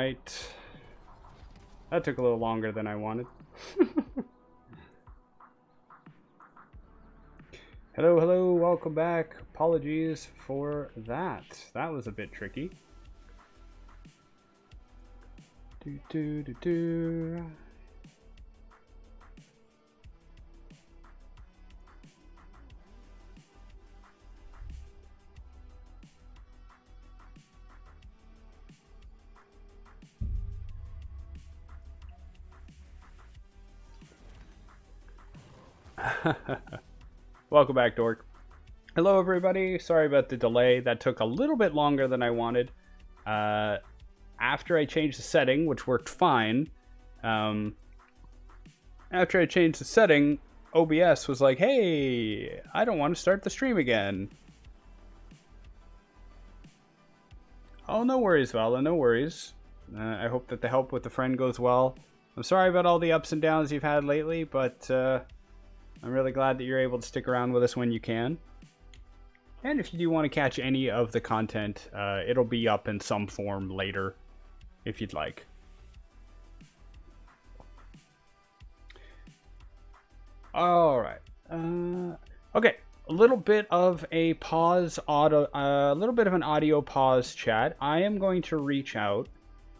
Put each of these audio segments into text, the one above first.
Alright. That took a little longer than I wanted. Hello, hello, welcome back. Apologies for that. That was a bit tricky. Do, do, do, do. Welcome back, Dork. Hello, everybody. Sorry about the delay. That took a little bit longer than I wanted. After I changed the setting, which worked fine, after I changed the setting, OBS was like, hey, I don't want to start the stream again. Oh, no worries, Vala, no worries. I hope that the help with the friend goes well. I'm sorry about all the ups and downs you've had lately, but I'm really glad that you're able to stick around with us when you can. And if you do want to catch any of the content, it'll be up in some form later, if you'd like. All right. Okay. A little bit of a pause, a little bit of an audio pause chat. I am going to reach out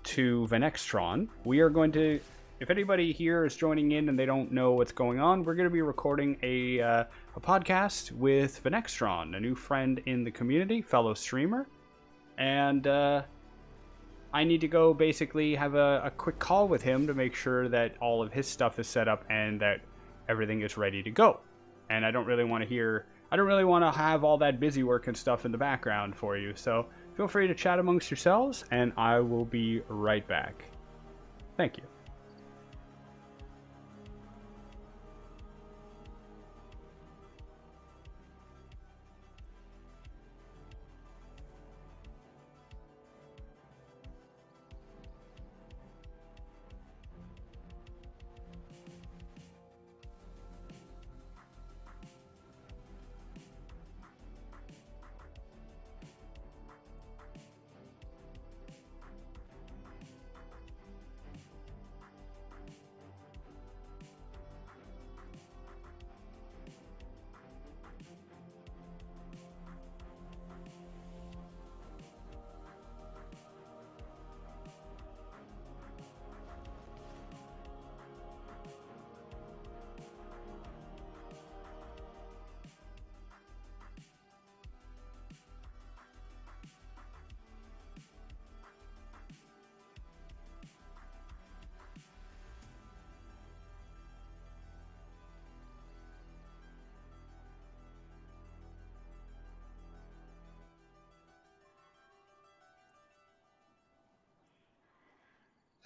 to Venextron. We are going to, if anybody here is joining in and they don't know what's going on, we're going to be recording a podcast with Venextron, a new friend in the community, fellow streamer. And I need to go basically have a quick call with him to make sure that all of his stuff is set up and that everything is ready to go. And I don't really want to have all that busy work and stuff in the background for you. So feel free to chat amongst yourselves and I will be right back. Thank you.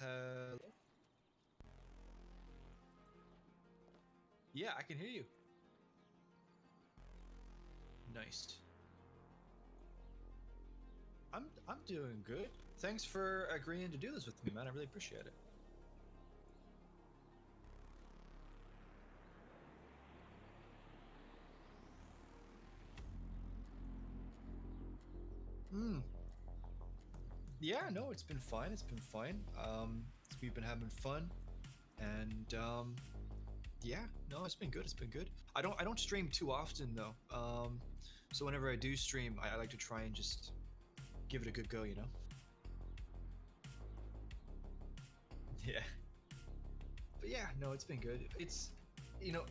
Hello? Yeah, I can hear you. Nice. I'm doing good. Thanks for agreeing to do this with me, man. I really appreciate it. Yeah, no, it's been fine. It's been fine. We've been having fun, and yeah, no, it's been good. It's been good. I don't stream too often though. So whenever I do stream, I like to try and just give it a good go, you know. Yeah. But yeah, no, it's been good. It's, you know.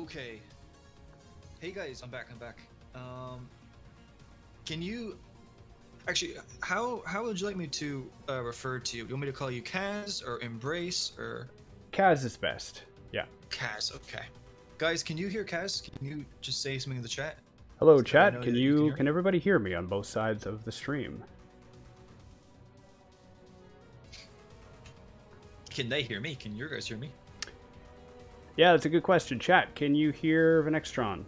Okay. Hey guys, I'm back. Can you actually? How would you like me to refer to you? Do you want me to call you Kaz or Embrace or Kaz is best. Yeah. Kaz? Okay. Guys, can you hear Kaz? Can you just say something in the chat? Hello, So that I chat. know Can that you can hear can everybody hear me on both sides of the stream? Can they hear me? Can you guys hear me? Yeah, that's a good question. Chat, can you hear Venextron?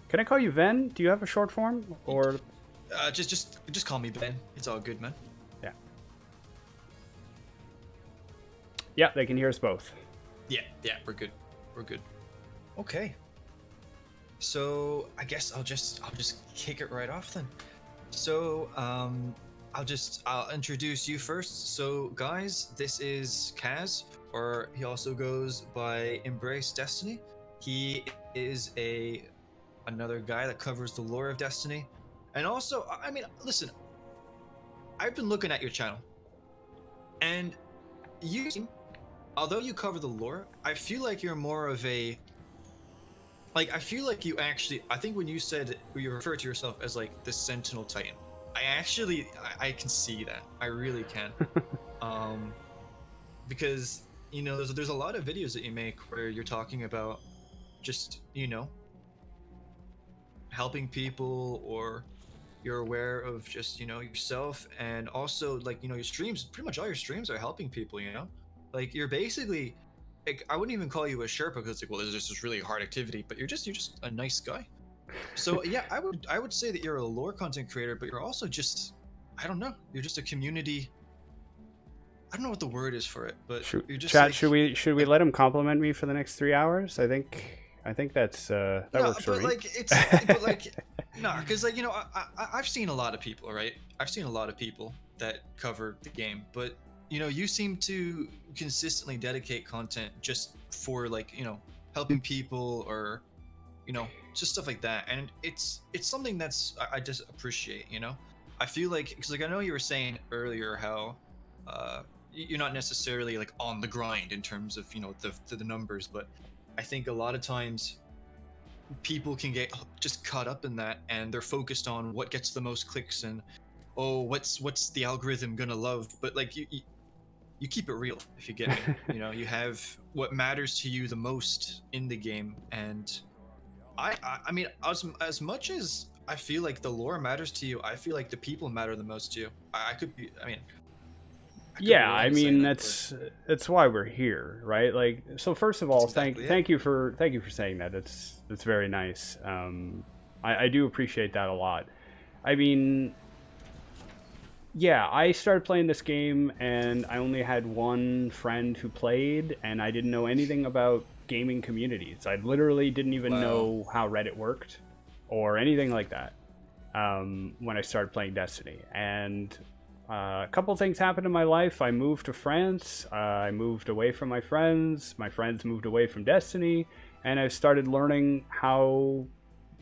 Can I call you Ven? Do you have a short form? Or Just call me Ben. It's all good, man. yeah. Yeah, they can hear us both. Yeah, we're good. Okay. So I guess I'll just kick it right off then. So I'll introduce you first. So guys, this is Kaz, or he also goes by Embrace Destiny. He is another guy that covers the lore of Destiny. And also, I mean, listen, I've been looking at your channel, and although you cover the lore, I feel like you're more of a, like, I feel like you actually, I think when you refer to yourself as like the Sentinel Titan, I can see that. I really can. Because, there's a lot of videos that you make where you're talking about just, helping people, or you're aware of just yourself, and also like your streams, pretty much all your streams are helping people, like you're basically, like, I wouldn't even call you a Sherpa, because it's like, well, this is just really hard activity, but you're just a nice guy. So yeah, I would say that you're a lore content creator, but you're also just, I don't know, you're just a community, I don't know what the word is for it, but you're just chat, like, should we let him compliment me for the next 3 hours? I think that's that works for me. But like, no, because like, I've seen a lot of people, right? I've seen a lot of people that cover the game, but you seem to consistently dedicate content just for like, helping people, or just stuff like that, and it's something that's I just appreciate. I feel like, because like I know you were saying earlier how you're not necessarily like on the grind in terms of the numbers, but I think a lot of times people can get just caught up in that, and they're focused on what gets the most clicks, and what's the algorithm gonna love, but like you keep it real, if you get me. You have what matters to you the most in the game, and I mean, as much as I feel like the lore matters to you, I feel like the people matter the most to you. I could be, I mean, yeah, I mean, that's why we're here, right? Like, so first of all, thank you for saying that. It's very nice. I do appreciate that a lot. I mean, yeah, I started playing this game, and I only had one friend who played, and I didn't know anything about gaming communities. I literally didn't even know how Reddit worked or anything like that when I started playing Destiny. And a couple things happened in my life. I moved to France. I moved away from my friends. My friends moved away from Destiny, and I started learning how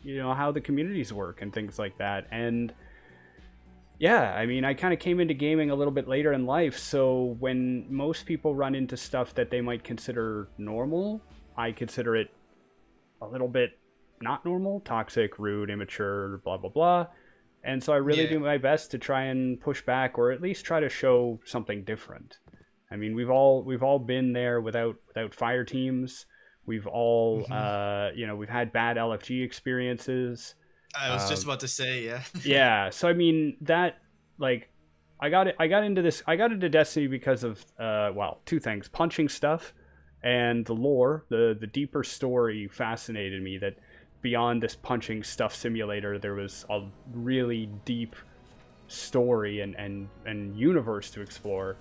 the communities work and things like that. And yeah, I mean, I kind of came into gaming a little bit later in life, so when most people run into stuff that they might consider normal, I consider it a little bit not normal, toxic, rude, immature, blah, blah, blah. And so I really do my best to try and push back, or at least try to show something different. I mean, we've all been there without fire teams. We've all, we've had bad LFG experiences. I was just about to say, yeah. Yeah, so I mean that, like, I got into Destiny because of two things: punching stuff, and the lore. The deeper story fascinated me. That beyond this punching stuff simulator, there was a really deep story and universe to explore.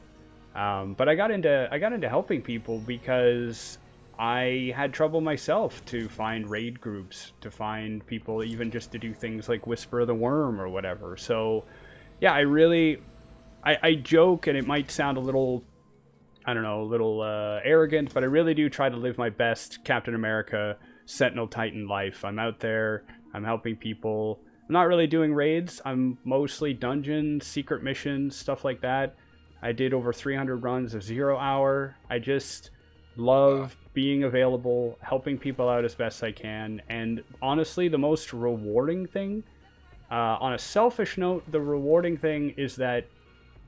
But I got into helping people because I had trouble myself to find raid groups, to find people even just to do things like Whisper of the Worm or whatever. So yeah, I joke, and it might sound a little, I don't know, a little arrogant, but I really do try to live my best Captain America Sentinel Titan life. I'm out there, I'm helping people. I'm not really doing raids. I'm mostly dungeons, secret missions, stuff like that. I did over 300 runs of 0 Hour. I just love being available, helping people out as best I can, and honestly, the most rewarding thing, on a selfish note, the rewarding thing is that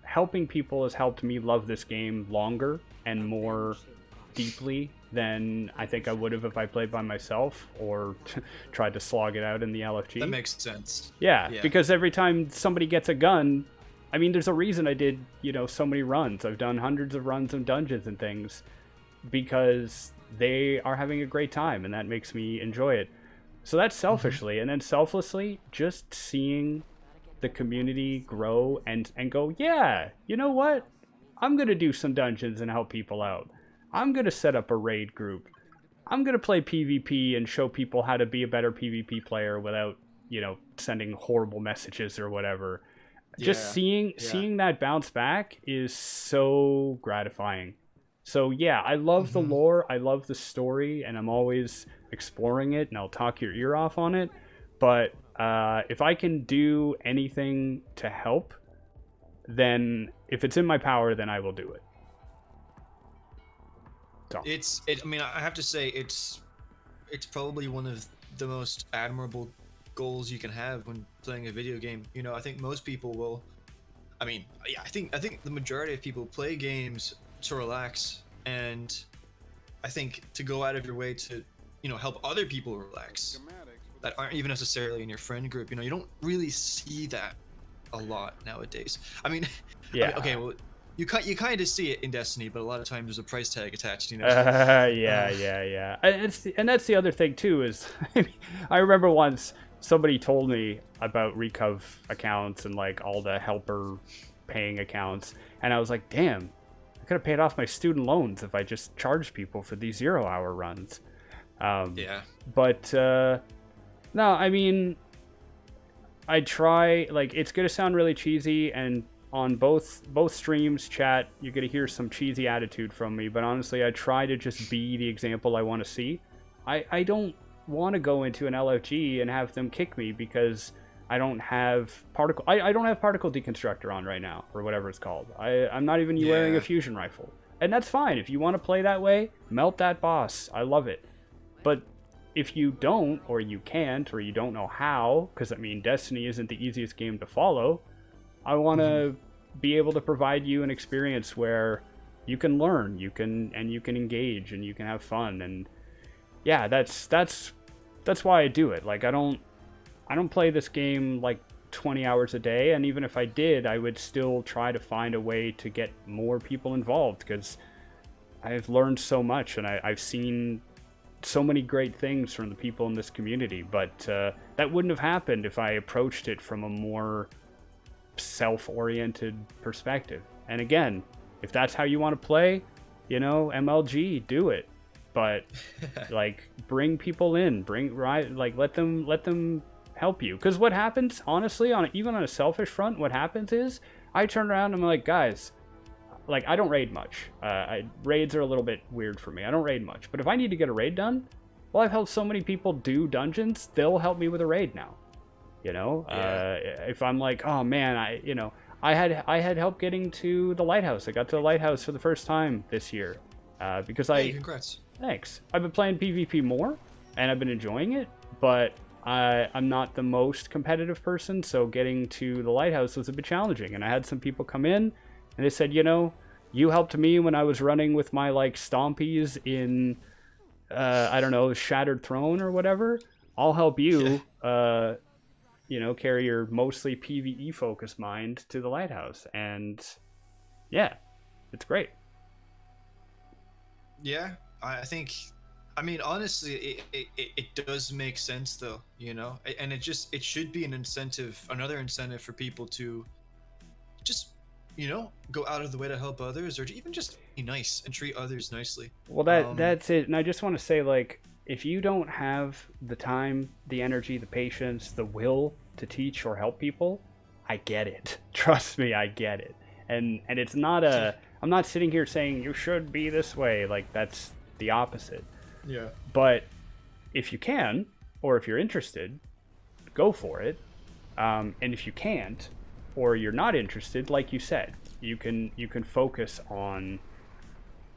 helping people has helped me love this game longer and more deeply than I think I would have if I played by myself or tried to slog it out in the LFG. That makes sense. Yeah, because every time somebody gets a gun, I mean, there's a reason I did, so many runs. I've done hundreds of runs of dungeons and things because they are having a great time, and that makes me enjoy it. So that's selfishly, and then selflessly, just seeing the community grow and go, yeah, you know what? I'm going to do some dungeons and help people out. I'm going to set up a raid group. I'm going to play PvP and show people how to be a better PvP player without, sending horrible messages or whatever. Just seeing that bounce back is so gratifying. So yeah, I love the lore, I love the story, and I'm always exploring it, and I'll talk your ear off on it. But if I can do anything to help, then if it's in my power, then I will do it. So. I mean, I have to say, it's probably one of the most admirable goals you can have when playing a video game. I think most people will. I mean, yeah, I think the majority of people play games to relax, and I think to go out of your way to, help other people relax that aren't even necessarily in your friend group. You don't really see that a lot nowadays. I mean, yeah. I mean, okay, well. You kind of see it in Destiny, but a lot of times there's a price tag attached, Yeah. And that's the other thing too is, I remember once somebody told me about Recov accounts and like all the helper paying accounts, and I was like, damn, I could have paid off my student loans if I just charged people for these 0-hour runs. But no, I mean, I try, like, it's gonna sound really cheesy, and on both streams, chat, you're going to hear some cheesy attitude from me, but honestly, I try to just be the example I want to see. I don't want to go into an LFG and have them kick me because I don't have particle... I don't have particle deconstructor on right now, or whatever it's called. I'm not even wearing a fusion rifle. And that's fine. If you want to play that way, melt that boss. I love it. But if you don't, or you can't, or you don't know how, because, I mean, Destiny isn't the easiest game to follow, I want to be able to provide you an experience where you can learn, you can engage, and you can have fun. And yeah, that's why I do it. Like, I don't play this game like 20 hours a day, and even if I did, I would still try to find a way to get more people involved, because I've learned so much, and I've seen so many great things from the people in this community. But that wouldn't have happened if I approached it from a more self-oriented perspective. And again, if that's how you want to play, MLG, do it. But like, bring people in, let them help you. Because what happens, honestly, even on a selfish front, what happens is I turn around and I'm like, guys, like, I don't raid much. Raids are a little bit weird for me. I don't raid much. But if I need to get a raid done, well, I've helped so many people do dungeons, they'll help me with a raid now. If I'm like, oh man, I had help getting to the lighthouse. I got to the lighthouse for the first time this year, because congrats. Thanks. I've been playing PvP more, and I've been enjoying it, but I'm not the most competitive person, so getting to the lighthouse was a bit challenging. And I had some people come in, and they said, you helped me when I was running with my like stompies in, I don't know, Shattered Throne or whatever. I'll help you. Yeah. Carry your mostly PvE focused mind to the lighthouse. And yeah, it's great. Yeah, I think, I mean, honestly, it does make sense though, and it should be another incentive for people to just, go out of the way to help others, or to even just be nice and treat others nicely. Well, that's it. And I just want to say, like, if you don't have the time, the energy, the patience, the will to teach or help people, I get it. Trust me, I get it. And it's not I'm not sitting here saying you should be this way. Like, that's the opposite. Yeah. But if you can, or if you're interested, go for it. And if you can't, or you're not interested, like you said, you can focus on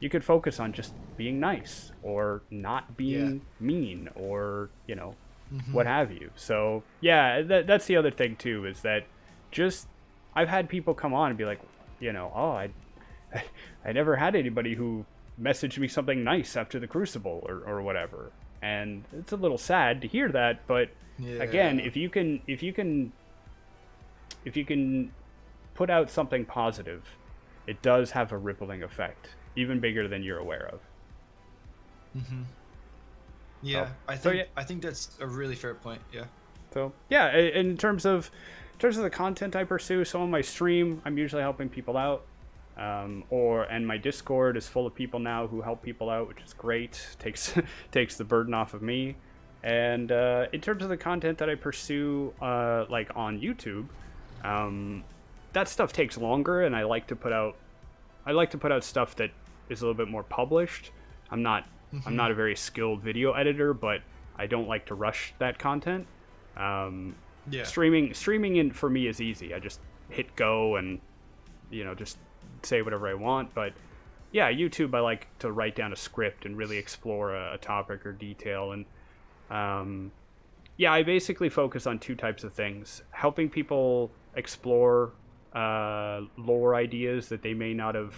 you could focus on just being nice or not being mean or, what have you. So yeah, that's the other thing too, is that just I've had people come on and be like, I never had anybody who messaged me something nice after the Crucible or whatever. And it's a little sad to hear that, but again, if you can put out something positive, it does have a rippling effect, even bigger than you're aware of. Yeah, I think that's a really fair point. Yeah. So yeah, in terms of the content I pursue, so on my stream, I'm usually helping people out. And my Discord is full of people now who help people out, which is great. Takes the burden off of me. And in terms of the content that I pursue, like on YouTube, that stuff takes longer, and I like to put out stuff that is a little bit more published. I'm not a very skilled video editor, but I don't like to rush that content. Streaming in for me is easy. I just hit go and just say whatever I want. But yeah, YouTube, I like to write down a script and really explore a topic or detail. And I basically focus on two types of things: helping people explore lore ideas that they may not have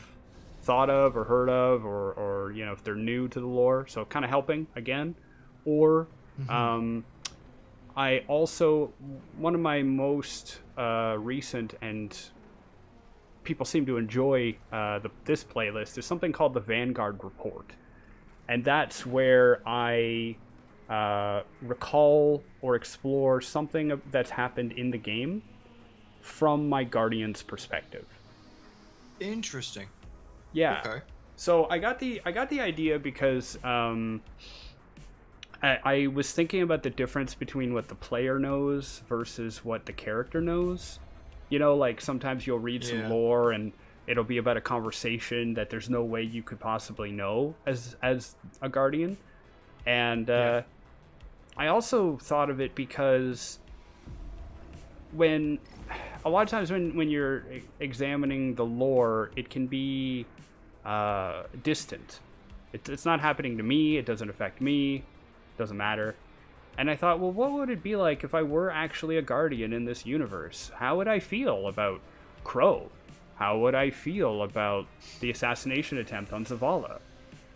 thought of or heard of, or if they're new to the lore, so kind of helping again. Or I also, one of my most recent, and people seem to enjoy this playlist, is something called the Vanguard Report. And that's where I recall or explore something that's happened in the game from my Guardian's perspective. Interesting. Yeah. Okay. So I got the idea because I was thinking about the difference between what the player knows versus what the character knows. Like sometimes you'll read some lore and it'll be about a conversation that there's no way you could possibly know as a Guardian. And I also thought of it because a lot of times when you're examining the lore, it can be distant. It's not happening to me. It doesn't affect me. Doesn't matter. And I thought, well, what would it be like if I were actually a Guardian in this universe? How would I feel about Crow? How would I feel about the assassination attempt on Zavala?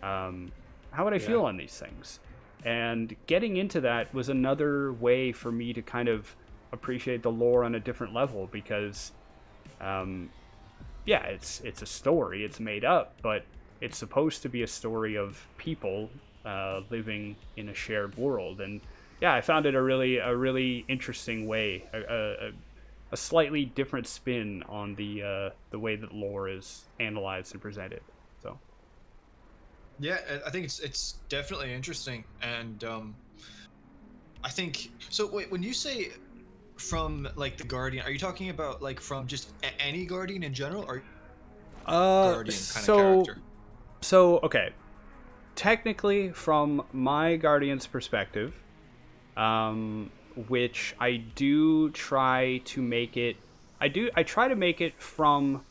How would I feel on these things? And getting into that was another way for me to kind of appreciate the lore on a different level, because it's a story, it's made up, but it's supposed to be a story of people living in a shared world. And I found it a really interesting way, a slightly different spin on the way that lore is analyzed and presented. So yeah, I think it's definitely interesting. And I think so. Wait, when you say from like the Guardian, are you talking about like from just any Guardian in general, or Guardian kind of character? So okay, technically from my Guardian's perspective, which I do try to make it, I try to make it from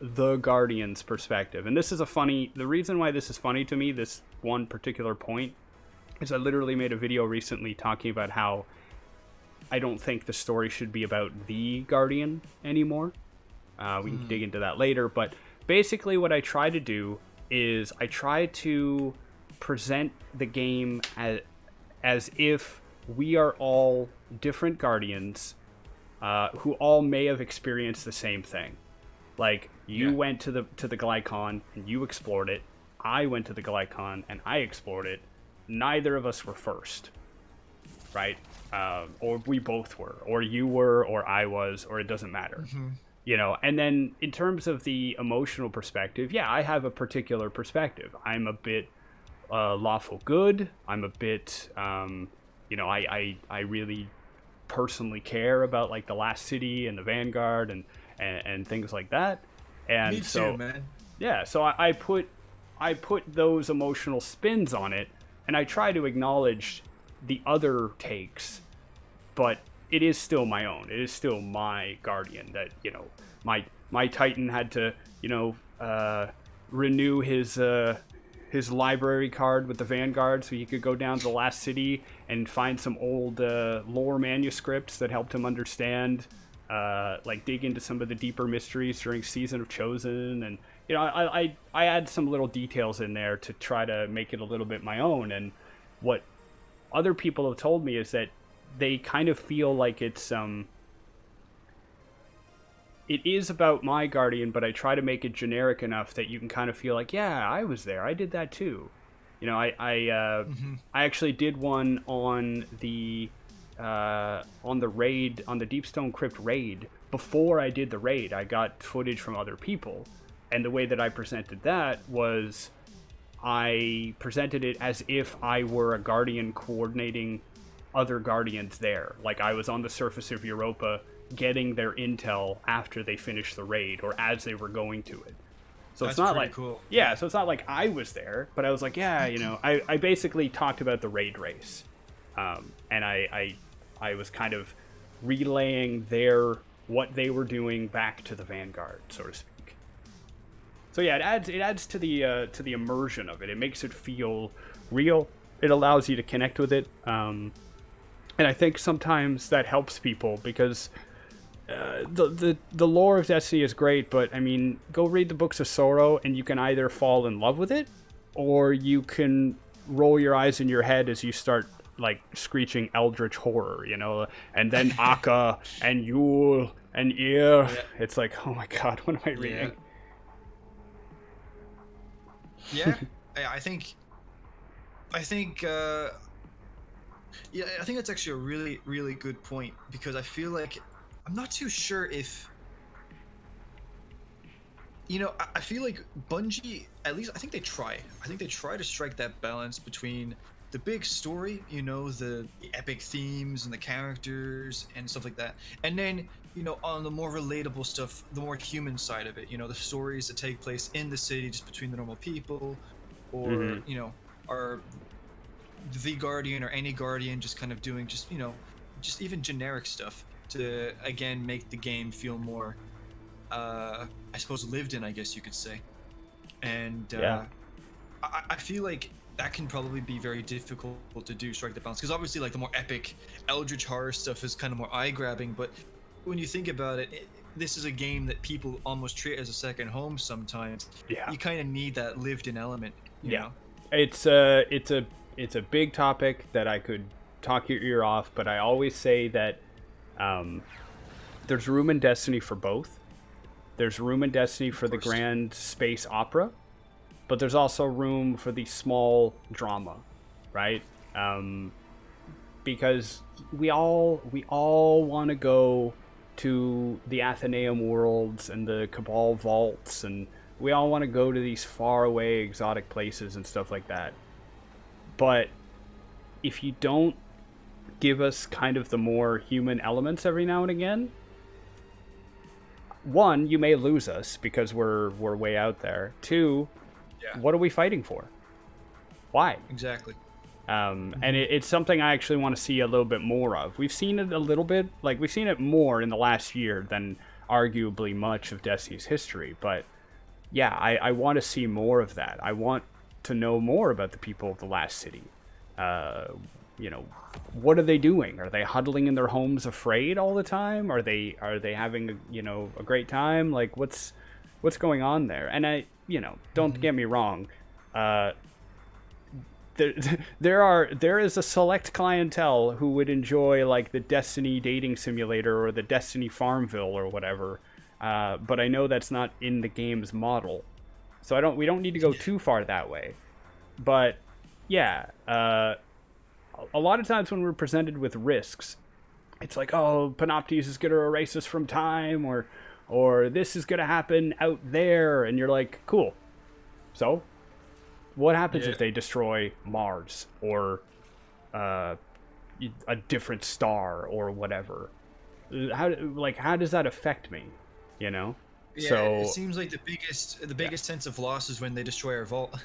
the Guardian's perspective. And this is the reason why this is funny to me, this one particular point, is I literally made a video recently talking about how I don't think the story should be about the Guardian anymore. We can dig into that later, but basically what I try to do is I try to present the game as if we are all different Guardians who all may have experienced the same thing. Like, you went to the Glycon and you explored it. I went to the Glycon and I explored it. Neither of us were first, right? Or we both were, or you were, or I was, or it doesn't matter. And then in terms of the emotional perspective, I have a particular perspective. I'm a bit lawful good. I'm a bit, I really personally care about like the Last City and the Vanguard and things like that. And me too, man. Yeah, so I put those emotional spins on it, and I try to acknowledge the other takes, but it is still my own. It is still my Guardian that, my Titan had to, renew his library card with the Vanguard so he could go down to the last city and find some old lore manuscripts that helped him understand, like dig into some of the deeper mysteries during Season of Chosen. And, you know, I add some little details in there to try to make it a little bit my own. And what other people have told me is that they kind of feel like it is about my Guardian, but I try to make it generic enough that you can kind of feel like, yeah, I was there. I did that too. You know, I actually did one on the raid, on the Deepstone Crypt raid. Before I did the raid, I got footage from other people. And the way that I presented that was I presented it as if I were a Guardian coordinating other Guardians there. Like I was on the surface of Europa getting their intel after they finished the raid or as they were going to it. So That's it's not pretty like cool. Yeah, so it's not like I was there, but I was like, yeah, you know, I basically talked about the raid race. And I was kind of relaying what they were doing back to the Vanguard, so to speak. So yeah, it adds to the immersion of it. It makes it feel real. It allows you to connect with it. And I think sometimes that helps people because the lore of Destiny is great, but I mean, go read the Books of Sorrow and you can either fall in love with it or you can roll your eyes in your head as you start like screeching eldritch horror, you know, and then Akka and Yule and Ear. Yeah. It's like, oh my god, what am I reading? Yeah, I think that's actually a really, really good point because I feel like I'm not too sure if, you know, I feel like Bungie, at least I think they try to strike that balance between the big story, you know, the epic themes and the characters and stuff like that, and then, you know, on the more relatable stuff, the more human side of it, you know, the stories that take place in the city just between the normal people, or you know, are the Guardian or any Guardian just kind of doing just, you know, just even generic stuff to again make the game feel more I suppose lived in, I guess you could say. And I feel like that can probably be very difficult to do, strike the balance, because obviously like the more epic eldritch horror stuff is kind of more eye-grabbing, but when you think about it, this is a game that people almost treat as a second home sometimes. Yeah, you kind of need that lived-in element, you know? It's a big topic that I could talk your ear off, but I always say that there's room in Destiny for both. There's room in Destiny for the grand space opera, but there's also room for the small drama, right? Because we all want to go to the Athenaeum worlds and the Cabal vaults, and we all want to go to these faraway exotic places and stuff like that. But if you don't give us kind of the more human elements every now and again, one, you may lose us because we're way out there. Two, what are we fighting for? Why? Exactly. And it's something I actually want to see a little bit more of. We've seen it a little bit, like we've seen it more in the last year than arguably much of Destiny's history. But yeah, I want to see more of that. I want to know more about the people of the last city. You know, what are they doing? Are they huddling in their homes afraid all the time? Are they having a great time? Like what's going on there? And I, don't get me wrong, there is a select clientele who would enjoy like the Destiny dating simulator or the Destiny Farmville or whatever, but I know that's not in the game's model, so we don't need to go too far that way. But yeah, a lot of times when we're presented with risks, it's like, oh, Panoptes is going to erase us from time, or this is going to happen out there, and you're like, cool. So, what happens if they destroy Mars or a different star or whatever? How does that affect me? You know? Yeah, so, it seems like the biggest sense of loss is when they destroy our vault.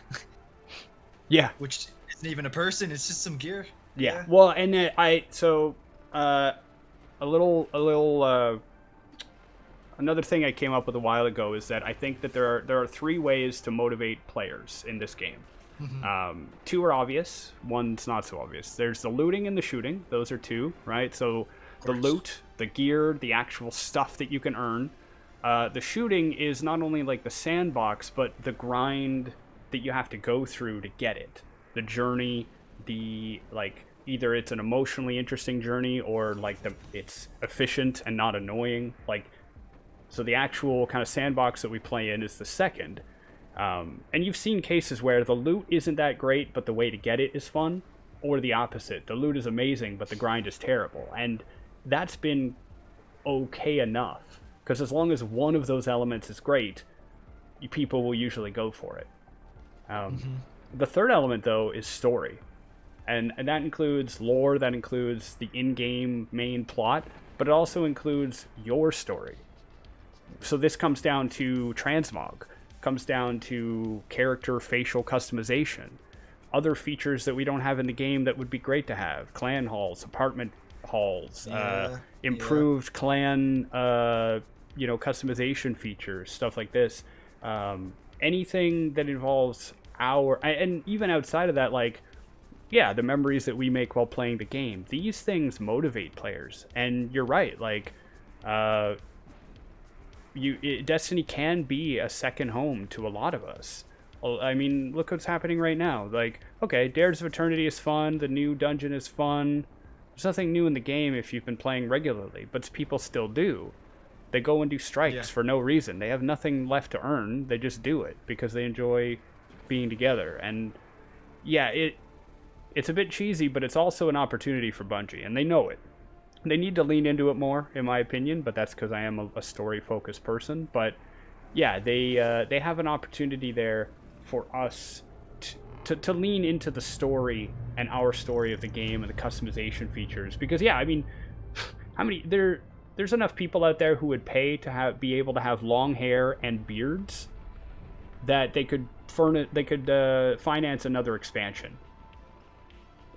Yeah. Which isn't even a person; it's just some gear. Yeah. Well, and a little another thing I came up with a while ago is that I think that there are 3 ways to motivate players in this game. 2 are obvious, one's not so obvious. There's the looting and the shooting. Those are 2, right? So the loot, the gear, the actual stuff that you can earn. The shooting is not only like the sandbox, but the grind that you have to go through to get it. The journey, the like either it's an emotionally interesting journey or like it's efficient and not annoying. Like, so the actual kind of sandbox that we play in is the second. And you've seen cases where the loot isn't that great, but the way to get it is fun, or the opposite. The loot is amazing, but the grind is terrible. And that's been okay enough, because as long as one of those elements is great, people will usually go for it. The third element, though, is story. And that includes lore, that includes the in-game main plot, but it also includes your story. So this comes down to Transmog, comes down to character facial customization, other features that we don't have in the game that would be great to have, clan halls, apartment halls, improved clan customization features, stuff like this. Anything that involves and even outside of that, like, the memories that we make while playing the game, these things motivate players. And you're right, like, Destiny can be a second home to a lot of us. I mean, look what's happening right now. Like, okay, Dares of Eternity is fun, the new dungeon is fun. There's nothing new in the game if you've been playing regularly, but people still do. They go and do strikes for no reason. They have nothing left to earn. They just do it because they enjoy being together. And it's a bit cheesy, but it's also an opportunity for Bungie, and they know it. They need to lean into it more, in my opinion, but that's because I am a story-focused person. But they have an opportunity there for us to lean into the story and our story of the game and the customization features. Because I mean, there's enough people out there who would pay to be able to have long hair and beards that they could finance another expansion.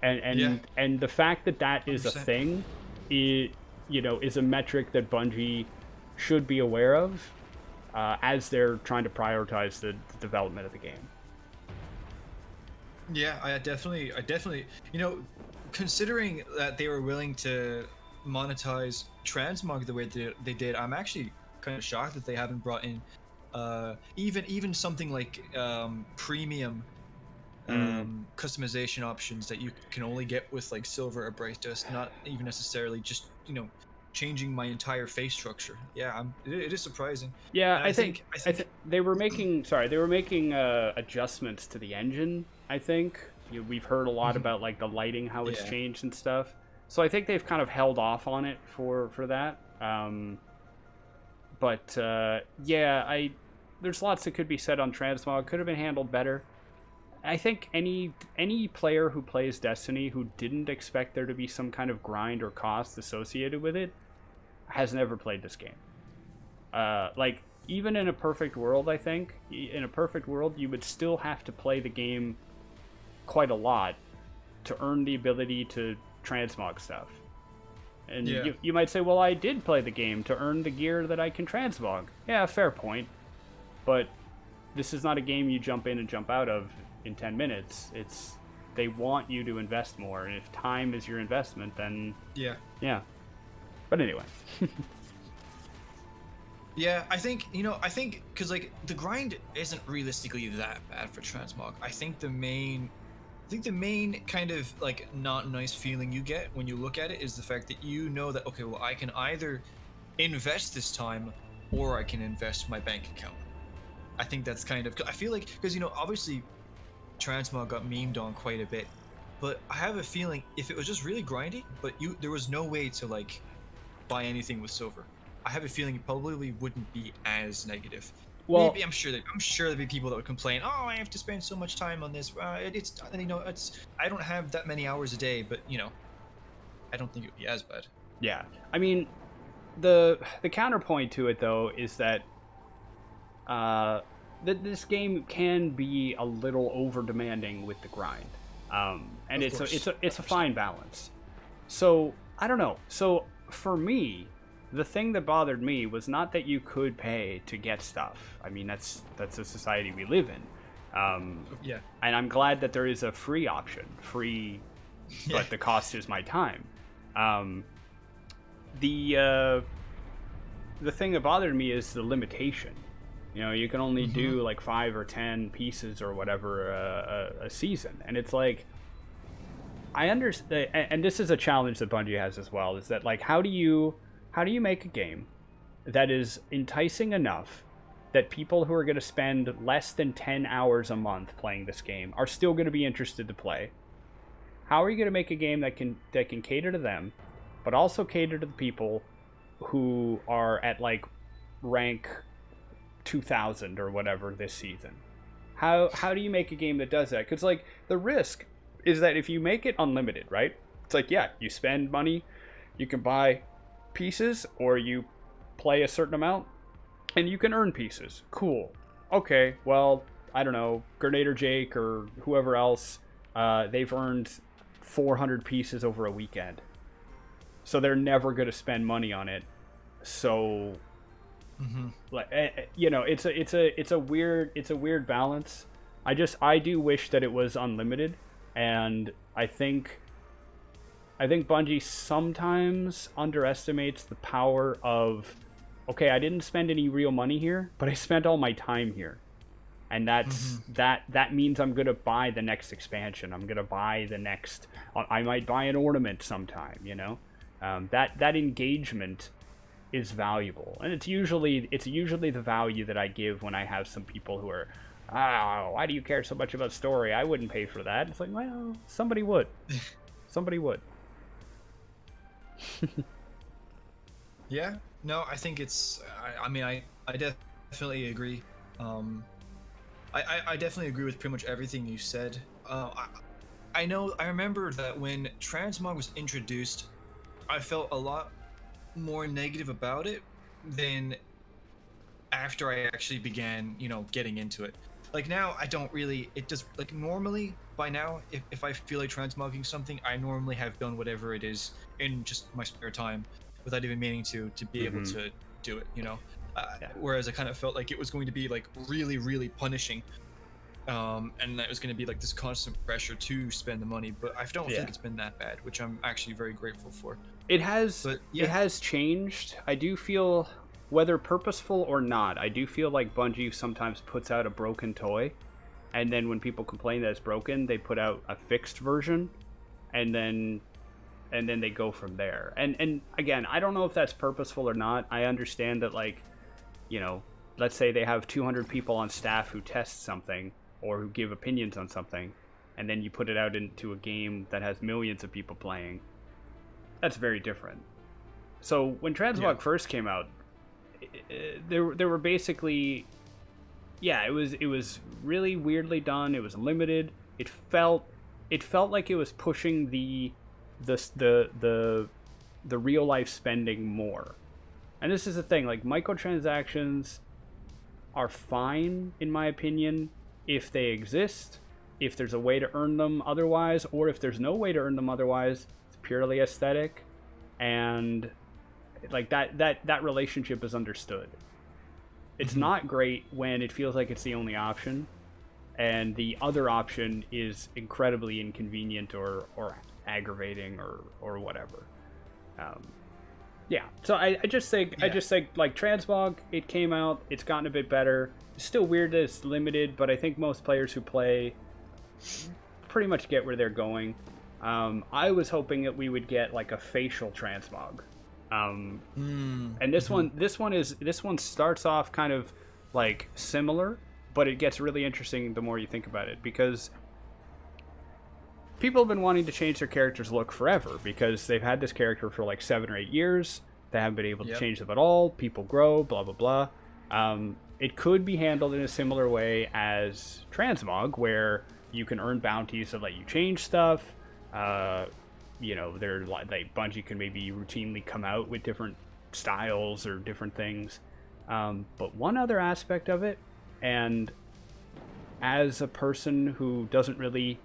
And the fact that is 100%. A thing, is a metric that Bungie should be aware of as they're trying to prioritize the development of the game. Yeah, I definitely, considering that they were willing to monetize Transmog the way they did, I'm actually kind of shocked that they haven't brought in even something like premium customization options that you can only get with like silver or bright dust, not even necessarily just changing my entire face structure. It is surprising. I think they were making adjustments to the engine. I think we've heard a lot about like the lighting, how it's changed and stuff, so I think they've kind of held off on it for that. There's lots that could be said on Transmog. Could have been handled better. I think any player who plays Destiny who didn't expect there to be some kind of grind or cost associated with it has never played this game. Like, even in a perfect world, I think, in a perfect world, you would still have to play the game quite a lot to earn the ability to transmog stuff. And you might say, well, I did play the game to earn the gear that I can transmog. Yeah, fair point. But this is not a game you jump in and jump out of in 10 minutes. They want you to invest more, and if time is your investment, then yeah. But anyway. I think because like the grind isn't realistically that bad for Transmog. I think the main kind of like not nice feeling you get when you look at it is the fact that that, okay, well, I can either invest this time or I can invest my bank account. I think that's kind of, I feel like, because obviously Transmog got memed on quite a bit, but I have a feeling if it was just really grindy, but there was no way to like buy anything with silver, I have a feeling it probably wouldn't be as negative. Well, maybe I'm sure there'd be people that would complain, oh, I have to spend so much time on this. I don't have that many hours a day, but I don't think it would be as bad. Yeah, I mean, the counterpoint to it though is that this game can be a little over demanding with the grind, and it's a fine balance. So I don't know. So for me, the thing that bothered me was not that you could pay to get stuff. I mean, that's a society we live in. Yeah. And I'm glad that there is a free option. Free, but the cost is my time. The thing that bothered me is the limitation. You know, you can only do like 5 or 10 pieces or whatever a season, and it's like, I understand, and this is a challenge that Bungie has as well. Is that like, how do you make a game that is enticing enough that people who are going to spend less than 10 hours a month playing this game are still going to be interested to play? How are you going to make a game that can cater to them, but also cater to the people who are at like rank 2000 or whatever this season? How do you make a game that does that? Because like, the risk is that if you make it unlimited, right? It's like, yeah, you spend money, you can buy pieces, or you play a certain amount and you can earn pieces. Cool. Okay, well, I don't know, Grenader Jake or whoever else, they've earned 400 pieces over a weekend, so they're never going to spend money on it. So like, you know, it's a weird balance. I do wish that it was unlimited, and I think Bungie sometimes underestimates the power of, okay, I didn't spend any real money here, but I spent all my time here. And that's that means I'm going to buy the next expansion. I'm going to buy the next, I might buy an ornament sometime, you know? That engagement is valuable. And it's usually the value that I give when I have some people who are, why do you care so much about story? I wouldn't pay for that. It's like, well, somebody would. Somebody would. Yeah, no, I think it's, I mean, I definitely agree. I definitely agree with pretty much everything you said. I remember that when Transmog was introduced, I felt a lot more negative about it than after I actually began, you know, getting into it. Like now, I don't really, it does, like normally, by now, if I feel like transmogging something, I normally have done whatever it is in just my spare time without even meaning to be able to do it, you know? Whereas I kind of felt like it was going to be like really, really punishing. And that was going to be like this constant pressure to spend the money, but I don't think it's been that bad, which I'm actually very grateful for. It has, it has changed. I do feel, whether purposeful or not, I do feel like Bungie sometimes puts out a broken toy, and then when people complain that it's broken, they put out a fixed version, and then they go from there. And again, I don't know if that's purposeful or not. I understand that, like, you know, let's say they have 200 people on staff who test something or who give opinions on something, and then you put it out into a game that has millions of people playing. That's very different. So when Transmog first came out, there were basically, it was really weirdly done. It was limited. It felt like it was pushing the real life spending more. And this is the thing, like, microtransactions are fine in my opinion if they exist, if there's a way to earn them otherwise, or if there's no way to earn them otherwise. It's purely aesthetic, and like that relationship is understood. It's not great when it feels like it's the only option, and the other option is incredibly inconvenient or aggravating or whatever. So I just think like Transmog, it came out, it's gotten a bit better. It's still weird that it's limited, but I think most players who play pretty much get where they're going. I was hoping that we would get like a facial Transmog. And this one starts off kind of like similar, but it gets really interesting the more you think about it, because people have been wanting to change their character's look forever, because they've had this character for like 7 or 8 years. They haven't been able to change them at all. People grow, blah, blah, blah. It could be handled in a similar way as Transmog, where you can earn bounties that let you change stuff. You know, they're like, Bungie can maybe routinely come out with different styles or different things. But one other aspect of it, and as a person who doesn't really,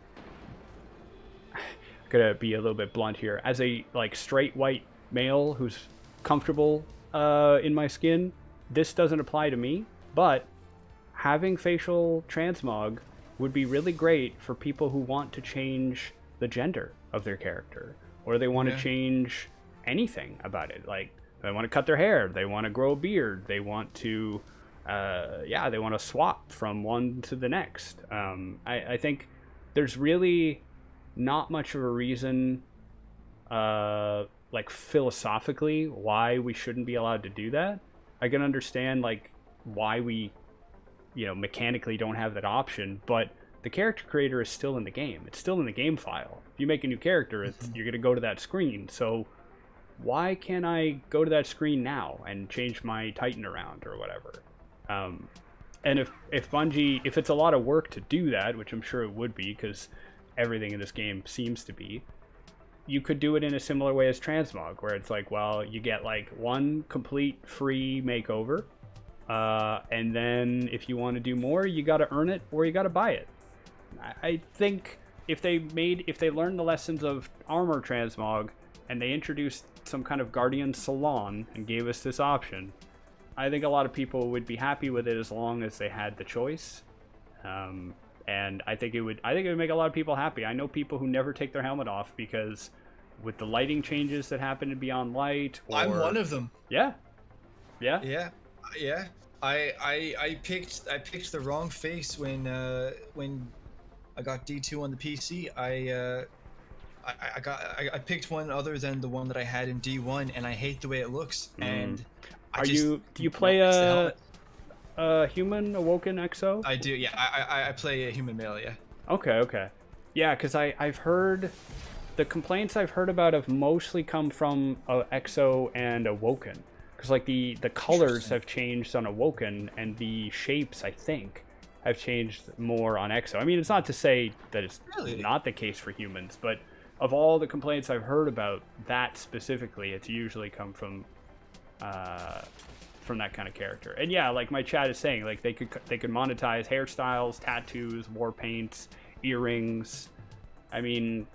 gonna be a little bit blunt here, as a like straight white male who's comfortable in my skin. This doesn't apply to me, but having facial transmog would be really great for people who want to change the gender of their character, or they want to change anything about it. Like, they want to cut their hair, they want to grow a beard, they want to they want to swap from one to the next. I think there's really not much of a reason like philosophically why we shouldn't be allowed to do that. I can understand like why we mechanically don't have that option, but the character creator is still in the game. It's still in the game file. If you make a new character, you're going to go to that screen. So why can't I go to that screen now and change my Titan around or whatever? And if Bungie, if it's a lot of work to do that, which I'm sure it would be because everything in this game seems to be, you could do it in a similar way as Transmog, where it's like, well, you get like one complete free makeover, and then if you want to do more, you got to earn it or you got to buy it. I think if they learned the lessons of Armor Transmog and they introduced some kind of Guardian Salon and gave us this option, I think a lot of people would be happy with it as long as they had the choice. And I think it would make a lot of people happy. I know people who never take their helmet off because with the lighting changes that happen in Beyond Light, I'm one of them. Yeah. I picked the wrong face when I got D2 on the PC. I picked one other than the one that I had in D1, and I hate the way it looks. And do you play a human awoken exo? I do, yeah. I play a human male, yeah. Okay. Yeah, because I've heard the complaints I've heard about have mostly come from exo and awoken. Because like the colors have changed on awoken, and the shapes, I think, have changed more on exo. I mean, it's not to say that it's not the case for humans, but of all the complaints I've heard about that specifically, it's usually come from that kind of character. And yeah, like my chat is saying, like they could monetize hairstyles, tattoos, war paints, earrings. I mean,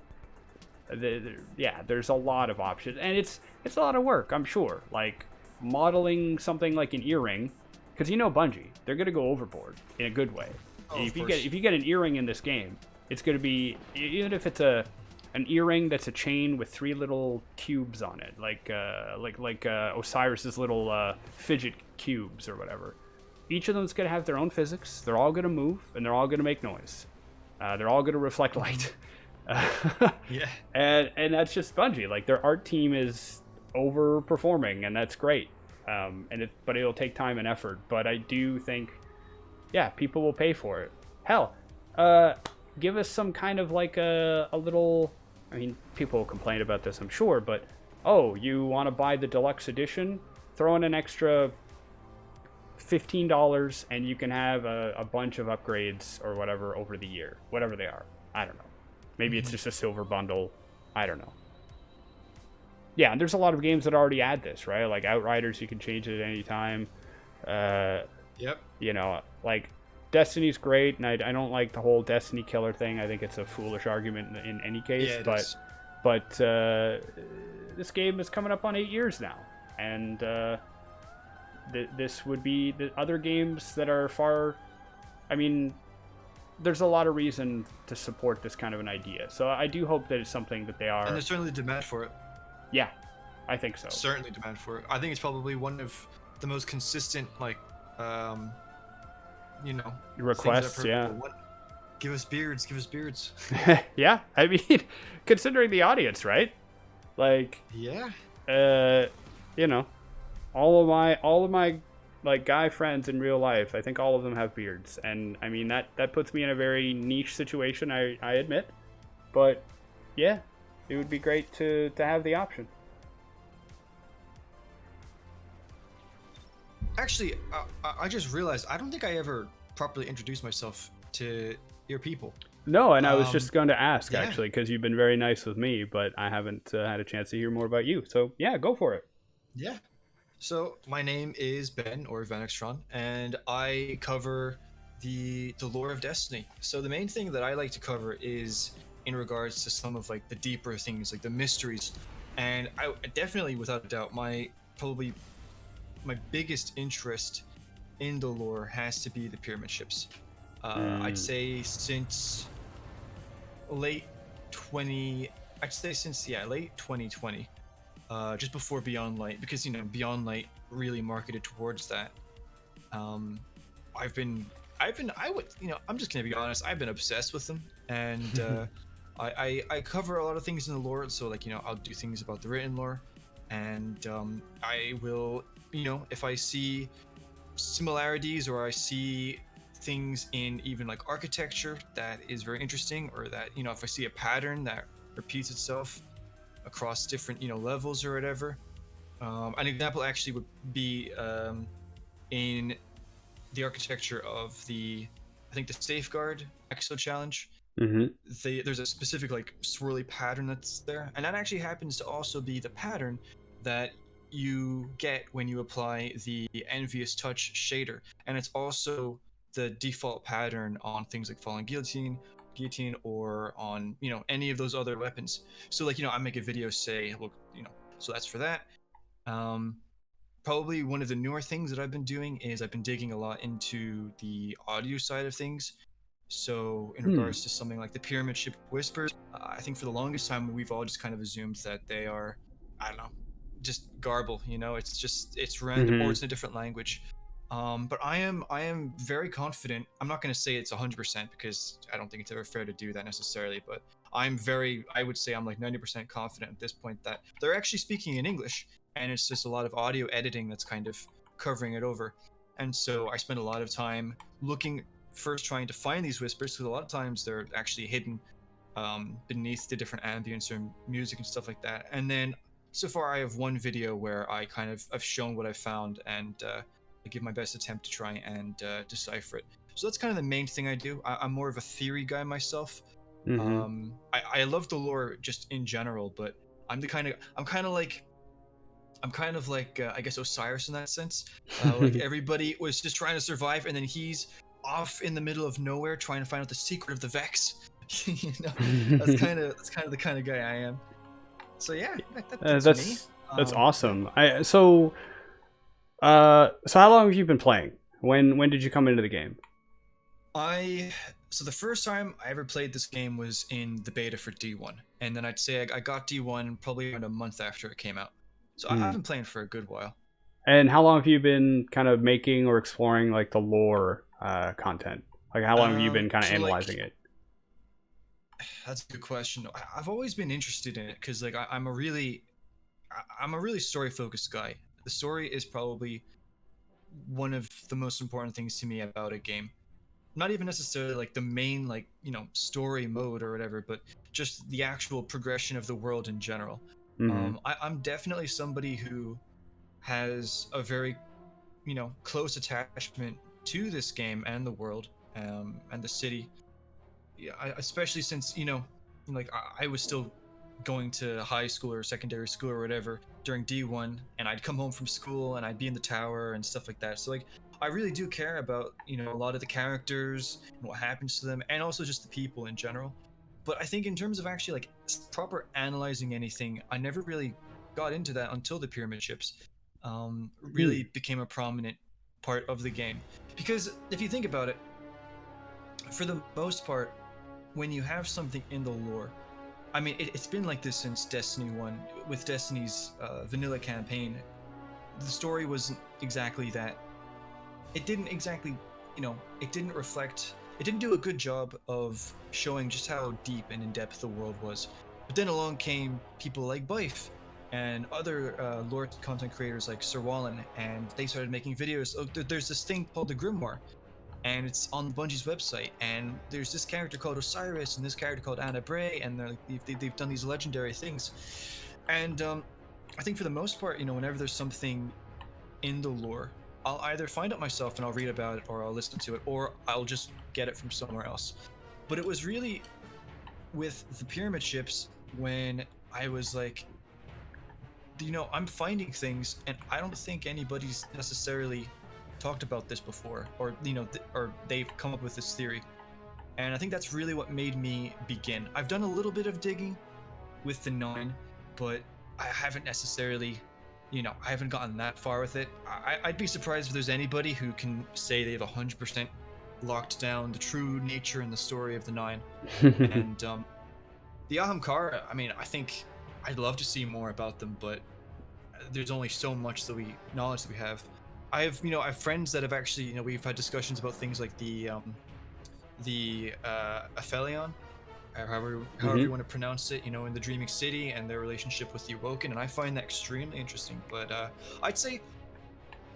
there's a lot of options, and it's a lot of work, I'm sure. Like modeling something like an earring, because Bungie, they're gonna go overboard in a good way. If you get an earring in this game, it's gonna be, even if it's an earring that's a chain with 3 little cubes on it, like Osiris's little fidget cubes or whatever. Each of them's gonna have their own physics. They're all gonna move and they're all gonna make noise. They're all gonna reflect light. Yeah. And that's just Bungie. Like their art team is overperforming, and that's great. But it'll take time and effort. But I do think, people will pay for it. Hell, give us some kind of like a little. I mean, people will complain about this, I'm sure, but you want to buy the deluxe edition? Throw in an extra $15 and you can have a bunch of upgrades or whatever over the year, whatever they are. I don't know. Maybe it's just a silver bundle. I don't know. Yeah, and there's a lot of games that already add this, right? Like Outriders, you can change it at any time. Yep. Like Destiny's great, and I don't like the whole Destiny killer thing. I think it's a foolish argument in any case. But this game is coming up on 8 years now, and this would be the other games that are far. I mean, there's a lot of reason to support this kind of an idea. So I do hope that it's something that they are. And there's certainly demand for it. Yeah, I think so. Certainly demand for it. I think it's probably one of the most consistent, like, requests. Yeah. Give us beards. Give us beards. Yeah, I mean, considering the audience, right? Like. Yeah. All of my like guy friends in real life, I think all of them have beards, and I mean that puts me in a very niche situation. I admit, but yeah, it would be great to have the option. Actually, I just realized I don't think I ever properly introduced myself to your people. No, and I was just going to ask, actually, because you've been very nice with me, but I haven't had a chance to hear more about you. So yeah, go for it. Yeah. So my name is Ben, or Venextron, and I cover the lore of Destiny. So the main thing that I like to cover is in regards to some of like the deeper things, like the mysteries. And I definitely, without a doubt, my probably my biggest interest in the lore has to be the pyramid ships. I'd say since late 2020, just before Beyond Light, because Beyond Light really marketed towards that. I'm just gonna be honest, I've been obsessed with them, and I cover a lot of things in the lore, so I'll do things about the written lore, and I will, if I see similarities or I see things in even like architecture that is very interesting, or that if I see a pattern that repeats itself across different levels or whatever. An example actually would be in the architecture of I think the Safeguard Exo Challenge. There's a specific like swirly pattern that's there, and that actually happens to also be the pattern that you get when you apply the Envious Touch shader, and it's also the default pattern on things like Fallen Guillotine, or on any of those other weapons. So I make a video say, look, so that's for that. Probably one of the newer things that I've been doing is I've been digging a lot into the audio side of things. So in regards to something like the Pyramid Ship Whispers, I think for the longest time we've all just kind of assumed that they are, I don't know, just garble. It's random, or it's in a different language. But I am very confident. I'm not going to say it's 100% because I don't think it's ever fair to do that necessarily. But I would say I'm like 90% confident at this point that they're actually speaking in English, and it's just a lot of audio editing that's kind of covering it over. And so I spend a lot of time first trying to find these whispers, because a lot of times they're actually hidden beneath the different ambience or music and stuff like that. And then so far I have one video where I've shown what I found, and I give my best attempt to try and decipher it. So that's kind of the main thing I do. I'm more of a theory guy myself. I love the lore just in general, but I'm kind of like I guess Osiris in that sense. Like everybody was just trying to survive, and then he's off in the middle of nowhere trying to find out the secret of the Vex. That's kind of the kind of guy I am. So yeah, that's me. That's awesome. So how long have you been playing? When did you come into the game? So the first time I ever played this game was in the beta for D1, and then I'd say I got D1 probably around a month after it came out. So I've been playing for a good while. And how long have you been kind of making or exploring like the lore content? Like how long have you been kind of analyzing it? That's a good question. I've always been interested in it because I'm a really story focused guy. The story is probably one of the most important things to me about a game. Not even necessarily like the main story mode or whatever, but just the actual progression of the world in general. I'm definitely somebody who has a very close attachment to this game and the world and the city. Yeah, especially since I was still going to high school or secondary school or whatever during D1, and I'd come home from school and I'd be in the tower and stuff like that. So I really do care about a lot of the characters and what happens to them, and also just the people in general. But I think in terms of actually proper analyzing anything, I never really got into that until the pyramid ships really became a prominent part of the game. Because if you think about it, for the most part, when you have something in the lore, I mean, it's been like this since Destiny 1. With Destiny's vanilla campaign, the story wasn't exactly that. It didn't exactly, it didn't reflect, it didn't do a good job of showing just how deep and in-depth the world was. But then along came people like Bife and other lore content creators like Sir Wallen, and they started making videos. There's this thing called the Grimoire, and it's on Bungie's website, and there's this character called Osiris and this character called Anna Bray, and they've done these legendary things. And I think for the most part, whenever there's something in the lore, I'll either find it myself and I'll read about it, or I'll listen to it, or I'll just get it from somewhere else. But it was really with the pyramid ships when I was like, I'm finding things, and I don't think anybody's necessarily talked about this before, or or they've come up with this theory. And I think that's really what made me begin. I've done a little bit of digging with the 9, but I haven't necessarily I haven't gotten that far with it. I'd be surprised if there's anybody who can say they've 100% locked down the true nature and the story of the Nine. And the Ahamkara, I mean, I think I'd love to see more about them, but there's only so much knowledge that we have. I have friends that have actually, we've had discussions about things like the Aphelion, or however you want to pronounce it, in the Dreaming City and their relationship with the Awoken, and I find that extremely interesting. But I'd say,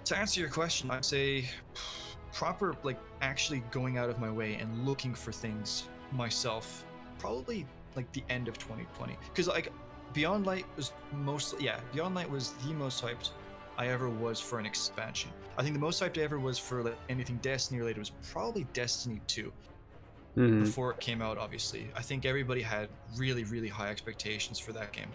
to answer your question, I'd say proper, like, actually going out of my way and looking for things myself, probably like the end of 2020, because like Beyond Light was Beyond Light was the most hyped I ever was for an expansion. I think the most hyped I ever was for like anything Destiny related was probably Destiny 2. Before it came out, obviously. I think everybody had really, really high expectations for that game.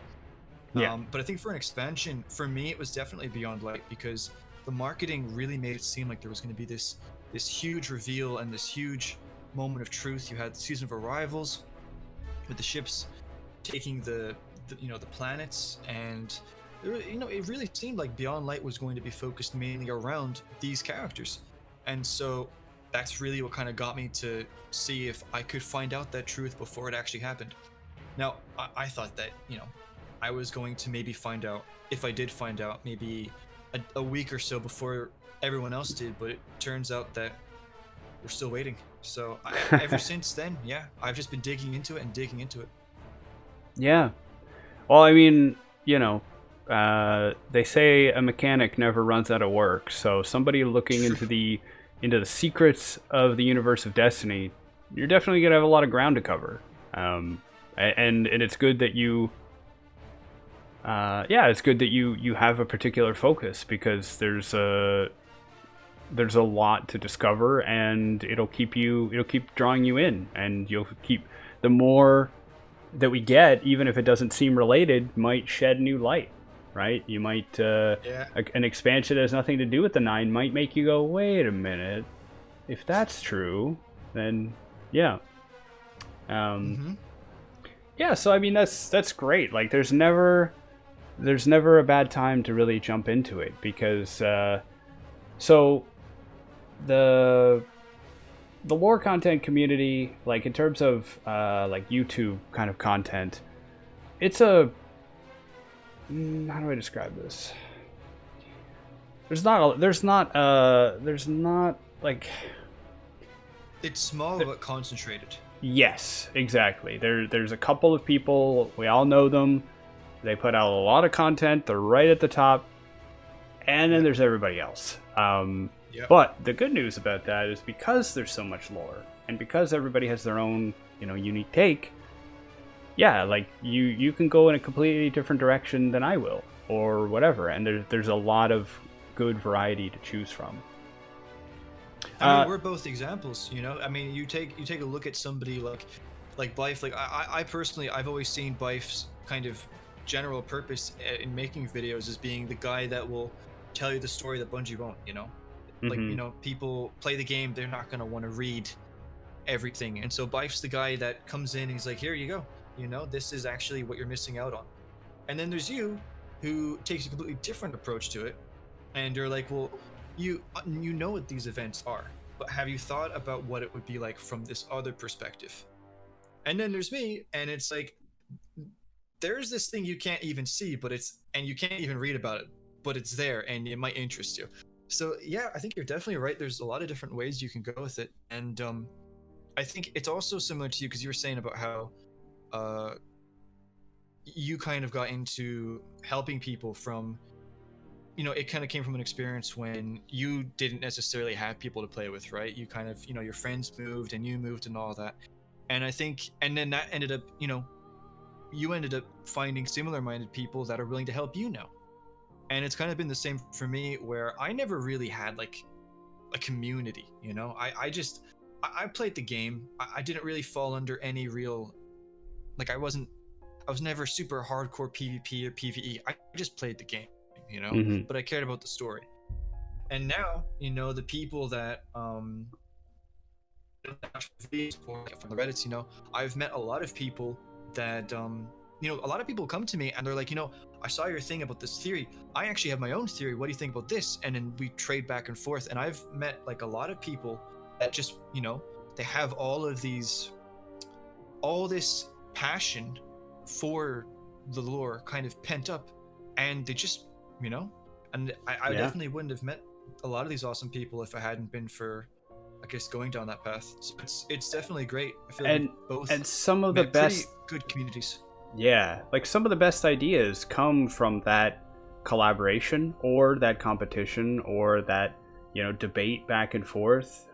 Yeah. But I think for an expansion, for me, it was definitely Beyond Light, because the marketing really made it seem like there was going to be this huge reveal and this huge moment of truth. You had the Season of Arrivals with the ships taking the planets, and it really seemed like Beyond Light was going to be focused mainly around these characters. And so that's really what kind of got me to see if I could find out that truth before it actually happened. Now, I thought that, I was going to maybe find out, if I did find out, maybe a week or so before everyone else did, but it turns out that we're still waiting. So ever since then, yeah, I've just been digging into it. Yeah. Well, I mean, they say a mechanic never runs out of work, so somebody looking into the secrets of the universe of Destiny, you're definitely gonna have a lot of ground to cover. And it's good that you you have a particular focus, because there's a lot to discover, and it'll keep drawing you in, and the more that we get, even if it doesn't seem related, might shed new light, right? You might an expansion that has nothing to do with the Nine might make you go, wait a minute, if that's true, then yeah. Yeah, so I mean, that's great. Like, there's never a bad time to really jump into it, because so the lore content community, like in terms of like YouTube kind of content, it's how do I describe this? There's not like, It's small but concentrated. Yes, exactly. There's a couple of people, we all know them. They put out a lot of content. They're right at the top, and then there's everybody else. But the good news about that is, because there's so much lore, and because everybody has their own, unique take. Yeah, like you can go in a completely different direction than I will, or whatever, and there's a lot of good variety to choose from. I mean, we're both examples, I mean, you take a look at somebody like Bife. Like I personally, I've always seen Bife's kind of general purpose in making videos as being the guy that will tell you the story that Bungie won't. Like, people play the game, they're not gonna want to read everything, and so Bife's the guy that comes in and he's like, here you go, this is actually what you're missing out on. And then there's you, who takes a completely different approach to it, and you're like, well, you know what these events are, but have you thought about what it would be like from this other perspective? And then there's me, and it's like, there's this thing you can't even see, and you can't even read about it, but it's there, and it might interest you. So yeah, I think you're definitely right. There's a lot of different ways you can go with it, and I think it's also similar to you, because you were saying about how you kind of got into helping people from, it kind of came from an experience when you didn't necessarily have people to play with, right? You kind of, your friends moved and you moved and all that, and I think, and then that ended up, you ended up finding similar-minded people that are willing to help you now. And it's kind of been the same for me, where I never really had like a community, I played the game. I didn't really fall under any real, like, I was never super hardcore PvP or PvE. I just played the game, but I cared about the story. And now, the people that from the Reddits, I've met a lot of people that a lot of people come to me and they're like, I saw your thing about this theory. I actually have my own theory. What do you think about this? And then we trade back and forth. And I've met like a lot of people that just, they have all this passion for the lore kind of pent up, and they just, and I definitely wouldn't have met a lot of these awesome people if I hadn't been for, I guess, going down that path. So it's definitely great. I feel like both and some of the best good communities. Yeah, like some of the best ideas come from that collaboration or that competition or that, debate back and forth.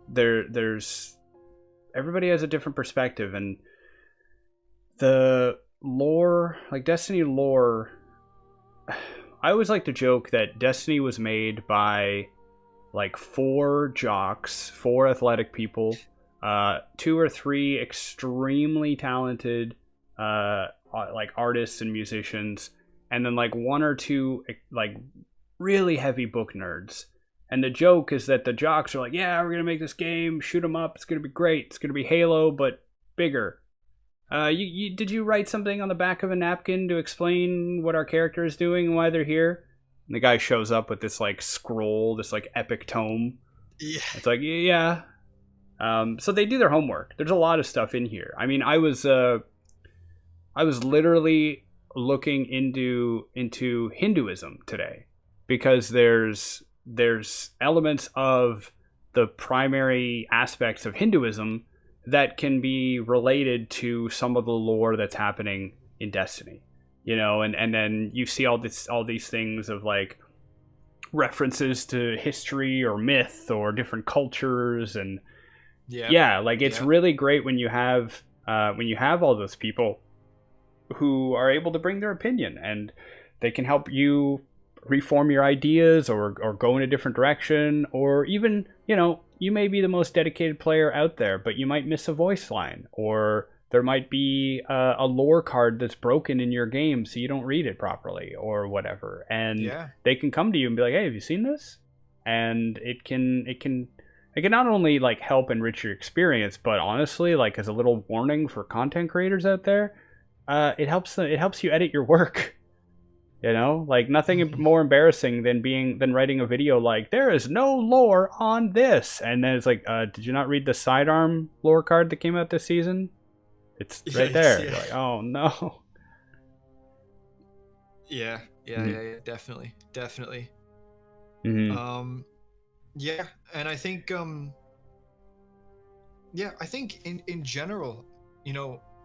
There's everybody has a different perspective, and the lore, like Destiny lore, I always like to joke that Destiny was made by like 4 jocks, 4 athletic people, 2 or 3 extremely talented like artists and musicians, and then like 1 or 2 like really heavy book nerds. And the joke is that the jocks are like, yeah, we're gonna make this game, shoot 'em up, it's gonna be great, it's gonna be Halo but bigger. Did you write something on the back of a napkin to explain what our character is doing and why they're here? And the guy shows up with this like scroll, this like epic tome. Yeah. It's like, yeah. So they do their homework. There's a lot of stuff in here. I mean, I was literally looking into Hinduism today, because there's elements of the primary aspects of Hinduism that can be related to some of the lore that's happening in Destiny, and then you see all these things of like references to history or myth or different cultures, and it's really great when you have all those people who are able to bring their opinion, and they can help you reform your ideas or go in a different direction, or even, you may be the most dedicated player out there, but you might miss a voice line, or there might be a lore card that's broken in your game so you don't read it properly or whatever, and they can come to you and be like, hey, have you seen this? And it can not only like help enrich your experience, but honestly, like as a little warning for content creators out there, it helps you edit your work. Like nothing more embarrassing than writing a video like, there is no lore on this, and then it's like, did you not read the sidearm lore card that came out this season? It's right there. You're like, oh no. Yeah, definitely. Mm-hmm. Yeah, and I think I think in general,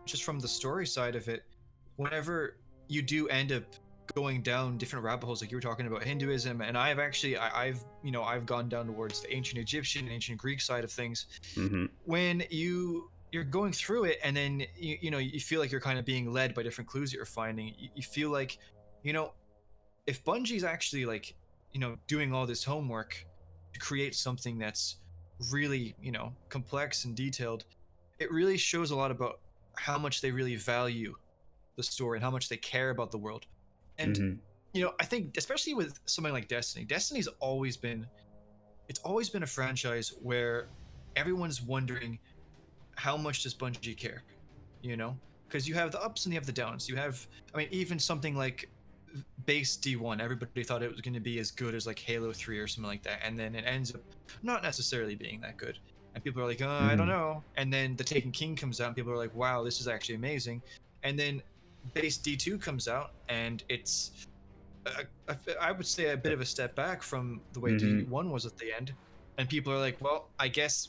just from the story side of it, whenever you do end up going down different rabbit holes, like you were talking about Hinduism, and I've gone down towards the ancient Egyptian, ancient Greek side of things. Mm-hmm. When you're going through it, and then you feel like you're kind of being led by different clues that you're finding. You feel like, if Bungie's actually like, doing all this homework to create something that's really, complex and detailed, it really shows a lot about how much they really value the story and how much they care about the world. And I think especially with something like Destiny's always been a franchise where everyone's wondering, how much does Bungie care? Because you have the ups and you have the downs. You have, even something like base D1, everybody thought it was going to be as good as like Halo 3 or something like that, and then it ends up not necessarily being that good, and people are like, I don't know. And then the Taken King comes out and people are like, wow, this is actually amazing. And then base D2 comes out and it's I would say a bit of a step back from the way D1 was at the end, and people are like, well, I guess,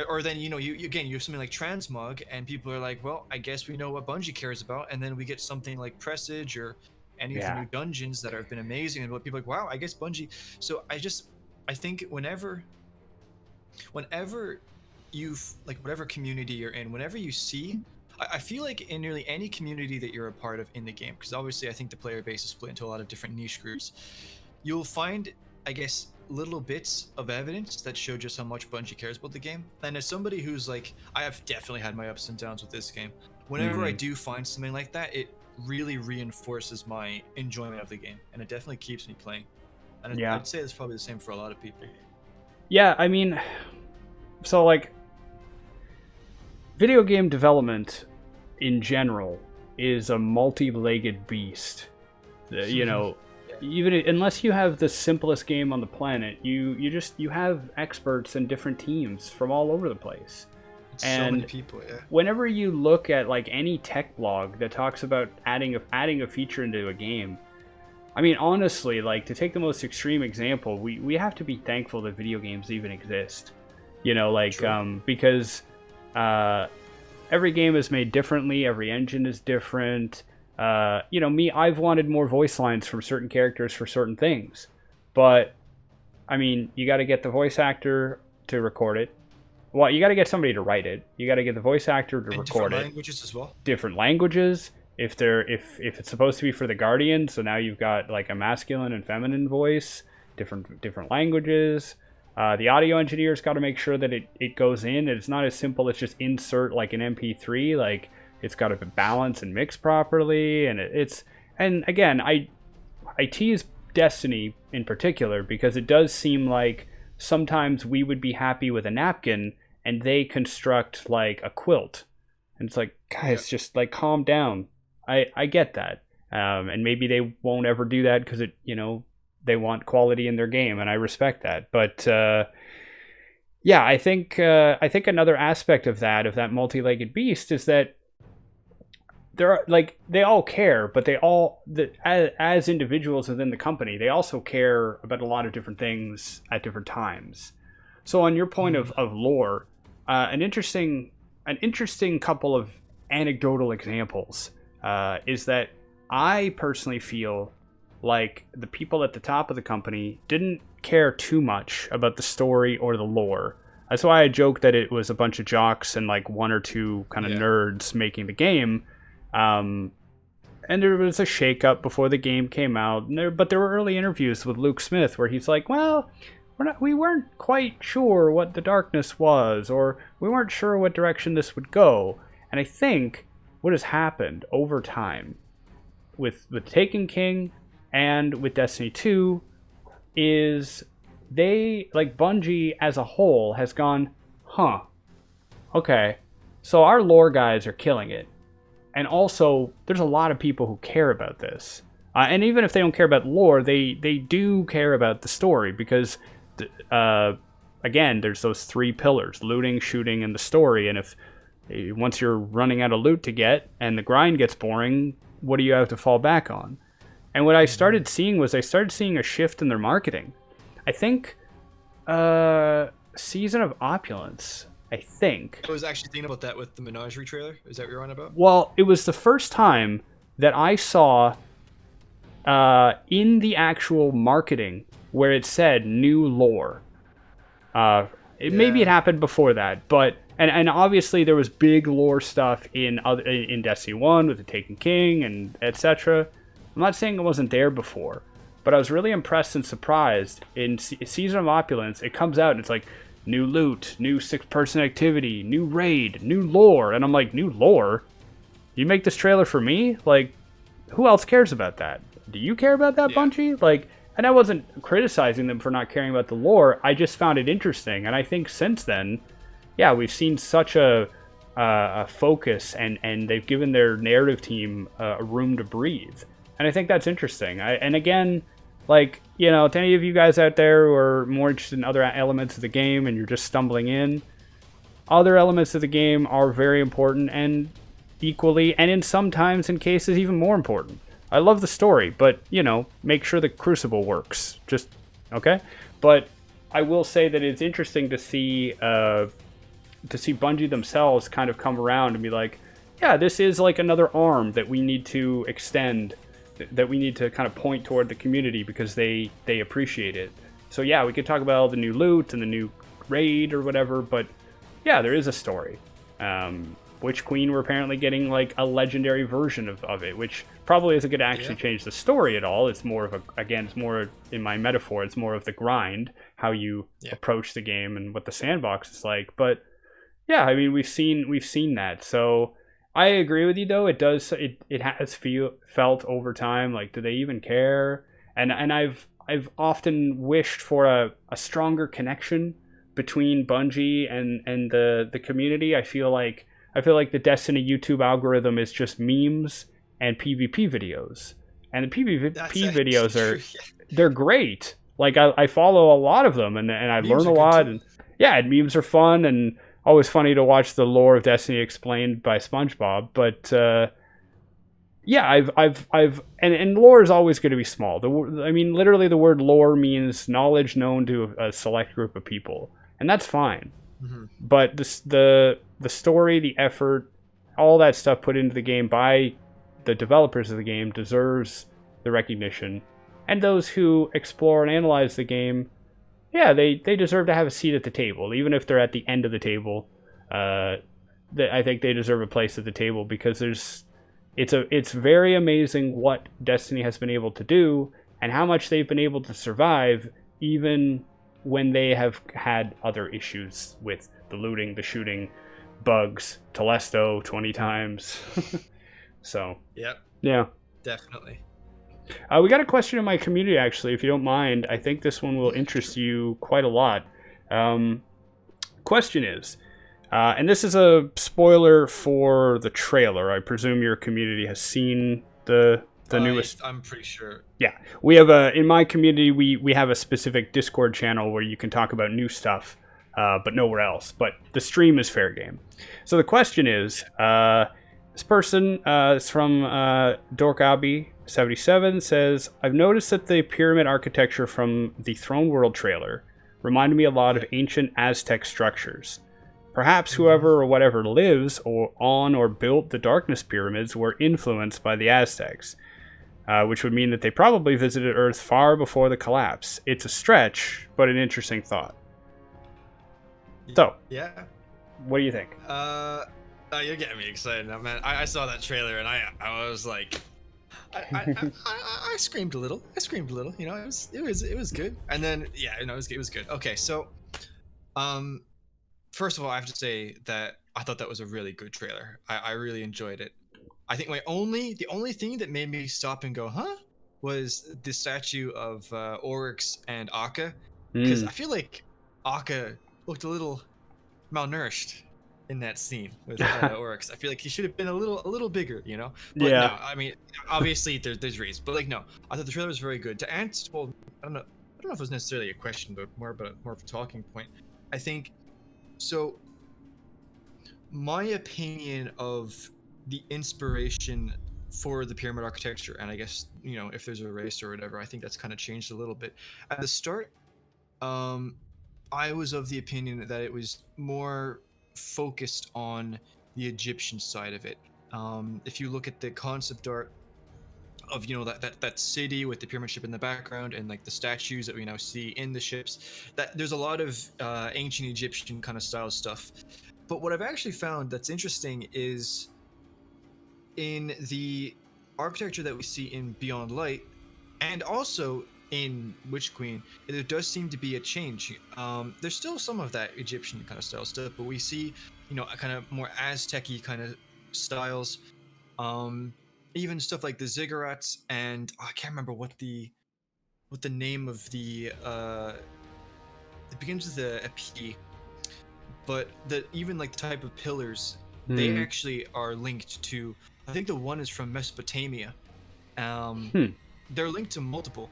or then you have something like Transmog, and people are like, well, I guess we know what Bungie cares about. And then we get something like Presage or any of the new dungeons that have been amazing, and people are like, wow, I guess Bungie. So I think whenever you've, like, whatever community you're in, whenever you see, I feel like in nearly any community that you're a part of in the game, because obviously I think the player base is split into a lot of different niche groups, you'll find, I guess, little bits of evidence that show just how much Bungie cares about the game. And as somebody who's like, I have definitely had my ups and downs with this game, whenever I do find something like that, it really reinforces my enjoyment of the game, and it definitely keeps me playing. And I'd say it's probably the same for a lot of people. Yeah, I mean, so like, video game development in general is a multi-legged beast. You know, even unless you have the simplest game on the planet, you have experts and different teams from all over the place. So many people, yeah. Whenever you look at like any tech blog that talks about adding a feature into a game, I mean, honestly, like, to take the most extreme example, we have to be thankful that video games even exist. You know, like, because every game is made differently, every engine is different. You know, I've wanted more voice lines from certain characters for certain things. But, I mean, you got to get the voice actor to record it. Well, you got to get somebody to write it. You got to get the voice actor to record it. Different languages as well. Different languages. If it's supposed to be for the Guardian, so now you've got like a masculine and feminine voice, different languages. The audio engineer's got to make sure that it goes in. It's not as simple as just insert like an MP3. Like, it's got to be balanced and mixed properly. And again, I tease Destiny in particular because it does seem like sometimes we would be happy with a napkin and they construct like a quilt. And it's like, guys, just like calm down. I get that. And maybe they won't ever do that because they want quality in their game, and I respect that. But yeah, I think another aspect of that multi-legged beast is that there are, like, they all care, but as individuals within the company, they also care about a lot of different things at different times. So on your point of lore, an interesting couple of anecdotal examples is that I personally feel like the people at the top of the company didn't care too much about the story or the lore. That's why I joked that it was a bunch of jocks and like one or two kind of nerds making the game. And there was a shakeup before the game came out. But there were early interviews with Luke Smith where he's like, well, we weren't quite sure what the darkness was, or we weren't sure what direction this would go. And I think what has happened over time with Taken King and with Destiny 2 is Bungie as a whole has gone, okay, so our lore guys are killing it. And also, there's a lot of people who care about this. And even if they don't care about lore, they do care about the story because, again, there's those three pillars: looting, shooting, and the story. And if once you're running out of loot to get and the grind gets boring, what do you have to fall back on? And what I started seeing a shift in their marketing. I think Season of Opulence, I was actually thinking about that with the Menagerie trailer. Is that what you're on about? Well, it was the first time that I saw in the actual marketing where it said new lore. Maybe it happened before that, but and obviously there was big lore stuff in Destiny 1 with the Taken King and etc. I'm not saying it wasn't there before, but I was really impressed and surprised. In Season of Opulence, it comes out and it's like, new loot, new 6-person activity, new raid, new lore. And I'm like, new lore? You make this trailer for me? Like, who else cares about that? Do you care about that, Bungie? Like, and I wasn't criticizing them for not caring about the lore. I just found it interesting. And I think since then, yeah, we've seen such a focus and they've given their narrative team a room to breathe. And I think that's interesting. And again, like, to any of you guys out there who are more interested in other elements of the game and you're just stumbling in, other elements of the game are very important and equally, and in cases, even more important. I love the story, but, make sure the Crucible works. Just, okay? But I will say that it's interesting to see Bungie themselves kind of come around and be like, yeah, this is like another arm that we need to extend, that we need to kind of point toward the community because they appreciate it. So yeah, we could talk about all the new loot and the new raid or whatever, but yeah, there is a story. Witch Queen, we're apparently getting like a legendary version of it, which probably isn't going to actually change the story at all. It's more of it's more in my metaphor, it's more of the grind, how you approach the game and what the sandbox is like. But yeah, I mean, we've seen that. So I agree with you, though. It has felt over time like, do they even care? And I've often wished for a stronger connection between Bungie and the community. I feel like I feel like the Destiny YouTube algorithm is just memes and PvP videos. And the PvP videos are, they're great. Like, I follow a lot of them, and I learn a lot. And yeah, and memes are fun, and always funny to watch the lore of Destiny explained by SpongeBob. But yeah, and lore is always going to be small. I mean, literally, the word lore means knowledge known to a select group of people, and that's fine. Mm-hmm. But the story, the effort, all that stuff put into the game by the developers of the game deserves the recognition. And those who explore and analyze the game, yeah, they deserve to have a seat at the table, even if they're at the end of the table. I think they deserve a place at the table, because it's very amazing what Destiny has been able to do and how much they've been able to survive, even when they have had other issues with the looting, the shooting, bugs, Telesto 20 times. So, yep. Yeah. Definitely. We got a question in my community, actually, if you don't mind. I think this one will interest you quite a lot. Question is, and this is a spoiler for the trailer. I presume your community has seen the newest. I'm pretty sure. Yeah, we have in my community we have a specific Discord channel where you can talk about new stuff, but nowhere else. But the stream is fair game. So the question is, this person is from Dorkabi77 says, I've noticed that the pyramid architecture from the Throne World trailer reminded me a lot of ancient Aztec structures. Perhaps whoever or whatever lives or built the Darkness Pyramids were influenced by the Aztecs, which would mean that they probably visited Earth far before the collapse. It's a stretch, but an interesting thought. So, yeah, what do you think? You're getting me excited now, man. I saw that trailer and I was like, I screamed a little. You know, it was good. And then yeah, you know, it was good. Okay, so, first of all, I have to say that I thought that was a really good trailer. I really enjoyed it. I think the only thing that made me stop and go, huh, was the statue of Oryx and Akka, because I feel like Akka looked a little malnourished in that scene with Oryx. I feel like he should have been a little bigger, you know. But yeah. No, I mean, obviously there's reasons, but like no, I thought the trailer was very good. To answer, well, I don't know if it was necessarily a question, but more of a talking point. I think so. My opinion of the inspiration for the pyramid architecture, and I guess, you know, if there's a race or whatever, I think that's kind of changed a little bit. At the start, I was of the opinion that it was more focused on the Egyptian side of it. If you look at the concept art of, you know, that city with the pyramid ship in the background and like the statues that we now see in the ships, that there's a lot of ancient Egyptian kind of style stuff. But what I've actually found that's interesting is in the architecture that we see in Beyond Light, and also in Witch Queen, there does seem to be a change. There's still some of that Egyptian kind of style stuff, but we see, you know, a kind of more Aztec-y kind of styles. Even stuff like the ziggurats, and I can't remember what the name of the it begins with a P, but even like the type of pillars, they actually are linked to, I think the one is from Mesopotamia. They're linked to multiple.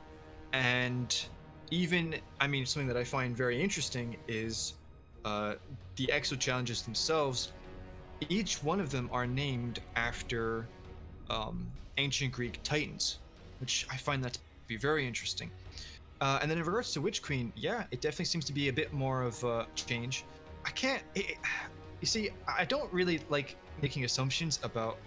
And even, I mean, something that I find very interesting is the exo challenges themselves. Each one of them are named after ancient Greek titans, which I find that to be very interesting. And then in regards to Witch Queen, yeah, it definitely seems to be a bit more of a change. You see, I don't really like making assumptions about,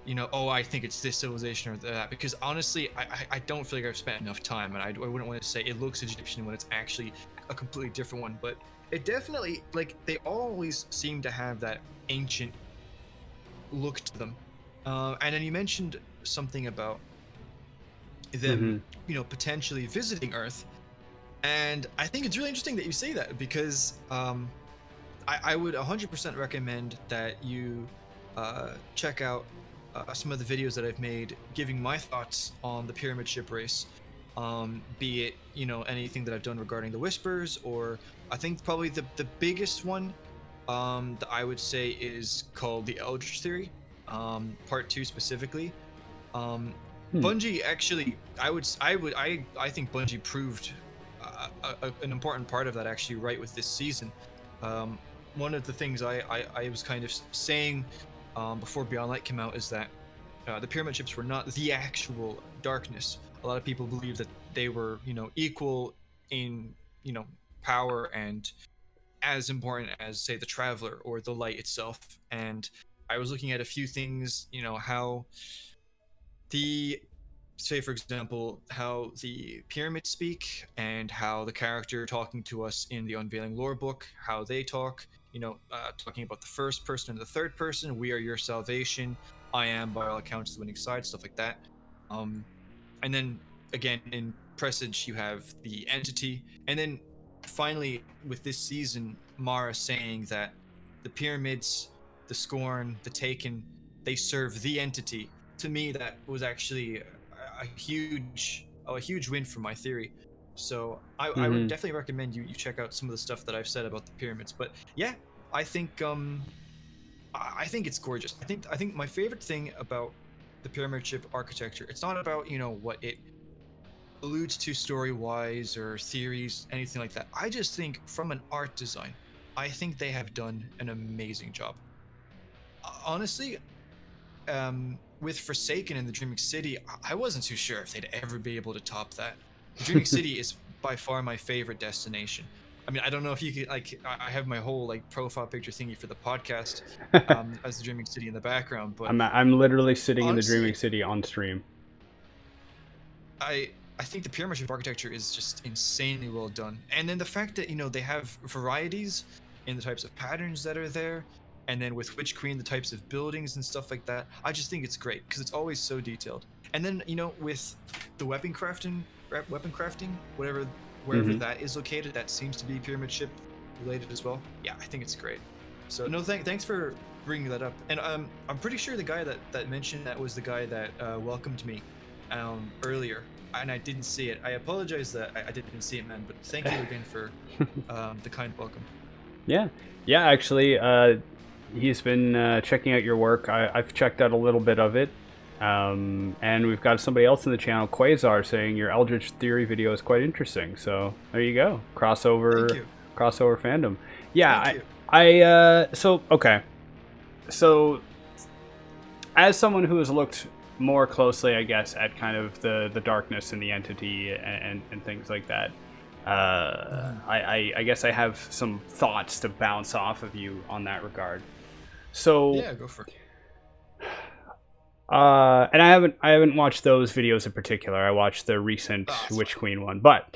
you know, oh, I think it's this civilization or that, because honestly, I don't feel like I've spent enough time, and I wouldn't want to say it looks Egyptian when it's actually a completely different one. But it definitely, like, they always seem to have that ancient look to them. And then you mentioned something about them, you know, potentially visiting Earth, and I think it's really interesting that you say that, because I would 100% recommend that you check out some of the videos that I've made giving my thoughts on the pyramid ship race, be it, you know, anything that I've done regarding the Whispers, or I think probably the biggest one that I would say is called the Eldritch Theory, Part 2 specifically. Bungie actually, I think Bungie proved an important part of that actually right with this season. One of the things I was kind of saying before Beyond Light came out is that the pyramid ships were not the actual darkness. A lot of people believe that they were, equal in, power and as important as, say, the Traveler or the Light itself. And I was looking at a few things, how say for example, how the pyramids speak and how the character talking to us in the Unveiling lore book, how they talk, talking about the first person and the third person, we are your salvation, I am by all accounts the winning side, stuff like that. And then again in Presage you have the entity, and then finally with this season Mara saying that the pyramids, the Scorn, the Taken, they serve the entity. To me that was actually a huge win for my theory. So I would definitely recommend you check out some of the stuff that I've said about the pyramids. But yeah, I think it's gorgeous. I think my favorite thing about the pyramid ship architecture, it's not about what it alludes to story wise or theories, anything like that. I just think from an art design, I think they have done an amazing job. Honestly, with Forsaken and the Dreaming City, I wasn't too sure if they'd ever be able to top that. The Dreaming City is by far my favorite destination. I mean, I don't know if you could, I have my whole profile picture thingy for the podcast as the Dreaming City in the background, but I'm literally sitting honestly, in the Dreaming City on stream. I think the pyramid ship architecture is just insanely well done, and then the fact that they have varieties in the types of patterns that are there, and then with Witch Queen the types of buildings and stuff like that. I just think it's great because it's always so detailed. And then with the weapon crafting, wherever that is located, that seems to be pyramid ship related as well. Yeah, I think it's great. So no, thanks for bringing that up. And I'm pretty sure the guy that mentioned that was the guy that welcomed me earlier, and I didn't see it. I apologize that I didn't see it, man, but thank you again for the kind welcome. Yeah, actually he's been checking out your work. I've checked out a little bit of it, and we've got somebody else in the channel, Quasar, saying your Eldritch Theory video is quite interesting. So there you go, crossover fandom. Yeah, so as someone who has looked more closely, I guess, at kind of the darkness and the entity and things like that, I guess I have some thoughts to bounce off of you on that regard. So yeah, go for it. And I haven't watched those videos in particular. I watched the recent Witch Queen one, but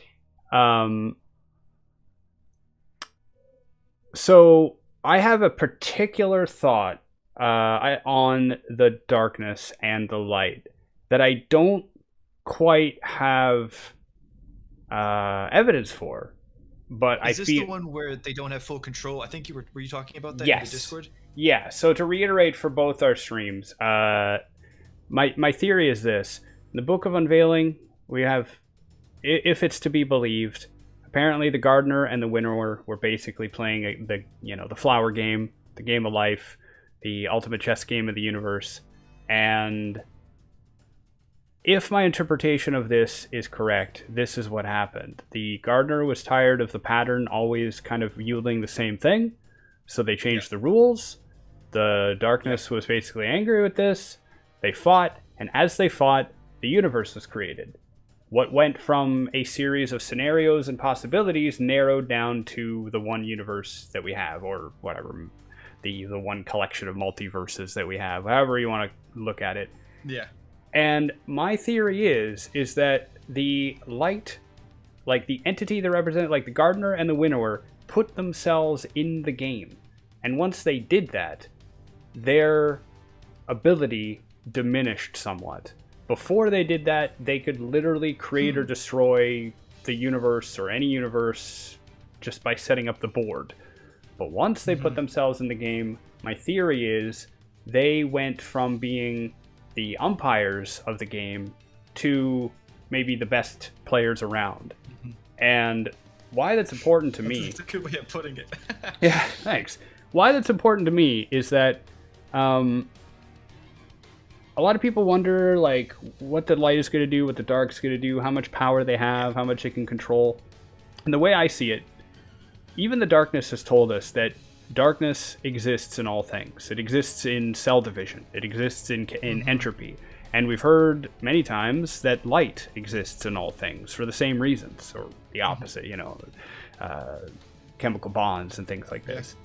so I have a particular thought on the darkness and the light that I don't quite have evidence for, but is this the one where they don't have full control? I think were you talking about that in the Discord? Yeah. So to reiterate for both our streams, my theory is this: in the Book of Unveiling, we have, if it's to be believed, apparently the Gardener and the Winnower were basically playing the flower game, the game of life, the ultimate chess game of the universe, and if my interpretation of this is correct, this is what happened. The Gardener was tired of the pattern always kind of yielding the same thing, so they changed the rules. The Darkness was basically angry with this. They fought, and as they fought, the universe was created. What went from a series of scenarios and possibilities narrowed down to the one universe that we have, or whatever, the one collection of multiverses that we have, however you want to look at it. Yeah. And my theory is that the light, like the entity that represented, like the Gardener and the Winnower, put themselves in the game. And once they did that, their ability diminished somewhat. Before they did that, they could literally create or destroy the universe or any universe just by setting up the board. But once they put themselves in the game, my theory is they went from being the umpires of the game to maybe the best players around. And why that's important to me... That's a good way of putting it. Yeah, thanks. why that's important to me is that a lot of people wonder like what the light is going to do, what the dark is going to do, how much power they have, how much they can control. And the way I see it, even the darkness has told us that darkness exists in all things. It exists in cell division. It exists in entropy. And we've heard many times that light exists in all things for the same reasons, or the opposite, you know, chemical bonds and things like this.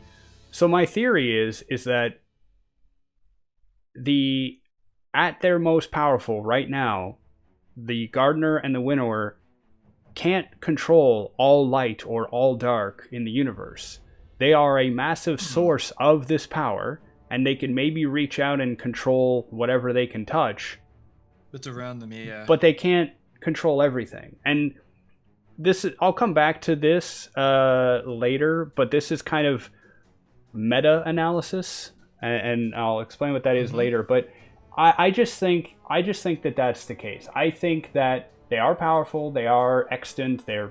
So my theory is that at their most powerful right now, the gardener and the winnower can't control all light or all dark in the universe. They are a massive source of this power, and they can maybe reach out and control whatever they can touch. It's around them, yeah. But they can't control everything. And I'll come back to this later, but this is kind of meta-analysis, and I'll explain what that is later. But I just think that that's the case. I think that they are powerful, they are extant, they're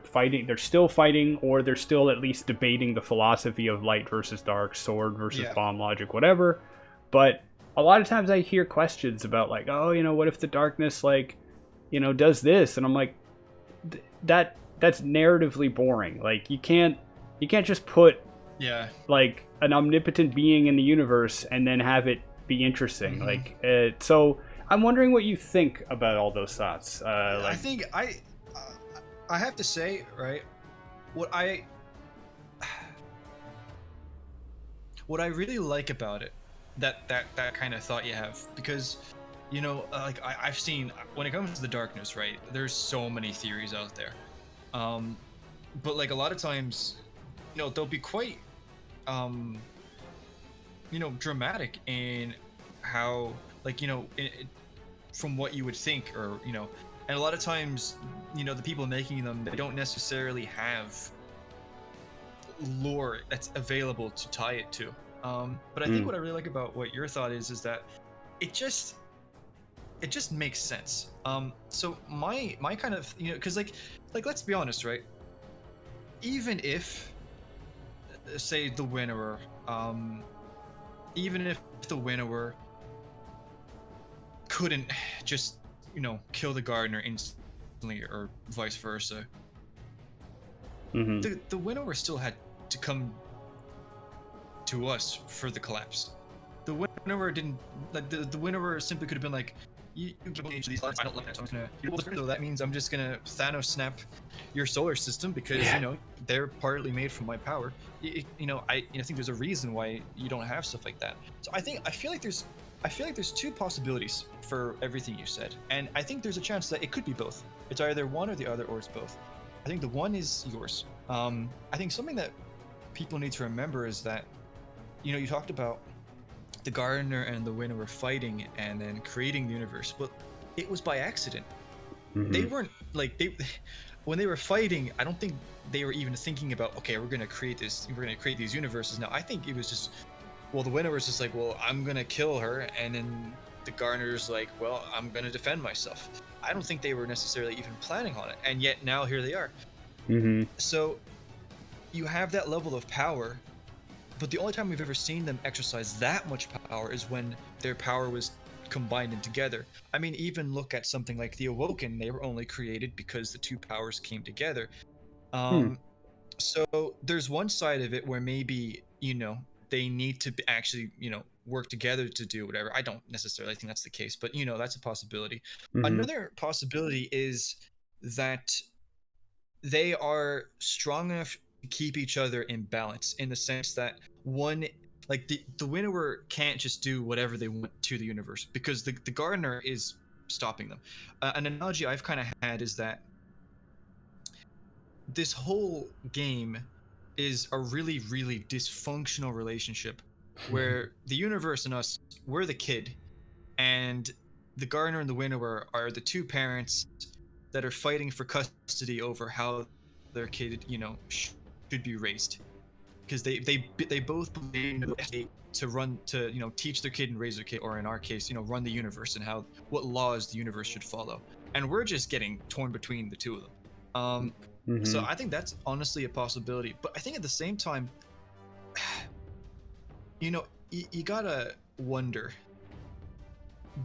still fighting, or they're still at least debating the philosophy of light versus dark, sword versus bomb logic, whatever. But a lot of times I hear questions about like, oh, you know, what if the darkness like, you know, does this? And I'm like, that's narratively boring. Like you can't just put like an omnipotent being in the universe and then have it be interesting. Like so I'm wondering what you think about all those thoughts. I think I have to say, right, what I really like about it, that kind of thought you have, because you know, like I've seen when it comes to the darkness, right, there's so many theories out there, but like a lot of times, you know, they'll be quite you know, dramatic in how, like, you know, from what you would think, or you know, and a lot of times, you know, the people making them, they don't necessarily have lore that's available to tie it to. But I think what I really like about what your thought is that it just makes sense. So my kind of, you know, because like let's be honest, right? Even if, say, the winnower, even if the winnower couldn't just, you know, kill the gardener instantly, or vice versa, the winnower still had to come to us for the collapse. The winnower didn't, like, the winnower simply could have been like, you change these lights, I don't like that, so I'm gonna, so that means I'm just gonna Thanos snap your solar system, because you know, they're partly made from my power. You know, I think there's a reason why you don't have stuff like that. So I feel like there's two possibilities for everything you said, and I think there's a chance that it could be both. It's either one or the other, or it's both. I think the one is yours. I think something that people need to remember is that, you know, you talked about the gardener and the winnower fighting and then creating the universe, but it was by accident. They weren't like, when they were fighting, I don't think they were even thinking about, okay, we're gonna create these universes now. I think it was just, well, the winnower's just like, well, I'm gonna kill her, and then the gardener's like, well, I'm gonna defend myself. I don't think they were necessarily even planning on it, and yet now here they are. So you have that level of power, but the only time we've ever seen them exercise that much power is when their power was combined and together. I mean, even look at something like the Awoken. They were only created because the two powers came together. So there's one side of it where maybe, you know, they need to actually, you know, work together to do whatever. I don't necessarily think that's the case, but you know, that's a possibility. Another possibility is that they are strong enough to keep each other in balance, in the sense that one, like the winnower can't just do whatever they want to the universe, because the gardener is stopping them. An analogy I've kind of had is that this whole game is a really, really dysfunctional relationship where the universe and us, we're the kid, and the gardener and the winnower are the two parents that are fighting for custody over how their kid, you know, should be raised, because they both believe to you know, teach their kid and raise their kid, or in our case, you know, run the universe and what laws the universe should follow, and we're just getting torn between the two of them. So I think that's honestly a possibility, but I think at the same time, you gotta wonder.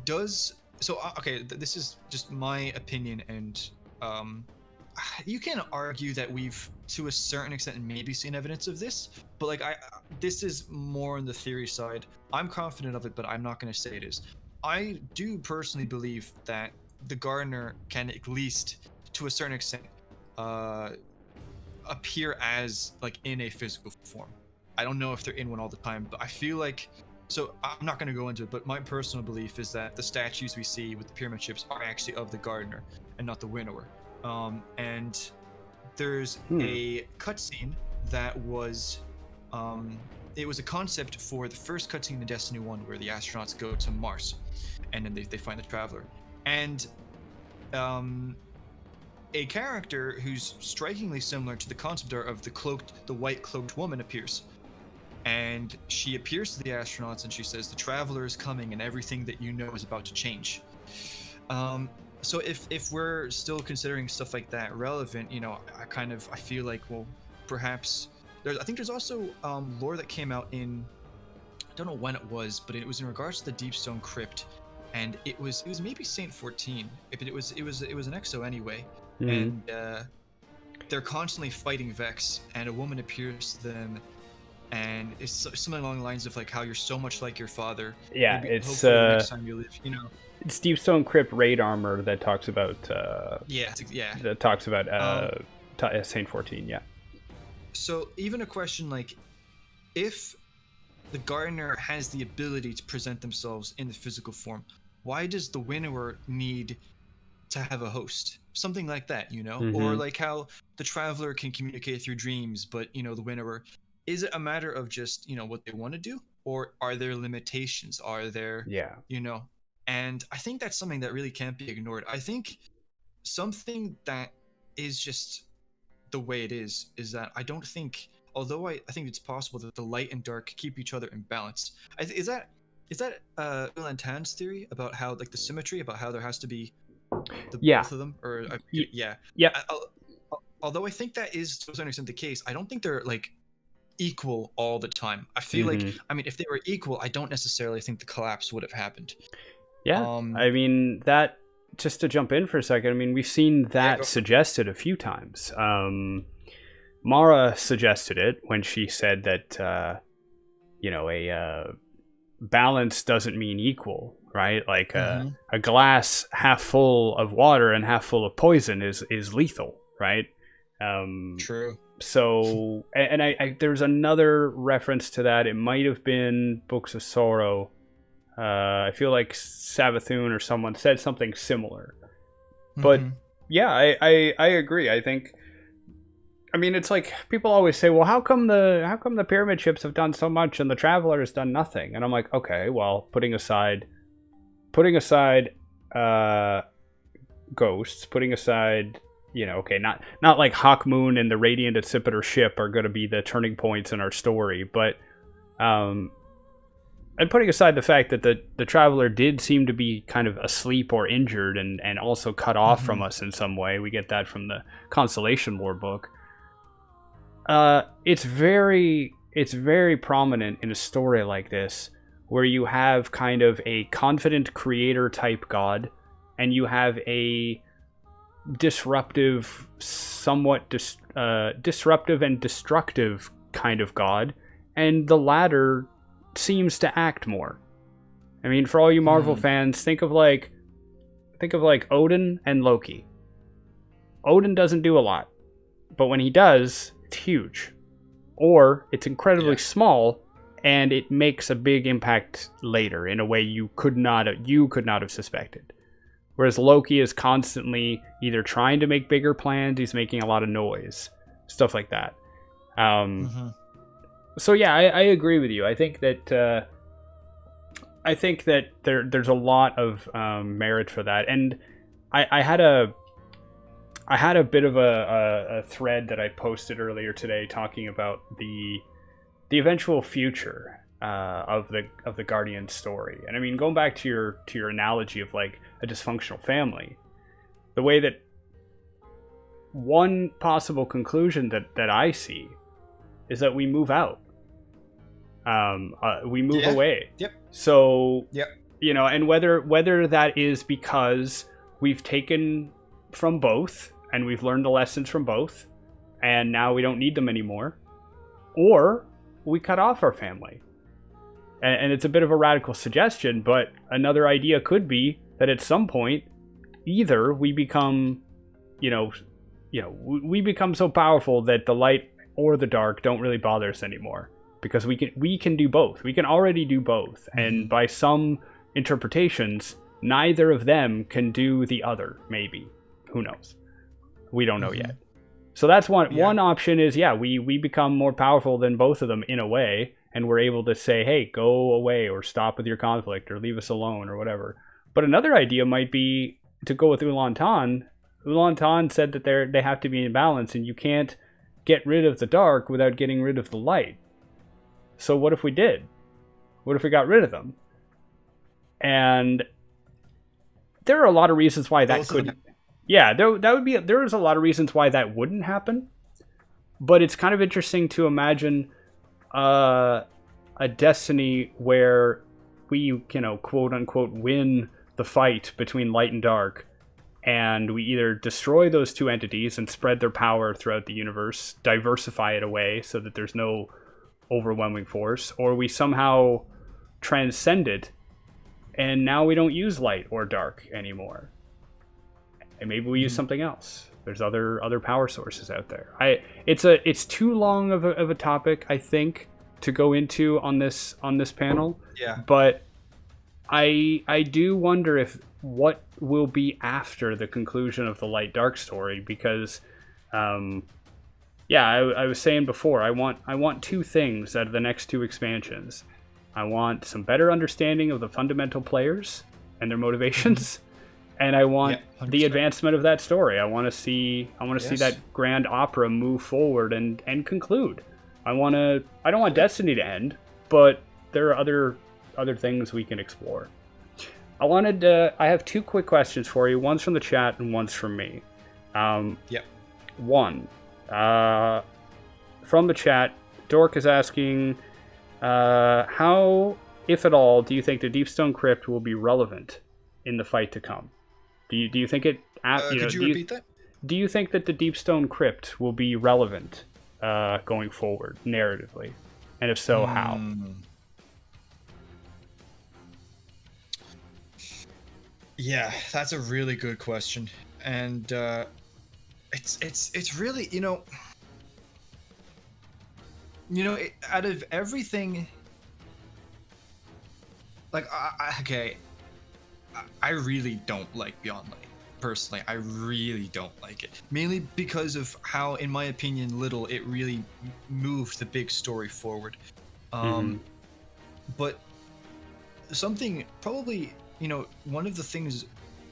Okay, this is just my opinion, and you can argue that we've, to a certain extent, maybe seen evidence of this, but like this is more on the theory side. I'm confident of it, but I'm not going to say it is. I do personally believe that the gardener can, at least to a certain extent, appear as like in a physical form. I don't know if they're in one all the time, but I feel like, so I'm not going to go into it, but my personal belief is that the statues we see with the pyramid ships are actually of the gardener and not the winnower. And there's a cutscene that was, it was a concept for the first cutscene in Destiny 1 where the astronauts go to Mars and then they find the Traveler. And a character who's strikingly similar to the concept art of the white cloaked woman appears. And she appears to the astronauts and she says, "The Traveler is coming and everything that you know is about to change." So if we're still considering stuff like that relevant, I feel like, well, perhaps I think there's also lore that came out in, I don't know when it was, but it was in regards to the Deepstone Crypt, and it was maybe Saint 14. It was an EXO anyway, and they're constantly fighting Vex, and a woman appears to them. And it's something along the lines of like how you're so much like your father. Yeah, maybe, it's next time you live, It's Deepstone Crypt raid armor that talks about. That talks about Saint 14. Yeah. So even a question like, if the gardener has the ability to present themselves in the physical form, why does the winnower need to have a host? Something like that, or like how the Traveler can communicate through dreams, but the winnower. Is it a matter of just, what they want to do? Or are there limitations? Are there, and I think that's something that really can't be ignored. I think something that is just the way it is that I don't think, although I think it's possible that the light and dark keep each other in balance. Is that Ulantan's theory about how, like, the symmetry, about how there has to be both of them? Or although I think that is to a certain extent the case, I don't think they're like equal all the time. I feel like, if they were equal, I don't necessarily think the collapse would have happened. That, just to jump in for a second, we've seen that suggested a few times. Mara suggested it when she said that a balance doesn't mean equal, right? Like a glass half full of water and half full of poison is lethal, right? True. So, and I there's another reference to that. It might have been Books of Sorrow. I feel like Savathun or someone said something similar. But yeah, I agree. I think, it's like people always say, well, how come the pyramid ships have done so much and the Traveler has done nothing? And I'm like, okay, well, putting aside ghosts, putting aside, not like Hawkmoon and the Radiant Accipiter ship are going to be the turning points in our story, but and putting aside the fact that the Traveler did seem to be kind of asleep or injured and also cut off from us in some way. We get that from the Constellation lore book. It's very prominent in a story like this, where you have kind of a confident creator type god, and you have a disruptive, somewhat disruptive and destructive kind of god, and the latter seems to act more. For all you Marvel fans, think of like Odin and Loki. Odin doesn't do a lot, but when he does, it's huge, or it's incredibly small, and it makes a big impact later in a way you could not have suspected. Whereas Loki is constantly either trying to make bigger plans, he's making a lot of noise, stuff like that. So yeah, I agree with you. I think that there's a lot of merit for that, and I had a bit of a thread that I posted earlier today talking about the eventual future of the Guardian story. And going back to your analogy of like a dysfunctional family, the way that one possible conclusion that I see is that we move out. We move Yeah. away. Yep. So, Yep. and whether that is because we've taken from both and we've learned the lessons from both, and now we don't need them anymore, or we cut off our family. And it's a bit of a radical suggestion, but another idea could be that at some point, either we become, we become so powerful that the light or the dark don't really bother us anymore, because we can do both. We can already do both, and by some interpretations, neither of them can do the other. Maybe, who knows? We don't know yet. So that's one. Yeah. One option is we become more powerful than both of them in a way, and we're able to say, hey, go away, or stop with your conflict, or leave us alone, or whatever. But another idea might be to go with Ulan Tan. Ulan Tan said that they have to be in balance, and you can't get rid of the dark without getting rid of the light. So what if we did? What if we got rid of them? And there are a lot of reasons why that couldn't. Yeah, there is a lot of reasons why that wouldn't happen. But it's kind of interesting to imagine a destiny where we, quote unquote, win the fight between light and dark, and we either destroy those two entities and spread their power throughout the universe, diversify it away so that there's no overwhelming force, or we somehow transcend it and now we don't use light or dark anymore, and maybe we use something else. There's other power sources out there. It's too long of a topic, I think, to go into on this panel. Yeah. But I do wonder if what will be after the conclusion of the light dark story, because I was saying before, I want two things out of the next two expansions. I want some better understanding of the fundamental players and their motivations. And I want the advancement of that story. I want to see that grand opera move forward and conclude. I don't want Destiny to end, but there are other things we can explore. I have two quick questions for you. One's from the chat and one's from me. One, from the chat, Dork is asking, how, if at all, do you think the Deepstone Crypt will be relevant in the fight to come? Do you think it? Could you repeat that? Do you think that the Deepstone Crypt will be relevant going forward narratively, and if so, how? Yeah, that's a really good question, and it's really out of everything, like I really don't like Beyond Light. Personally, I really don't like it. Mainly because of how, in my opinion, little it really moved the big story forward. But something probably, one of the things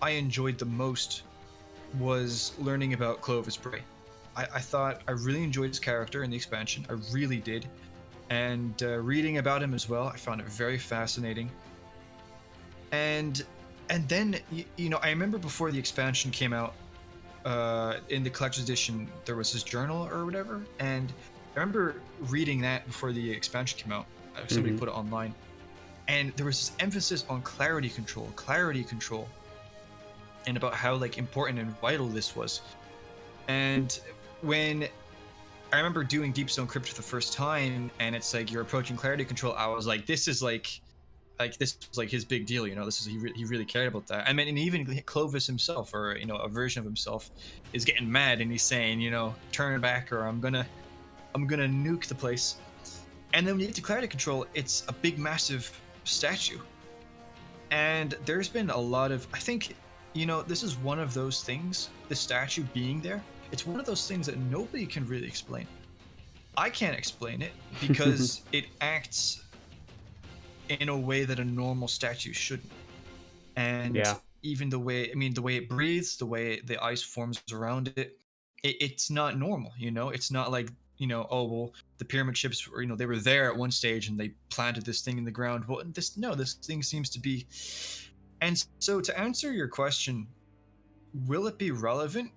I enjoyed the most was learning about Clovis Bray. I thought I really enjoyed his character in the expansion. I really did. And reading about him as well, I found it very fascinating. And then, I remember before the expansion came out, in the collector's edition, there was his journal or whatever. And I remember reading that before the expansion came out. Somebody put it online. And there was this emphasis on clarity control, and about how important and vital this was. And when I remember doing Deepstone Crypt for the first time, and it's you're approaching clarity control, I was like, this is this was his big deal, this is he really cared about that. I mean, and even Clovis himself, or a version of himself, is getting mad and he's saying, turn back or I'm gonna nuke the place. And then when you get to clarity control, it's a big massive statue, and there's been a lot of, I think, this is one of those things, the statue being there, it's one of those things that nobody can really explain. I can't explain it because it acts in a way that a normal statue shouldn't. And even the way it breathes, the way the ice forms around it, it's not normal, it's not like, oh, well, the pyramid ships were, they were there at one stage and they planted this thing in the ground. Well, this thing seems to be. And so to answer your question, will it be relevant?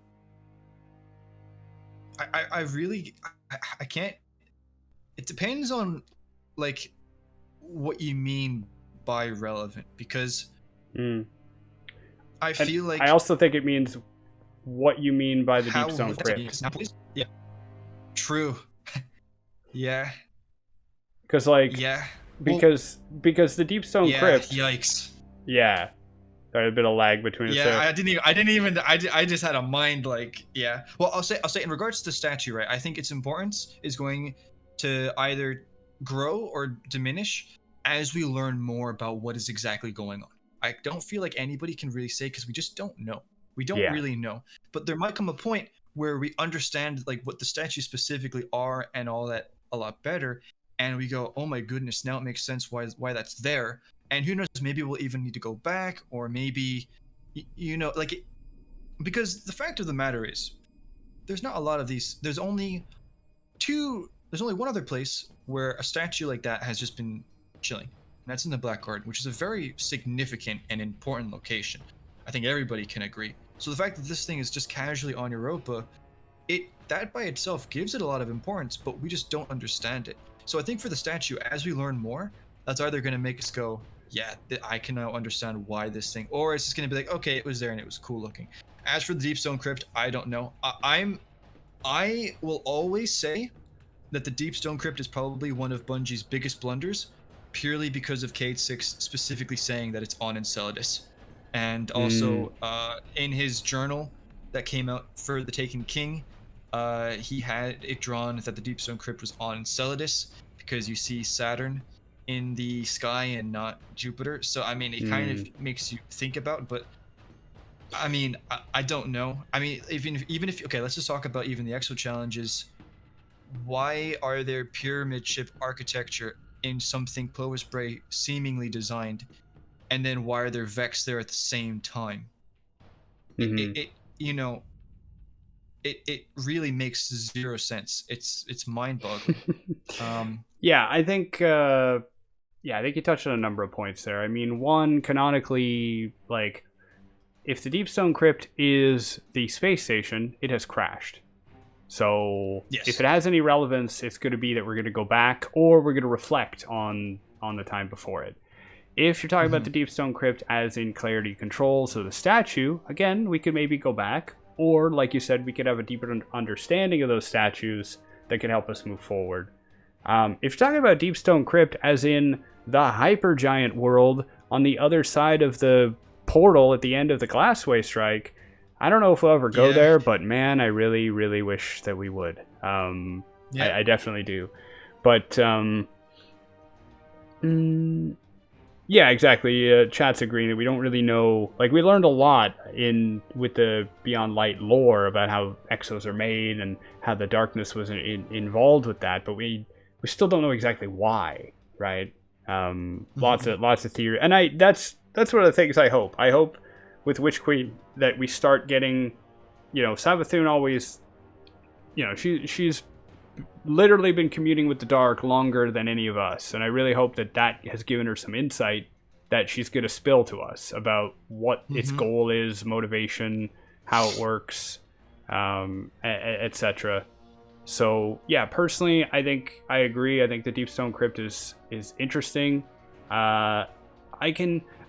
I really can't. It depends on what you mean by relevant, because Mm. I feel like I also think it means what you mean by the how Deep Stone Crypt. Yeah, true. Yeah, Because like yeah. because the Deep Stone Yeah, Crypt. yikes. Yeah, there's a bit of lag between us Yeah, there. I just had a mind like, yeah. Well, I'll say in regards to the statue, right? I think its importance is going to either grow or diminish as we learn more about what is exactly going on. I don't feel like anybody can really say, because we just don't know. We don't Yeah. really know. But there might come a point where we understand like what the statues specifically are and all that a lot better, and we go, oh my goodness, now it makes sense why that's there. And who knows, maybe we'll even need to go back, or maybe, because the fact of the matter is, there's not a lot of these. There's only one other place where a statue like that has just been chilling, and that's in the Black Garden, which is a very significant and important location. I think everybody can agree. So the fact that this thing is just casually on Europa, that by itself gives it a lot of importance, but we just don't understand it. So I think for the statue, as we learn more, that's either going to make us go, yeah, I can now understand why this thing, or it's just going to be like, okay, it was there and it was cool looking. As for the Deep Stone Crypt, I don't know. I will always say that the Deep Stone Crypt is probably one of Bungie's biggest blunders, purely because of Cade 6 specifically saying that it's on Enceladus. And also, in his journal that came out for The Taken King, he had it drawn that the Deep Stone Crypt was on Enceladus, because you see Saturn in the sky and not Jupiter. So I mean, it kind of makes you think about, but I mean, I don't know. I mean, even if okay, let's just talk about even the exo challenges. Why are there pyramid ship architecture in something Clovis Bray seemingly designed, and then why are there Vex there at the same time? It really makes zero sense. It's mind-boggling. Yeah, I think you touched on a number of points there. I mean, one, canonically, like, if the Deep Stone Crypt is the space station, it has crashed. So yes. If it has any relevance, it's going to be that we're going to go back, or we're going to reflect on the time before it. If you're talking about the Deep Stone Crypt as in clarity control, so the statue, again, we could maybe go back, or like you said, we could have a deeper understanding of those statues that could help us move forward. If you're talking about Deep Stone Crypt as in the hypergiant world on the other side of the portal at the end of the Glassway Strike, I don't know if we'll ever go there, but man, I really, really wish that we would. I definitely do. But yeah, exactly. Chat's agreeing that we don't really know. Like, we learned a lot with the Beyond Light lore about how exos are made and how the darkness was involved with that, but we still don't know exactly why, right? Lots of theory, and that's one of the things I hope. I hope with Witch Queen that we start getting, Savathun always, she's literally been commuting with the dark longer than any of us, and I really hope that has given her some insight that she's going to spill to us about what its goal is, motivation, how it works, etc. So yeah, personally, I agree. I think the Deep Stone Crypt is interesting.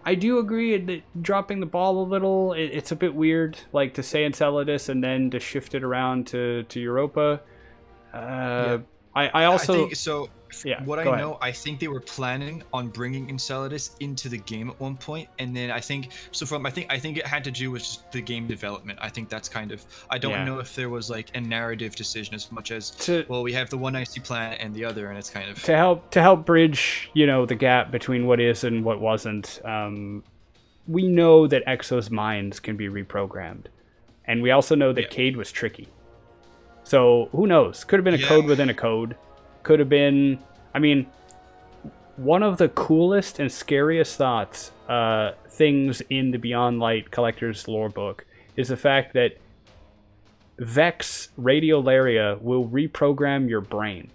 I do agree that dropping the ball a little, it's a bit weird, like to say Enceladus and then to shift it around to Europa. I also think so. What I know, I think they were planning on bringing Enceladus into the game at one point, and then I think it had to do with just the game development. I think that's kind of, I don't know if there was like a narrative decision as much as we have the one icy planet and the other, and it's kind of to help bridge the gap between what is and what wasn't. We know that Exo's minds can be reprogrammed, and we also know that Cade was tricky. So who knows? Could have been a code within a code. Could have been. I mean, one of the coolest and scariest things in the Beyond Light Collector's lore book is the fact that Vex Radiolaria will reprogram your brain.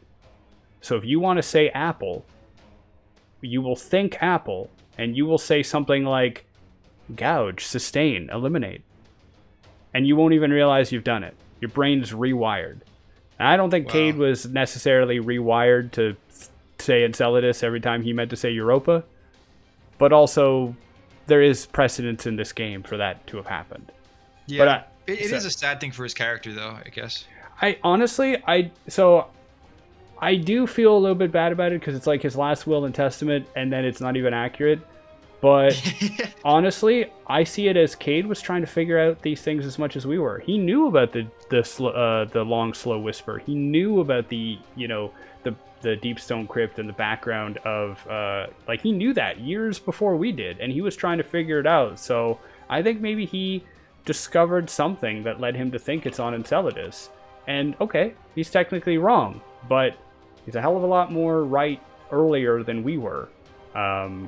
So if you want to say apple, you will think apple, and you will say something like gouge, sustain, eliminate. And you won't even realize you've done it. Your brain's rewired. And I don't think Cade was necessarily rewired to say Enceladus every time he meant to say Europa. But also, there is precedence in this game for that to have happened. Yeah, but it is a sad thing for his character, though, I guess. I honestly, I do feel a little bit bad about it because it's like his last will and testament, and then it's not even accurate. But honestly, I see it as Cade was trying to figure out these things as much as we were. He knew about the long, slow whisper. He knew about the deep stone crypt and the background of like he knew that years before we did, and he was trying to figure it out. So I think maybe he discovered something that led him to think it's on Enceladus. And okay, he's technically wrong, but he's a hell of a lot more right earlier than we were. I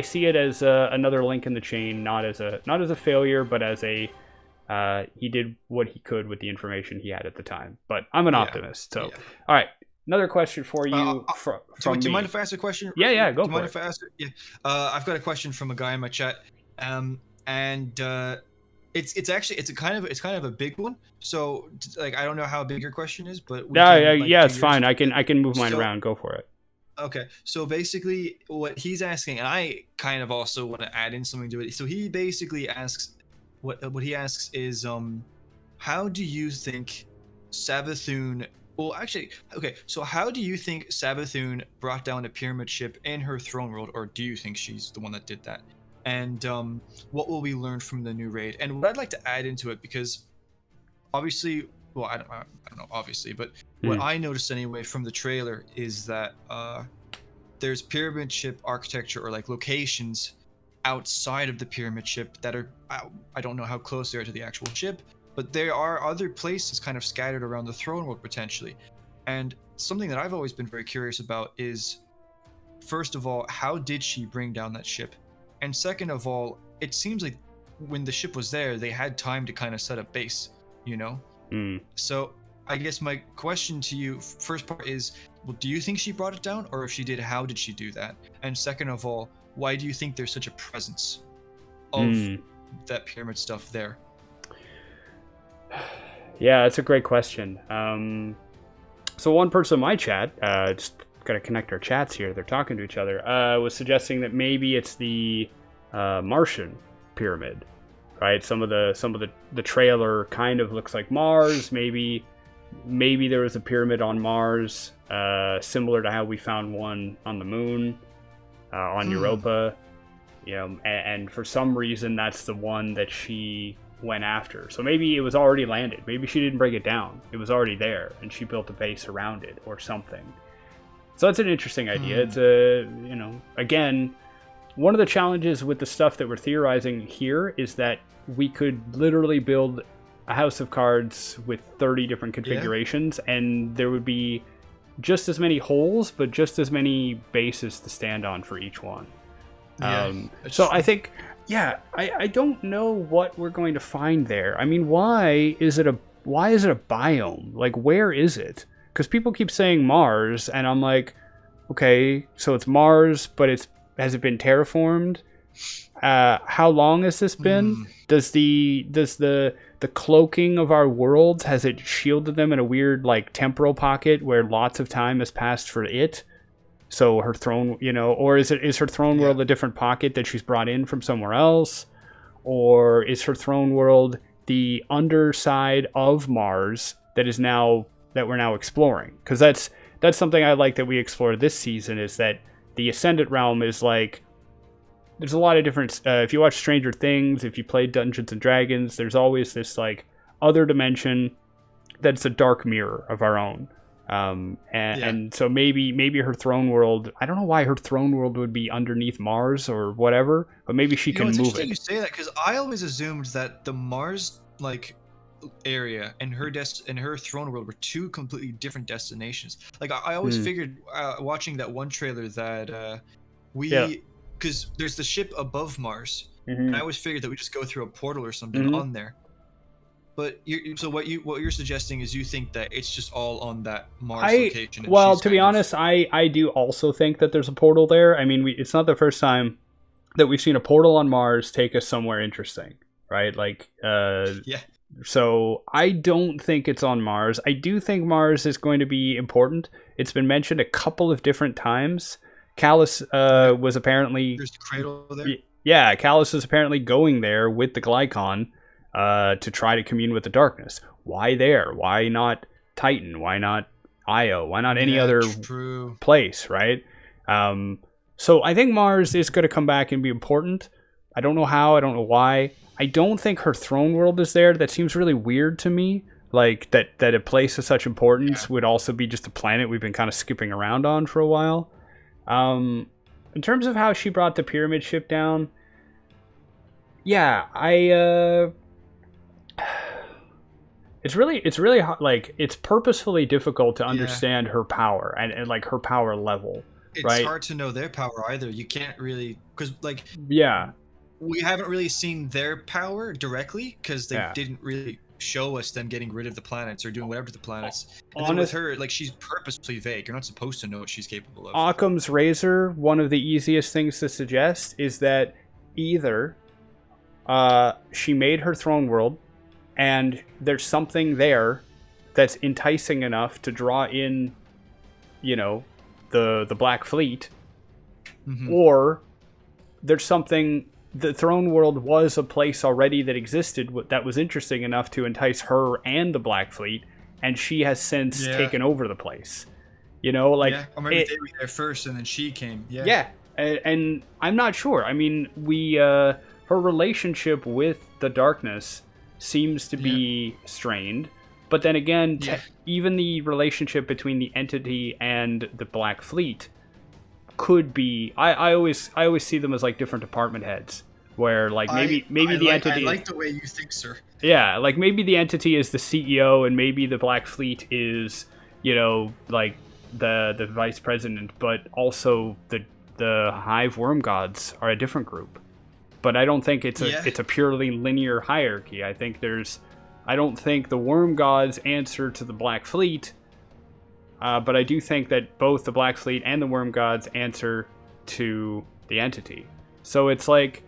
see it as another link in the chain, not as a failure, but as a he did what he could with the information he had at the time. But I'm an optimist. So, all right, another question for you from me. Do you mind if I ask a question? Yeah, go for it. Do you mind if I ask it? Yeah, I've got a question from a guy in my chat, it's kind of a big one. So like I don't know how big your question is, but it's fine. I can move mine around. Go for it. Okay, so basically what he's asking, and I kind of also want to add in something to it. So he basically asks, what he asks is, how do you think Savathun? Well, actually, okay. So how do you think Savathun brought down a pyramid ship in her throne world, or do you think she's the one that did that? And what will we learn from the new raid? And what I'd like to add into it, because obviously, well, I don't know, obviously, but what I noticed anyway from the trailer is that there's pyramid ship architecture or like locations outside of the pyramid ship that are, I don't know how close they are to the actual ship, but there are other places kind of scattered around the throne world potentially. And something that I've always been very curious about is, first of all, how did she bring down that ship? And second of all, it seems like when the ship was there, they had time to kind of set up base, you know? So I guess my question to you, first part is, well, do you think she brought it down? Or if she did, how did she do that? And second of all, why do you think there's such a presence of that pyramid stuff there? Yeah, that's a great question. So one person in my chat, just gotta connect our chats here, they're talking to each other, was suggesting that maybe it's the Martian pyramid, right? Some of the trailer kind of looks like Mars. Maybe there was a pyramid on Mars, similar to how we found one on the moon, on Europa, you know, and for some reason that's the one that she went after. So maybe it was already landed. Maybe she didn't break it down. It was already there, and she built a base around it or something. So that's an interesting idea. It's again, one of the challenges with the stuff that we're theorizing here is that we could literally build a house of cards with 30 different configurations, and there would be just as many holes, but just as many bases to stand on for each one. So I think, I don't know what we're going to find there. I mean, why is it a biome? Like, where is it? Because people keep saying Mars, and I'm like, okay, so it's Mars, but has it been terraformed? How long has this been? Does the cloaking of our worlds, has it shielded them in a weird like temporal pocket where lots of time has passed for it? So her throne, or is her throne world a different pocket that she's brought in from somewhere else? Or is her throne world the underside of Mars that we're now exploring? Because that's something I like that we explored this season, is that the Ascendant Realm is like, there's a lot of different, if you watch Stranger Things, if you play Dungeons and Dragons, there's always this like other dimension that's a dark mirror of our own. And so maybe her throne world, I don't know why her throne world would be underneath Mars or whatever, but maybe she can move it. It's interesting you say that, because I always assumed that the Mars like area and her throne world were two completely different destinations. Like I always figured, watching that one trailer, that because there's the ship above Mars, and I always figured that we just go through a portal or something on there. But what you're suggesting is you think that it's just all on that Mars location. Well, to be honest, I do also think that there's a portal there. I mean, it's not the first time that we've seen a portal on Mars take us somewhere interesting, right? Like, So I don't think it's on Mars. I do think Mars is going to be important. It's been mentioned a couple of different times. Callus was apparently... There's the cradle there. Yeah, Callus is apparently going there with the Glycon to try to commune with the darkness. Why there? Why not Titan? Why not Io? Why not any other place, right? So I think Mars is going to come back and be important. I don't know how. I don't know why. I don't think her throne world is there. That seems really weird to me. Like, that a place of such importance would also be just a planet we've been kind of skipping around on for a while. In terms of how she brought the pyramid ship down, yeah, it's really hard, like, it's purposefully difficult to understand her power and like her power level. It's hard to know their power either. You can't really, because like, we haven't really seen their power directly because they didn't really show us them getting rid of the planets or doing whatever to the planets. And then with her, like, she's purposely vague. You're not supposed to know what she's capable of. Occam's razor, one of the easiest things to suggest is that either she made her throne world and there's something there that's enticing enough to draw in, you know, the Black Fleet, or there's something... The throne world was a place already that existed that was interesting enough to entice her and the Black Fleet, and she has since taken over the place. You know, like... Yeah, or maybe they were there first and then she came. And I'm not sure. I mean, her relationship with the darkness seems to be strained, but then again, even the relationship between the entity and the Black Fleet could be... I always see them as like different department heads, where like maybe the entity... I like the way you think, sir. Yeah, like maybe the entity is the CEO and maybe the Black Fleet is, you know, like the vice president, but also the Hive Worm Gods are a different group. But I don't think it's a purely linear hierarchy. I don't think the Worm Gods answer to the Black Fleet. But I do think that both the Black Fleet and the Worm Gods answer to the entity. So it's like,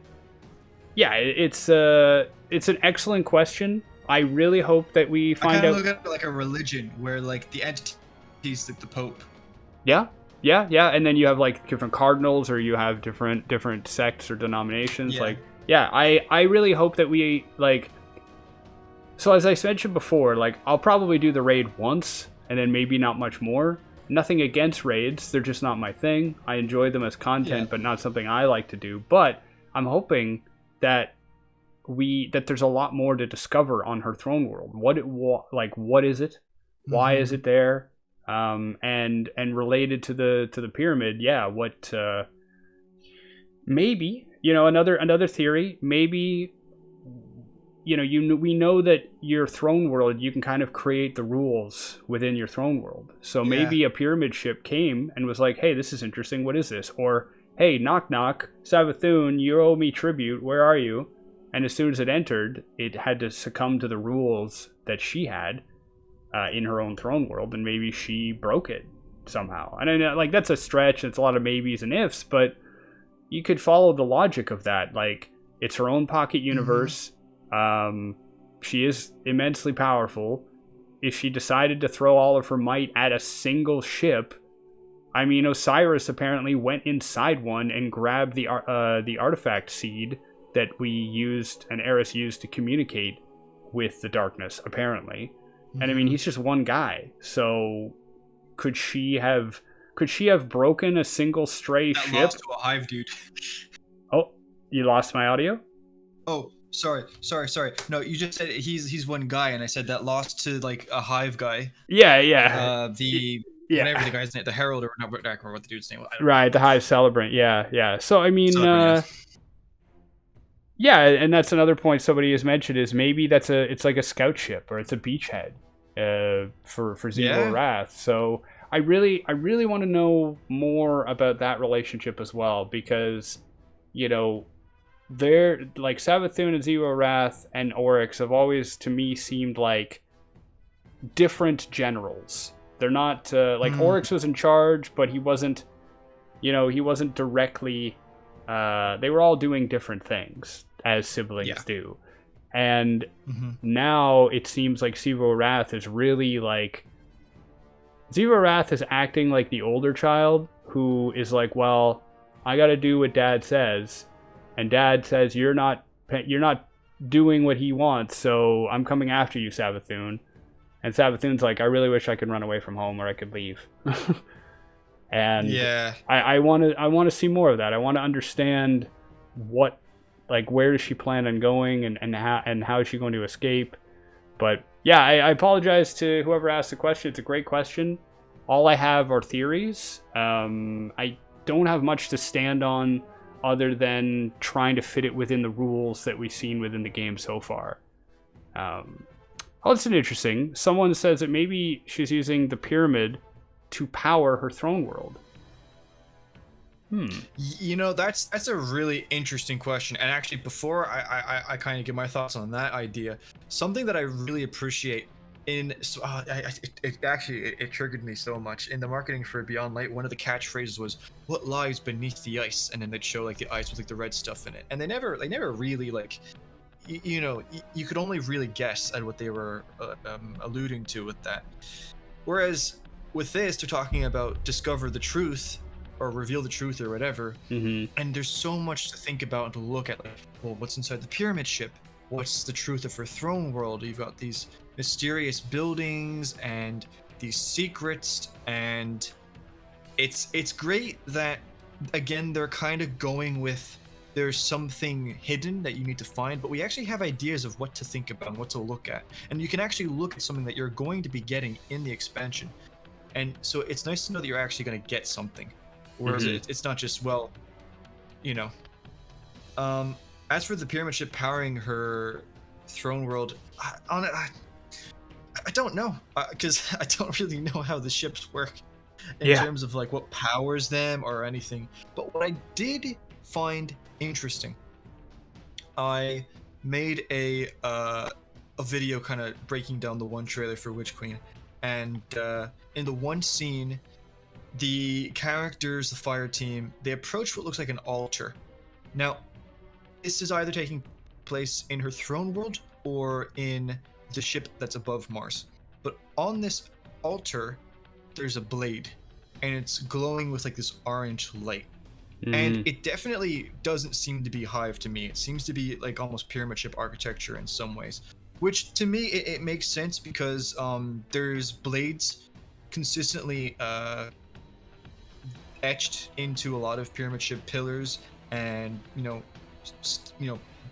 it's an excellent question. I really hope that we find out. I kind of look at it like a religion, where like the entity's like the Pope. Yeah, and then you have like different cardinals, or you have different sects or denominations. I really hope that we like. So as I mentioned before, like I'll probably do the raid once. And then maybe not much more. Nothing against raids, they're just not my thing. I enjoy them as content, but not something I like to do. But I'm hoping that there's a lot more to discover on her throne world. What is it? Why is it there? And related to the pyramid, what maybe, you know, another theory, maybe, you know, we know that your throne world, you can kind of create the rules within your throne world. So maybe a pyramid ship came and was like, hey, this is interesting. What is this? Or, hey, knock, knock, Savathun, you owe me tribute. Where are you? And as soon as it entered, it had to succumb to the rules that she had in her own throne world. And maybe she broke it somehow. And I know, like, that's a stretch. It's a lot of maybes and ifs, but you could follow the logic of that. Like, it's her own pocket universe. She is immensely powerful. If she decided to throw all of her might at a single ship, I mean, Osiris apparently went inside one and grabbed the artifact seed that we used and Eris used to communicate with the darkness, apparently. And I mean, he's just one guy. So could she have broken a single stray ship? Lost to a hive dude. Oh, you lost my audio? Oh. Sorry. No, you just said he's one guy, and I said that lost to like a hive guy. Yeah. Whatever the guy's name, the Herald or not, I can't remember what the dude's name was. Right, the Hive Celebrant. Yeah. So I mean, and that's another point somebody has mentioned is maybe it's like a scout ship or it's a beachhead for Zero Wrath. So I really want to know more about that relationship as well, because, you know, they're like Savathun and Zero Wrath and Oryx have always, to me, seemed like different generals. They're not like Oryx was in charge, but he wasn't directly. They were all doing different things as siblings do, And Mhm. now it seems like Sivo Wrath is really like... Sivo Wrath is acting like the older child who is like, well, I gotta do what Dad says. And Dad says, you're not doing what he wants, so I'm coming after you, Savathun. And Savathun's like, I really wish I could run away from home or I could leave. And Yeah. I want to see more of that. I want to understand what, like, where does she plan on going, and how is she going to escape. But yeah, I apologize to whoever asked the question. It's a great question. All I have are theories. I don't have much to stand on other than trying to fit it within the rules that we've seen within the game so far. Oh, it's interesting. Someone says that maybe she's using the pyramid to power her throne world. You know, that's a really interesting question. And actually, before I kind of give my thoughts on that idea, something that I really appreciate in it triggered me so much in the marketing for Beyond Light. One of the catchphrases was "What lies beneath the ice," and then they'd show like the ice with like the red stuff in it. And they never really like, you could only really guess at what they were alluding to with that. Whereas with this, they're talking about discover the truth or reveal the truth or whatever. Mm-hmm. And there's so much to think about and to look at. Like, well, what's inside the pyramid ship? What's the truth of her throne world? You've got these mysterious buildings and these secrets, and it's great that again they're kind of going with there's something hidden that you need to find, but we actually have ideas of what to think about and what to look at, and you can actually look at something that you're going to be getting in the expansion. And so it's nice to know that you're actually going to get something, whereas it's not just, well, as for the pyramid ship powering her throne world, I don't know, because I don't really know how the ships work in terms of like what powers them or anything. But what I did find interesting, I made a video kind of breaking down the one trailer for Witch Queen, and in the one scene, the characters, the fire team, they approach what looks like an altar. Now, this is either taking place in her throne world or in the ship that's above Mars. But on this altar, there's a blade, and it's glowing with like this orange light. And it definitely doesn't seem to be Hive to me. It seems to be like almost pyramid ship architecture in some ways, which to me it makes sense because there's blades consistently etched into a lot of pyramid ship pillars and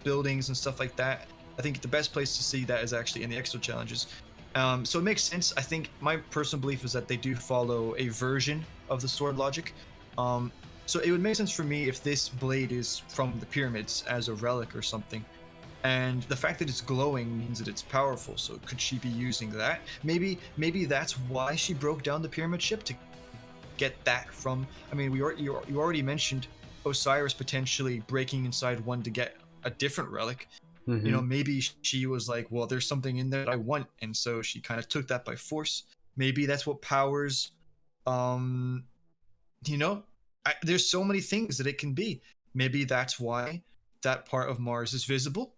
buildings and stuff like that. I think the best place to see that is actually in the extra challenges. So it makes sense. I think my personal belief is that they do follow a version of the sword logic. So it would make sense for me if this blade is from the pyramids as a relic or something. And the fact that it's glowing means that it's powerful. So could she be using that? Maybe that's why she broke down the pyramid ship, to get that from. I mean, you already mentioned Osiris potentially breaking inside one to get a different relic. Maybe she was like, well, there's something in there that I want, and so she kind of took that by force. Maybe that's what powers. There's so many things that it can be. Maybe that's why that part of Mars is visible.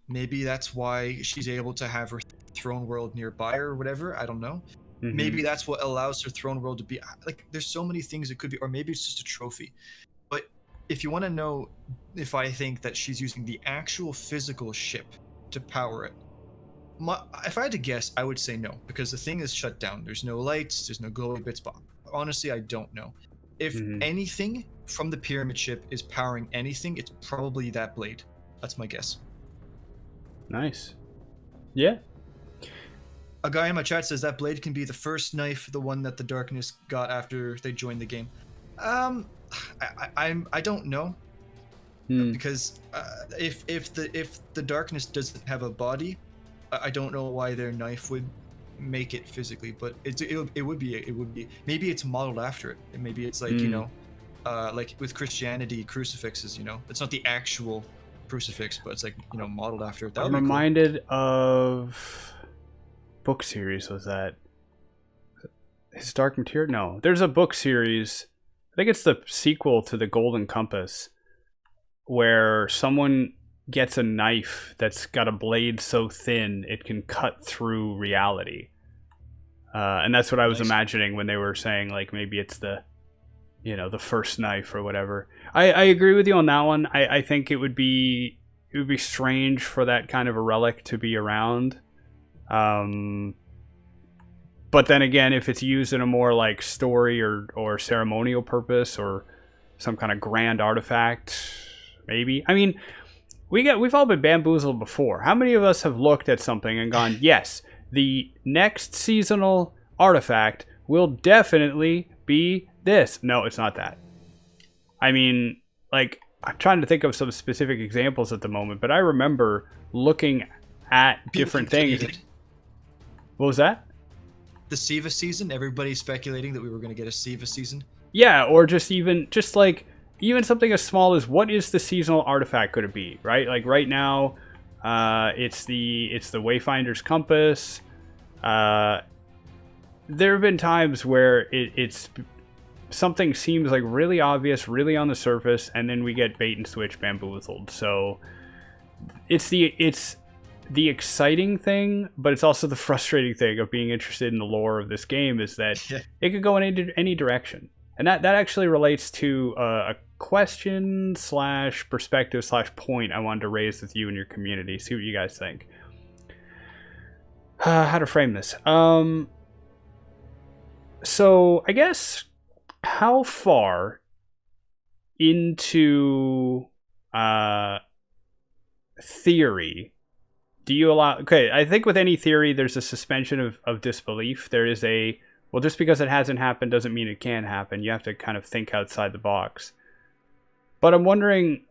Maybe that's why she's able to have her throne world nearby or whatever. I don't know. Maybe that's what allows her throne world to be like. There's so many things it could be, or maybe it's just a trophy. But if you want to know if I think that she's using the actual physical ship to power it, if I had to guess, I would say no, because the thing is shut down. There's no lights, there's no glowy bits, but honestly, I don't know. If anything from the pyramid ship is powering anything, it's probably that blade. That's my guess. Nice. Yeah. A guy in my chat says that blade can be the first knife, the one that the darkness got after they joined the game. I don't know, because if the darkness doesn't have a body, I don't know why their knife would make it physically, but it would be maybe it's modeled after it. And maybe it's like like with Christianity, crucifixes. It's not the actual crucifix, but it's like modeled after it. I'm reminded of book series. Was that His Dark Material? No, there's a book series. I think it's the sequel to the Golden Compass, where someone gets a knife that's got a blade so thin it can cut through reality. And that's what I was imagining when they were saying, like, maybe it's the, the first knife or whatever. I agree with you on that one. I think it would be strange for that kind of a relic to be around. But then again, if it's used in a more like story or ceremonial purpose or some kind of grand artifact, maybe. I mean, we've all been bamboozled before. How many of us have looked at something and gone, yes, the next seasonal artifact will definitely be this? No, it's not that. I mean, like, I'm trying to think of some specific examples at the moment, but I remember looking at different things. What was that? The Siva season? Everybody's speculating that we were going to get a Siva season. Yeah, or just like something as small as, what is the seasonal artifact could it be, right? Like right now, it's the Wayfinder's Compass. There have been times where it's something seems like really obvious, really on the surface, and then we get bait and switch, bamboozled. So it's the exciting thing, but it's also the frustrating thing of being interested in the lore of this game, is that it could go in any direction. And that actually relates to a question / perspective / point I wanted to raise with you and your community. See what you guys think. How to frame this. So I guess, how far into theory do you allow? Okay, I think with any theory, there's a suspension of disbelief. There is well, just because it hasn't happened doesn't mean it can happen. You have to kind of think outside the box. But I'm wondering,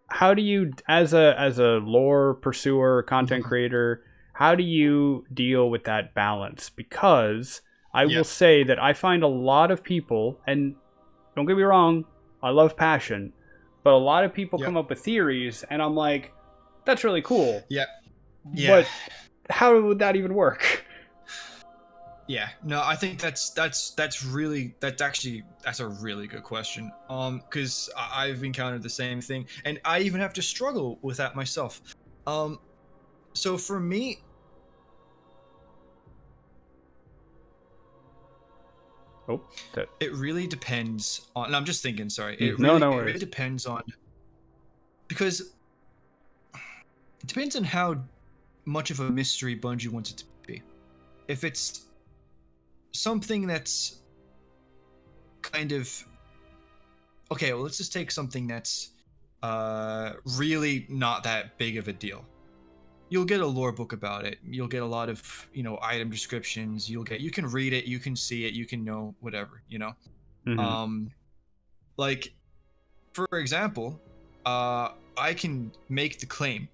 how do you, as a lore pursuer, content creator, how do you deal with that balance? Because I will say that I find a lot of people, and don't get me wrong, I love passion, but a lot of people come up with theories, and I'm like, that's really cool. Yeah. But how would that even work? Yeah, no, I think that's a really good question. Because I've encountered the same thing, and I even have to struggle with that myself. So for me, it really depends on. No, I'm just thinking. Sorry, it really depends on, because it depends on how much of a mystery Bungie wants it to be. If it's something that's kind of okay, well, let's just take something that's really not that big of a deal. You'll get a lore book about it. You'll get a lot of, item descriptions. You can read it, you can see it, you can know whatever, Mm-hmm. Like, for example, I can make the claim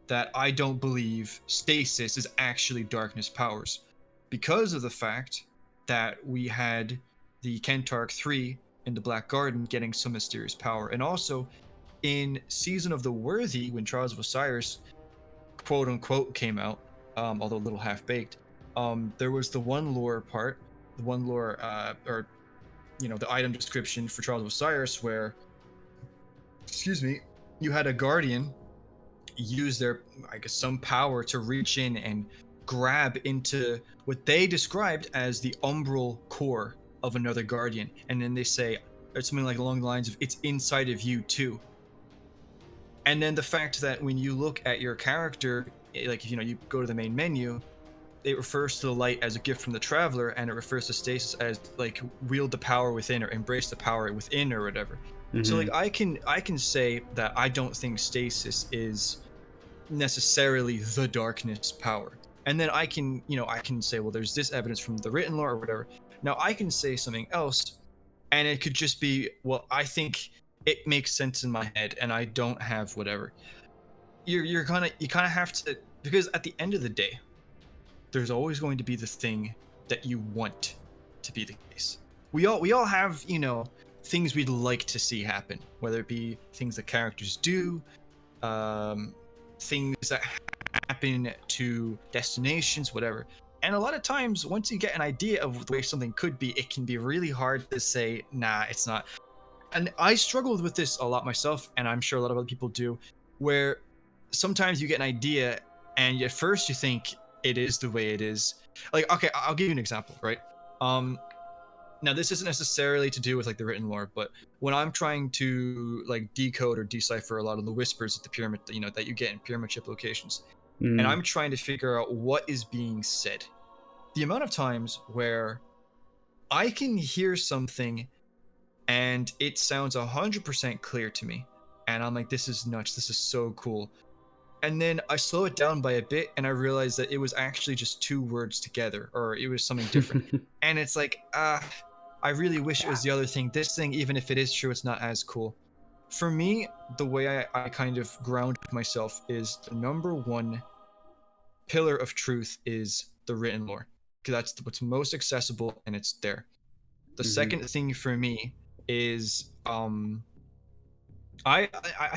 that I don't believe stasis is actually darkness powers, because of the fact that we had the Kentark 3 in the Black Garden getting some mysterious power. And also, in Season of the Worthy, when Trials of Osiris, quote-unquote, came out, although a little half-baked, there was the one lore, the item description for Trials of Osiris, where, you had a Guardian use their, some power to reach in and grab into what they described as the umbral core of another Guardian, and then they say it's something like along the lines of, it's inside of you too. And then the fact that when you look at your character, like, you go to the main menu, it refers to the light as a gift from the Traveler, and it refers to stasis as, like, wield the power within or embrace the power within or whatever. Mm-hmm. So, like, I can say that I don't think stasis is necessarily the darkness power. And then I can say, well, there's this evidence from the written lore or whatever. Now I can say something else, and it could just be, well, I think it makes sense in my head, and I don't have whatever. You kind of have to, because at the end of the day, there's always going to be the thing that you want to be the case. We all have, things we'd like to see happen, whether it be things that characters do, things that happen to destinations, whatever. And a lot of times, once you get an idea of the way something could be, it can be really hard to say, nah, it's not. And I struggled with this a lot myself, and I'm sure a lot of other people do, where sometimes you get an idea and at first you think it is the way it is. Like, okay, I'll give you an example, right? Now this isn't necessarily to do with like the written lore, but when I'm trying to like decode or decipher a lot of the whispers at the pyramid, you know, that you get in pyramid ship locations, and I'm trying to figure out what is being said, the amount of times where I can hear something and it sounds 100% clear to me, and I'm like, this is nuts, this is so cool. And then I slow it down by a bit and I realize that it was actually just two words together, or it was something different. And it's like, I really wish it was the other thing. This thing, even if it is true, it's not as cool. For me, the way I kind of ground myself is the number one pillar of truth is the written lore, because that's what's most accessible and it's there. The second thing for me is I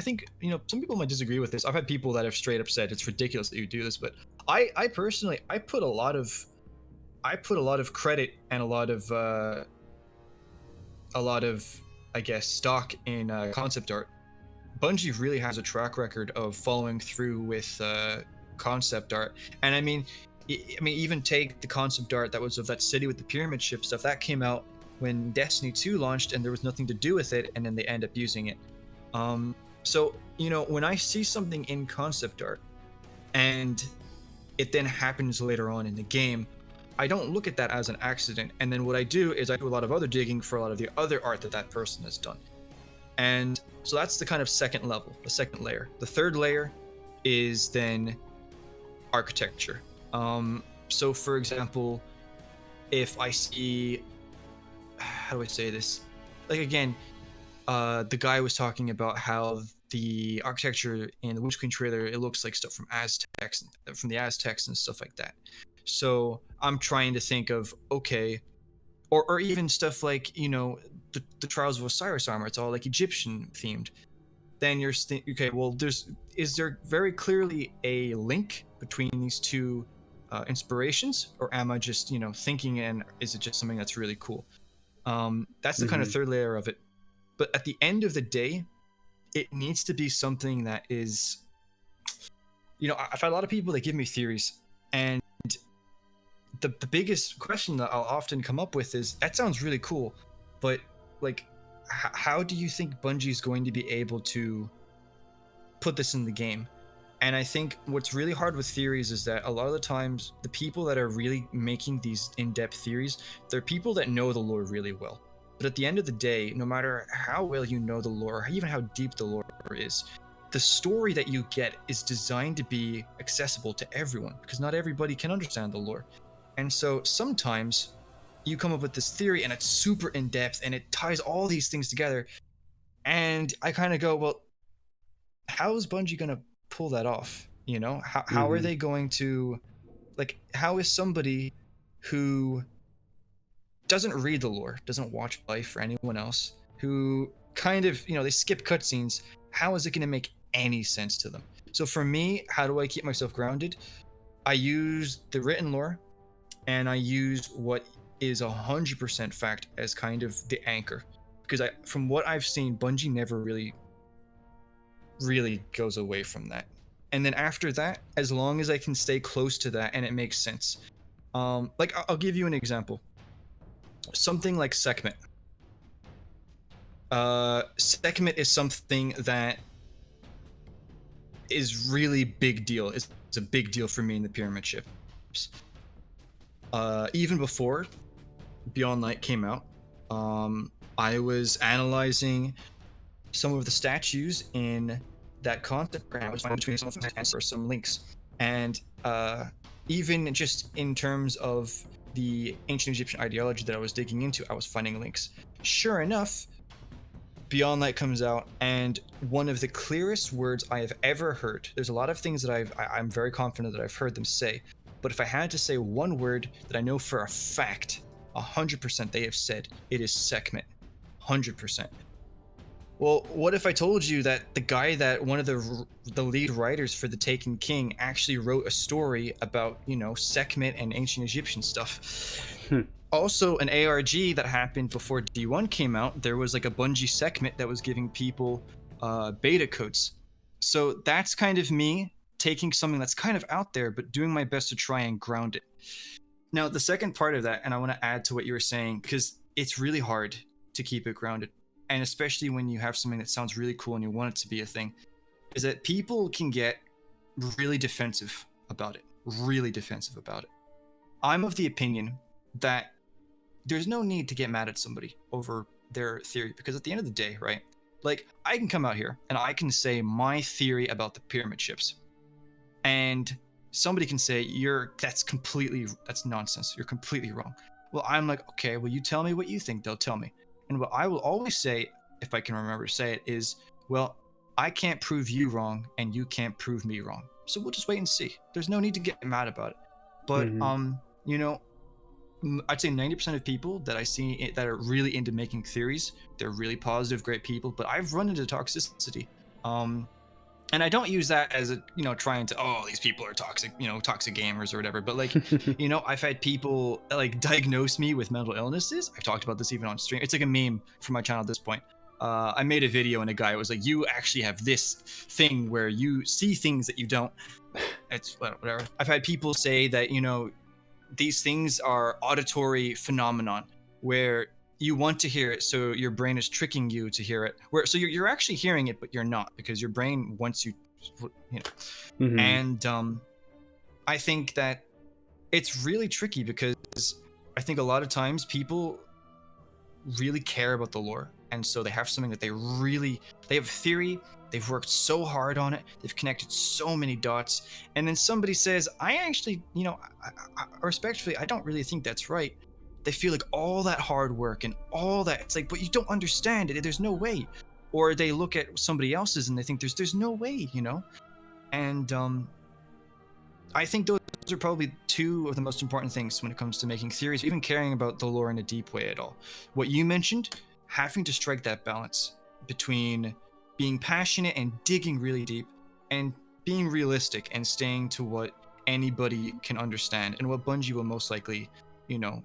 think, you know, some people might disagree with this. I've had people that have straight up said it's ridiculous that you do this, but I personally, I put a lot of credit and a lot of I guess stock in concept art. Bungie really has a track record of following through with concept art, and I mean even take the concept art that was of that city with the pyramid ship stuff that came out when Destiny 2 launched, and there was nothing to do with it, and then they end up using it. So, you know, when I see something in concept art and it then happens later on in the game, I don't look at that as an accident. And then what I do is I do a lot of other digging for a lot of the other art that person has done. And so that's the kind of second level, the second layer. The third layer is then architecture. So for example, if I see, how do I say this? Like, again, the guy was talking about how the architecture in the Witch Queen trailer, it looks like stuff from the Aztecs and stuff like that. So I'm trying to think of, okay, or even stuff like, you know, the Trials of Osiris armor, it's all like Egyptian themed. Then you're okay, well, is there very clearly a link between these two inspirations, or am I just, you know, thinking, and is it just something that's really cool? That's the kind of third layer of it. But at the end of the day, it needs to be something that is, you know, I've had a lot of people that give me theories, and the biggest question that I'll often come up with is, that sounds really cool, but like, how do you think Bungie's going to be able to put this in the game? And I think what's really hard with theories is that a lot of the times, the people that are really making these in-depth theories, they're people that know the lore really well. But at the end of the day, no matter how well you know the lore, or even how deep the lore is, the story that you get is designed to be accessible to everyone, because not everybody can understand the lore. And so sometimes you come up with this theory and it's super in-depth and it ties all these things together. And I kind of go, well, how is Bungie going to pull that off? You know, how are they going to, like, how is somebody who doesn't read the lore, doesn't watch Life or anyone else, who kind of, you know, they skip cutscenes, how is it going to make any sense to them? So for me, how do I keep myself grounded? I use the written lore, and I use what is 100% fact as kind of the anchor, because from what I've seen, Bungie never really goes away from that. And then after that, as long as I can stay close to that and it makes sense, like I'll give you an example. Something like Sekhmet. Sekhmet is something that is really big deal. It's a big deal for me in the pyramid ships. Even before Beyond Light came out, I was analyzing some of the statues in that concept, and I was finding between some of them and for some links. And even just in terms of the ancient Egyptian ideology that I was digging into, I was finding links. Sure enough, Beyond Light comes out, and one of the clearest words I have ever heard, there's a lot of things that I'm very confident that I've heard them say, but if I had to say one word that I know for a fact, 100% they have said, it is Sekhmet. 100%. Well, what if I told you that the guy that one of the lead writers for The Taken King actually wrote a story about, you know, Sekhmet and ancient Egyptian stuff? Also, an ARG that happened before D1 came out, there was like a Bungie Sekhmet that was giving people beta codes. So that's kind of me taking something that's kind of out there, but doing my best to try and ground it. Now, the second part of that, and I want to add to what you were saying, because it's really hard to keep it grounded. And especially when you have something that sounds really cool and you want it to be a thing, is that people can get really defensive about it. Really defensive about it. I'm of the opinion that there's no need to get mad at somebody over their theory, because at the end of the day, right? Like, I can come out here and I can say my theory about the pyramid ships, and somebody can say that's nonsense. You're completely wrong. Well, I'm like, okay, well, you tell me what you think. They'll tell me. And what I will always say, if I can remember to say it, is, well, I can't prove you wrong and you can't prove me wrong. So we'll just wait and see. There's no need to get mad about it. But, you know, I'd say 90% of people that I see that are really into making theories, they're really positive, great people, but I've run into toxicity. And I don't use that as a, you know, trying to, oh, these people are toxic, you know, toxic gamers or whatever. But like, you know, I've had people like diagnose me with mental illnesses. I've talked about this even on stream. It's like a meme for my channel at this point. I made a video and a guy was like, you actually have this thing where you see things that you don't. It's whatever. I've had people say that, you know, these things are auditory phenomenon where you want to hear it, so your brain is tricking you to hear it. So you're actually hearing it, but you're not, because your brain wants you know. And I think that it's really tricky, because I think a lot of times people really care about the lore, and so they have something that they have theory, they've worked so hard on it, they've connected so many dots, and then somebody says, I actually, you know, I respectfully, I don't really think that's right. They feel like all that hard work and all that, it's like, but you don't understand it, there's no way. Or they look at somebody else's and they think there's no way, you know. And I think those are probably two of the most important things when it comes to making theories, even caring about the lore in a deep way at all. What you mentioned, having to strike that balance between being passionate and digging really deep, and being realistic and staying to what anybody can understand and what Bungie will most likely, you know,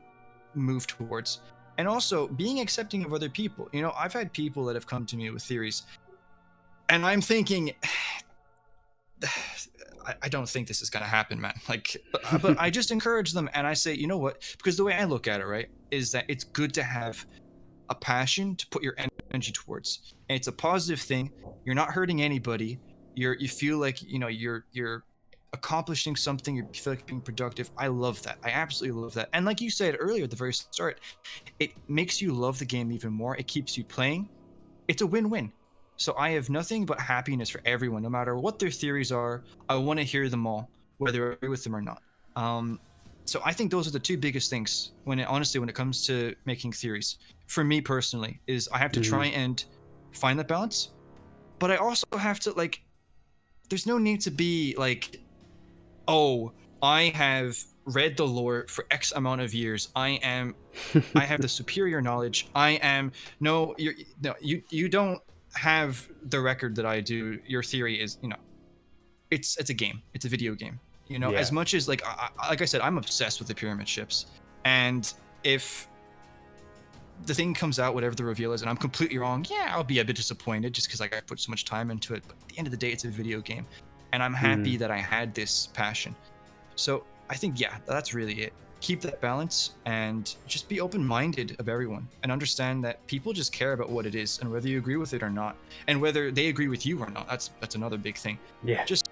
move towards. And also being accepting of other people. You know, I've had people that have come to me with theories, and I'm thinking, I don't think this is going to happen, man. Like, but I just encourage them, and I say, you know what? Because the way I look at it, right, is that it's good to have a passion to put your energy towards, and it's a positive thing. You're not hurting anybody. You feel like, you know, you're accomplishing something. You feel like being productive. I love that. I absolutely love that. And like you said earlier at the very start, it makes you love the game even more. It keeps you playing. It's a win-win. So I have nothing but happiness for everyone, no matter what their theories are. I want to hear them all, whether I agree with them or not. So I think those are the two biggest things when it comes to making theories. For me personally, is I have to try and find that balance, but I also have to, like, there's no need to be like, oh, I have read the lore for X amount of years. I have the superior knowledge. You don't have the record that I do. Your theory is, you know, it's a game. It's a video game. You know, as much as like I said, I'm obsessed with the pyramid ships, and if the thing comes out, whatever the reveal is, and I'm completely wrong, yeah, I'll be a bit disappointed just because like I put so much time into it. But at the end of the day, it's a video game, and I'm happy that I had this passion. So I think, yeah, that's really it. Keep that balance and just be open-minded of everyone, and understand that people just care about what it is, and whether you agree with it or not, and whether they agree with you or not. That's another big thing. Yeah, just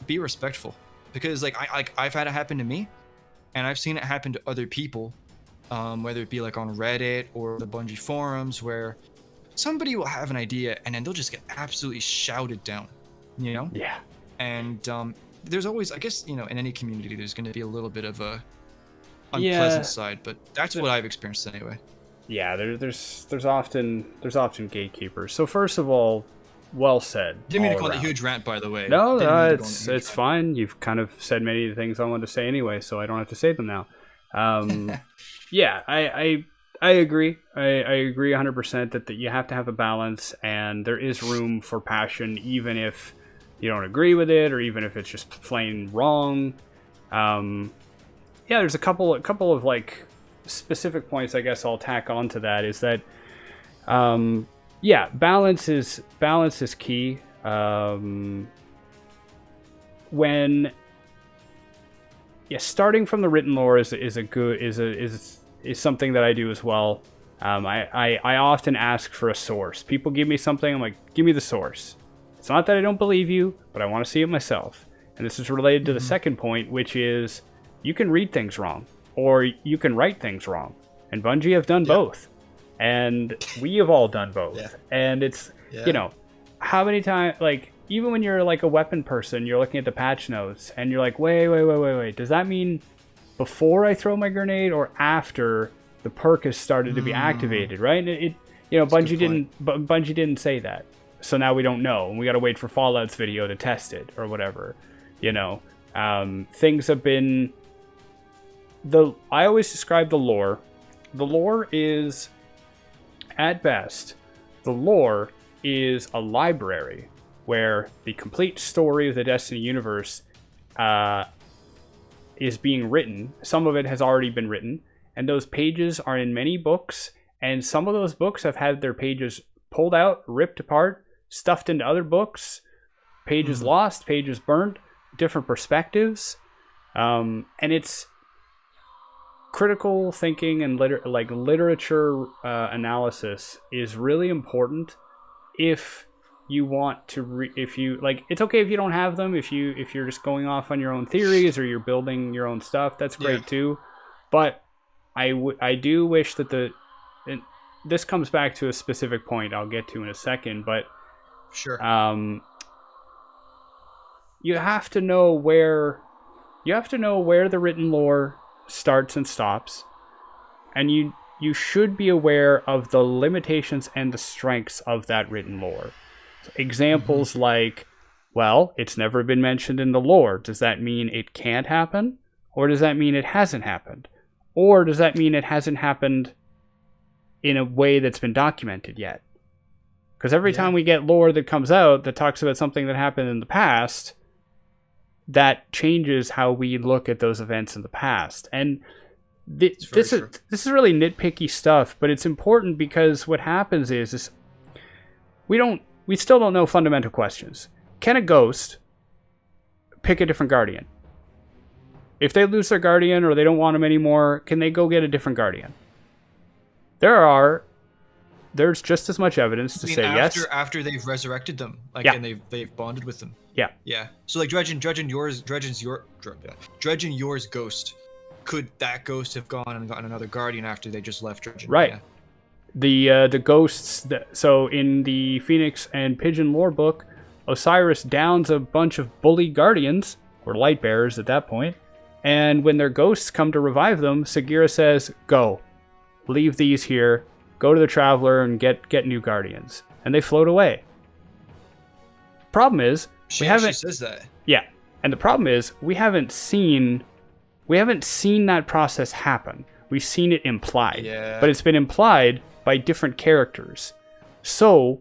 be respectful, because like I've had it happen to me, and I've seen it happen to other people, whether it be like on Reddit or the Bungie forums, where somebody will have an idea and then they'll just get absolutely shouted down, you know? Yeah. And there's always, I guess, you know, in any community, there's going to be a little bit of a unpleasant side, but that's what I've experienced anyway. Yeah, there's often gatekeepers. So first of all, well said. Didn't mean to call it a huge rant, by the way. No, it's fine. You've kind of said many of the things I wanted to say anyway, so I don't have to say them now. Yeah, I agree. I agree 100% that you have to have a balance, and there is room for passion, even if you don't agree with it, or even if it's just plain wrong. Yeah, there's a couple of like specific points I guess I'll tack on to that. Is that yeah, balance is key. when starting from the written lore is something that I do as well. I often ask for a source. People give me something, I'm like, give me the source. It's not that I don't believe you, but I want to see it myself. And this is related to the second point, which is you can read things wrong, or you can write things wrong. And Bungie have done both. And we have all done both. Yeah. And it's, you know, how many times, like, even when you're like a weapon person, you're looking at the patch notes, and you're like, wait. Does that mean before I throw my grenade or after the perk has started to be activated, right? It you know, Bungie didn't say that. So now we don't know, and we got to wait for Fallout's video to test it or whatever. You know, things have been I always describe the lore. The lore is, at best, the lore is a library where the complete story of the Destiny universe is being written. Some of it has already been written, and those pages are in many books, and some of those books have had their pages pulled out, ripped apart, stuffed into other books, pages lost, pages burnt, different perspectives, and it's critical thinking and literature analysis is really important if you want to if you like. It's okay if you don't have them, if you're just going off on your own theories or you're building your own stuff, that's great too. But I do wish that this comes back to a specific point I'll get to in a second, but sure. You have to know where the written lore starts and stops, and you should be aware of the limitations and the strengths of that written lore. Examples like, well, it's never been mentioned in the lore. Does that mean it can't happen? Or does that mean it hasn't happened? Or does that mean it hasn't happened in a way that's been documented yet? Because every time we get lore that comes out that talks about something that happened in the past, that changes how we look at those events in the past. And this is really nitpicky stuff, but it's important because what happens is we still don't know fundamental questions. Can a ghost pick a different guardian? If they lose their guardian or they don't want him anymore, can they go get a different guardian? There's just as much evidence to say yes. After they've resurrected them, and they've bonded with them. Yeah. So like Dredgen yours ghost, could that ghost have gone and gotten another guardian after they just left Dredgen? Right. Yeah. The ghosts. So in the Phoenix and Pigeon lore book, Osiris downs a bunch of bully guardians, or light bearers at that point, and when their ghosts come to revive them, Sagira says, "Go, leave these here. Go to the Traveler and get new guardians," and they float away. Problem is, she says that. Yeah, and the problem is we haven't seen that process happen. We've seen it implied, but it's been implied by different characters. So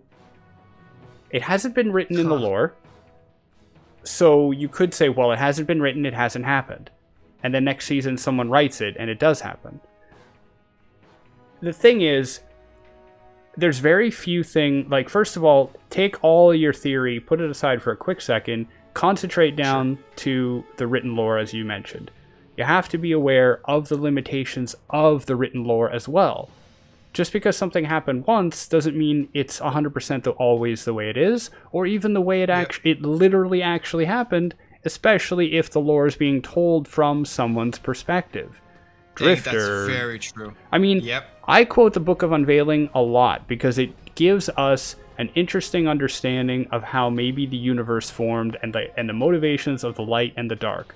it hasn't been written in the lore. So you could say, well, it hasn't been written, it hasn't happened, and then next season someone writes it and it does happen. The thing is, there's very few things, like, first of all, take all your theory, put it aside for a quick second, concentrate down to the written lore, as you mentioned. You have to be aware of the limitations of the written lore as well. Just because something happened once doesn't mean it's 100% always the way it is, or even the way it literally actually happened, especially if the lore is being told from someone's perspective. Drifter. That's very true. I mean, I quote the Book of Unveiling a lot because it gives us an interesting understanding of how maybe the universe formed and the motivations of the light and the dark.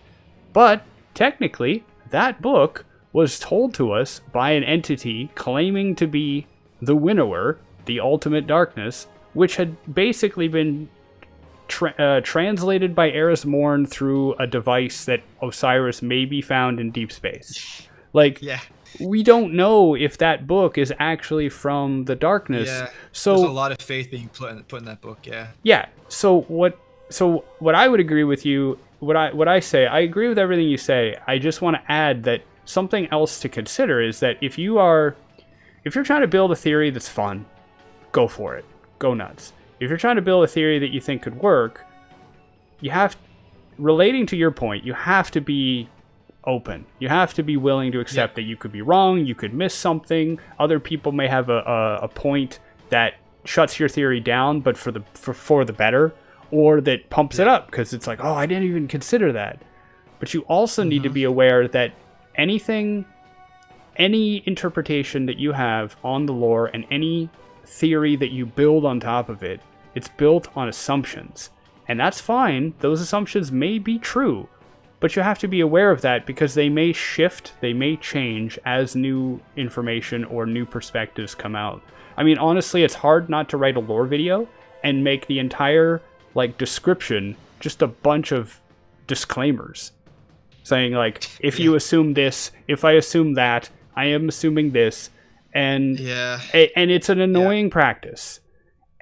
But technically, that book was told to us by an entity claiming to be the Winnower, the ultimate darkness, which had basically been translated by Eris Morn through a device that Osiris maybe found in deep space. We don't know if that book is actually from the darkness. Yeah. So there's a lot of faith being put in that book. Yeah. Yeah. So what I would agree with you. What I say, I agree with everything you say. I just want to add that something else to consider is that if you're trying to build a theory that's fun, go for it. Go nuts. if you're trying to build a theory that you think could work, you have, relating to your point, you have to be open. You have to be willing to accept that you could be wrong, you could miss something. Other people may have a point that shuts your theory down, but for the better, or that pumps it up because it's like, oh, I didn't even consider that. But you also need to be aware that any interpretation that you have on the lore and any theory that you build on top of it, it's built on assumptions. And that's fine. Those assumptions may be true, but you have to be aware of that because they may shift, they may change as new information or new perspectives come out. I mean, honestly, it's hard not to write a lore video and make the entire description just a bunch of disclaimers saying if you assume this, if I assume that, I am assuming this, and it's an annoying practice,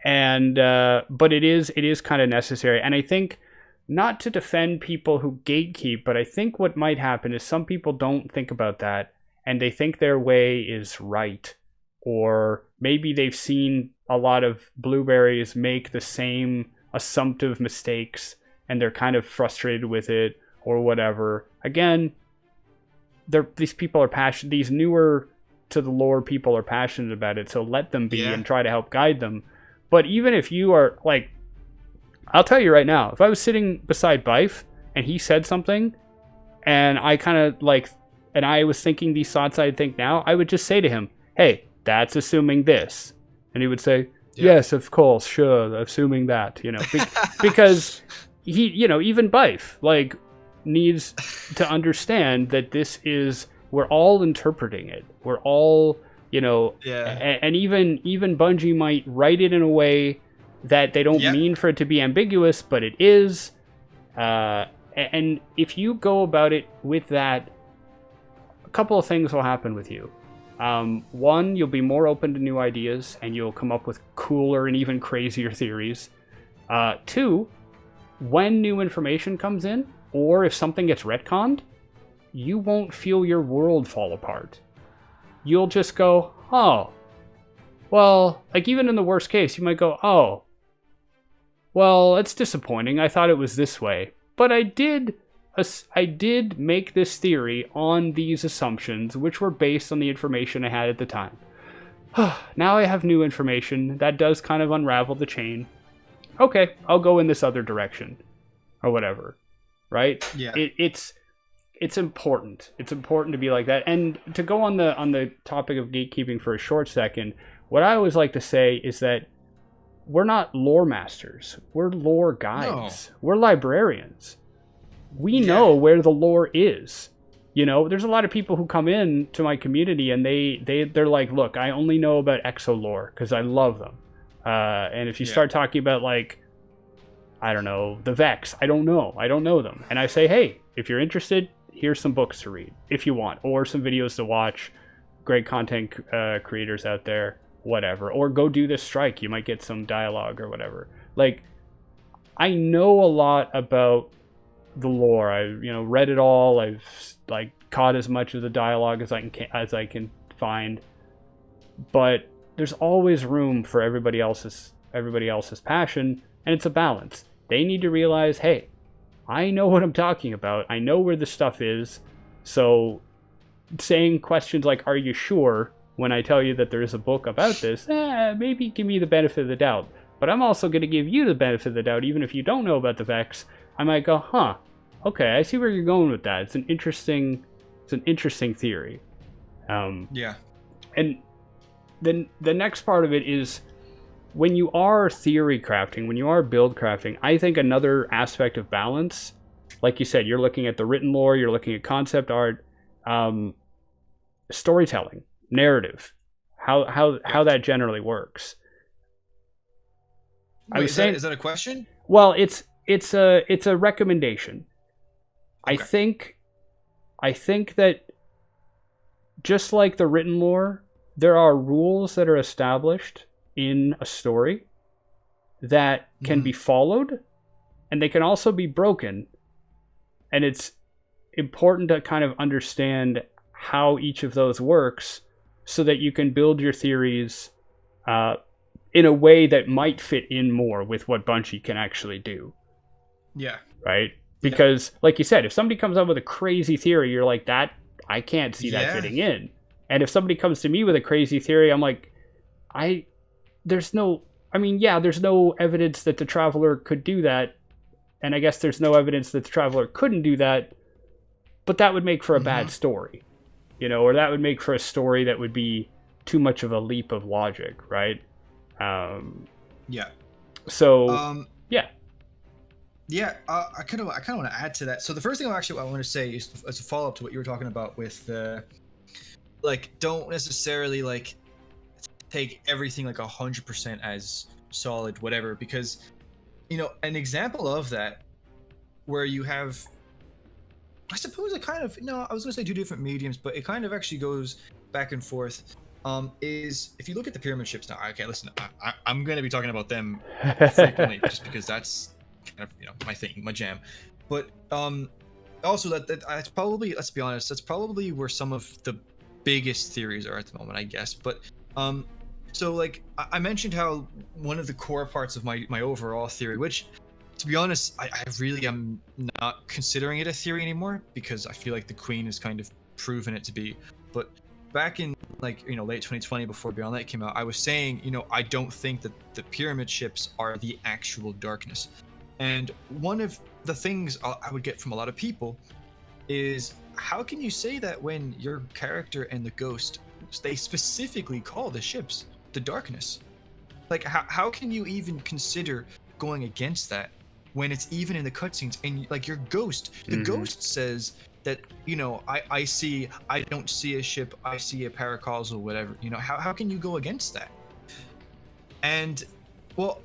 and but it is kind of necessary. And I think, not to defend people who gatekeep, but I think what might happen is some people don't think about that, and they think their way is right, or maybe they've seen a lot of blueberries make the same assumptive mistakes, and they're kind of frustrated with it, or whatever. Again, these people are passionate. These newer to the lore people are passionate about it, so let them be and try to help guide them. But even if you are I'll tell you right now, if I was sitting beside Bife and he said something, and I kind of and I was thinking these thoughts I'd think now, I would just say to him, "Hey, that's assuming this," and he would say, "Yes, of course, sure, assuming that," because he, even Bife needs to understand that this is, we're all interpreting it. We're all, and even Bungie might write it in a way that they don't mean for it to be ambiguous, but it is. And if you go about it with that, a couple of things will happen with you. One, you'll be more open to new ideas, and you'll come up with cooler and even crazier theories. Two, when new information comes in, or if something gets retconned, you won't feel your world fall apart. You'll just go, oh, well, even in the worst case, you might go, oh, well, it's disappointing. I thought it was this way. But I did make this theory on these assumptions, which were based on the information I had at the time. Now I have new information. That does kind of unravel the chain. Okay, I'll go in this other direction. Or whatever. Right? Yeah. It's important. It's important to be like that. And to go on the topic of gatekeeping for a short second, what I always like to say is that we're not lore masters. We're lore guides. No. We're librarians. We know where the lore is. There's a lot of people who come in to my community and they're like, look, I only know about exo lore because I love them. And if you start talking about I don't know, the Vex, I don't know them. And I say, hey, if you're interested, here's some books to read if you want, or some videos to watch, great content creators out there, whatever, or go do this strike. You might get some dialogue or whatever. I know a lot about the lore. I read it all. I've caught as much of the dialogue as I can find. But there's always room for everybody else's passion, and it's a balance. They need to realize, hey, I know what I'm talking about. I know where the stuff is. So saying questions like, are you sure, when I tell you that there is a book about this, maybe give me the benefit of the doubt. But I'm also going to give you the benefit of the doubt, even if you don't know about the Vex. I might go, okay, I see where you're going with that. It's an interesting theory. And then the next part of it is, when you are theory crafting, when you are build crafting, I think another aspect of balance, like you said, you're looking at the written lore, you're looking at concept art, storytelling, narrative, how that generally works. Wait, is that a question? Well, it's a recommendation. Okay. I think that just like the written lore, there are rules that are established in a story that can be followed, and they can also be broken. And it's important to kind of understand how each of those works so that you can build your theories in a way that might fit in more with what Bungie can actually do. Yeah. Right? Because, like you said, if somebody comes up with a crazy theory, you're like, that, I can't see that fitting in. And if somebody comes to me with a crazy theory, I'm like, there's no evidence that the Traveler could do that. And I guess there's no evidence that the Traveler couldn't do that. But that would make for a bad story. You know, or that would make for a story that would be too much of a leap of logic, right? So, yeah. Yeah, I kind of want to add to that. So the first thing I want to say is as a follow up to what you were talking about with like, don't necessarily like take everything like 100% as solid, whatever, because you know, an example of that where you have, I suppose it kind of, no, I was gonna say two different mediums, but it kind of actually goes back and forth. Is if you look at the pyramid ships now. Okay, listen, I'm gonna be talking about them frequently just because that's kind of, you know, my thing, my jam. But also that's probably, let's be honest, that's probably where some of the biggest theories are at the moment, I guess. But so like I mentioned how one of the core parts of my overall theory, which to be honest, I really am not considering it a theory anymore because I feel like the Queen has kind of proven it to be. But back in like, you know, late 2020 before Beyond Light came out, I was saying, you know, I don't think that the pyramid ships are the actual darkness. And one of the things I would get from a lot of people is, how can you say that when your character and the ghost, they specifically call the ships the darkness? Like, how can you even consider going against that when it's even in the cutscenes? And like your ghost, the ghost says that, you know, I don't see a ship, I see a paracausal, whatever. You know, how can you go against that? And well,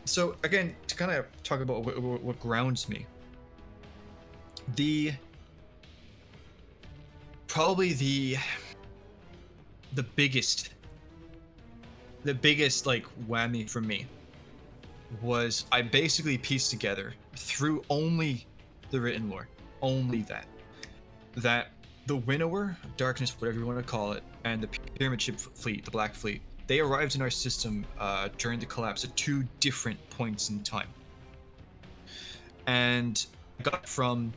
so again, to kind of talk about what grounds me, probably the biggest like whammy for me was I basically pieced together through only the written lore, only that the Winnower, Darkness, whatever you want to call it, and the Pyramid Ship Fleet, the Black Fleet, they arrived in our system during the collapse at two different points in time. And I got from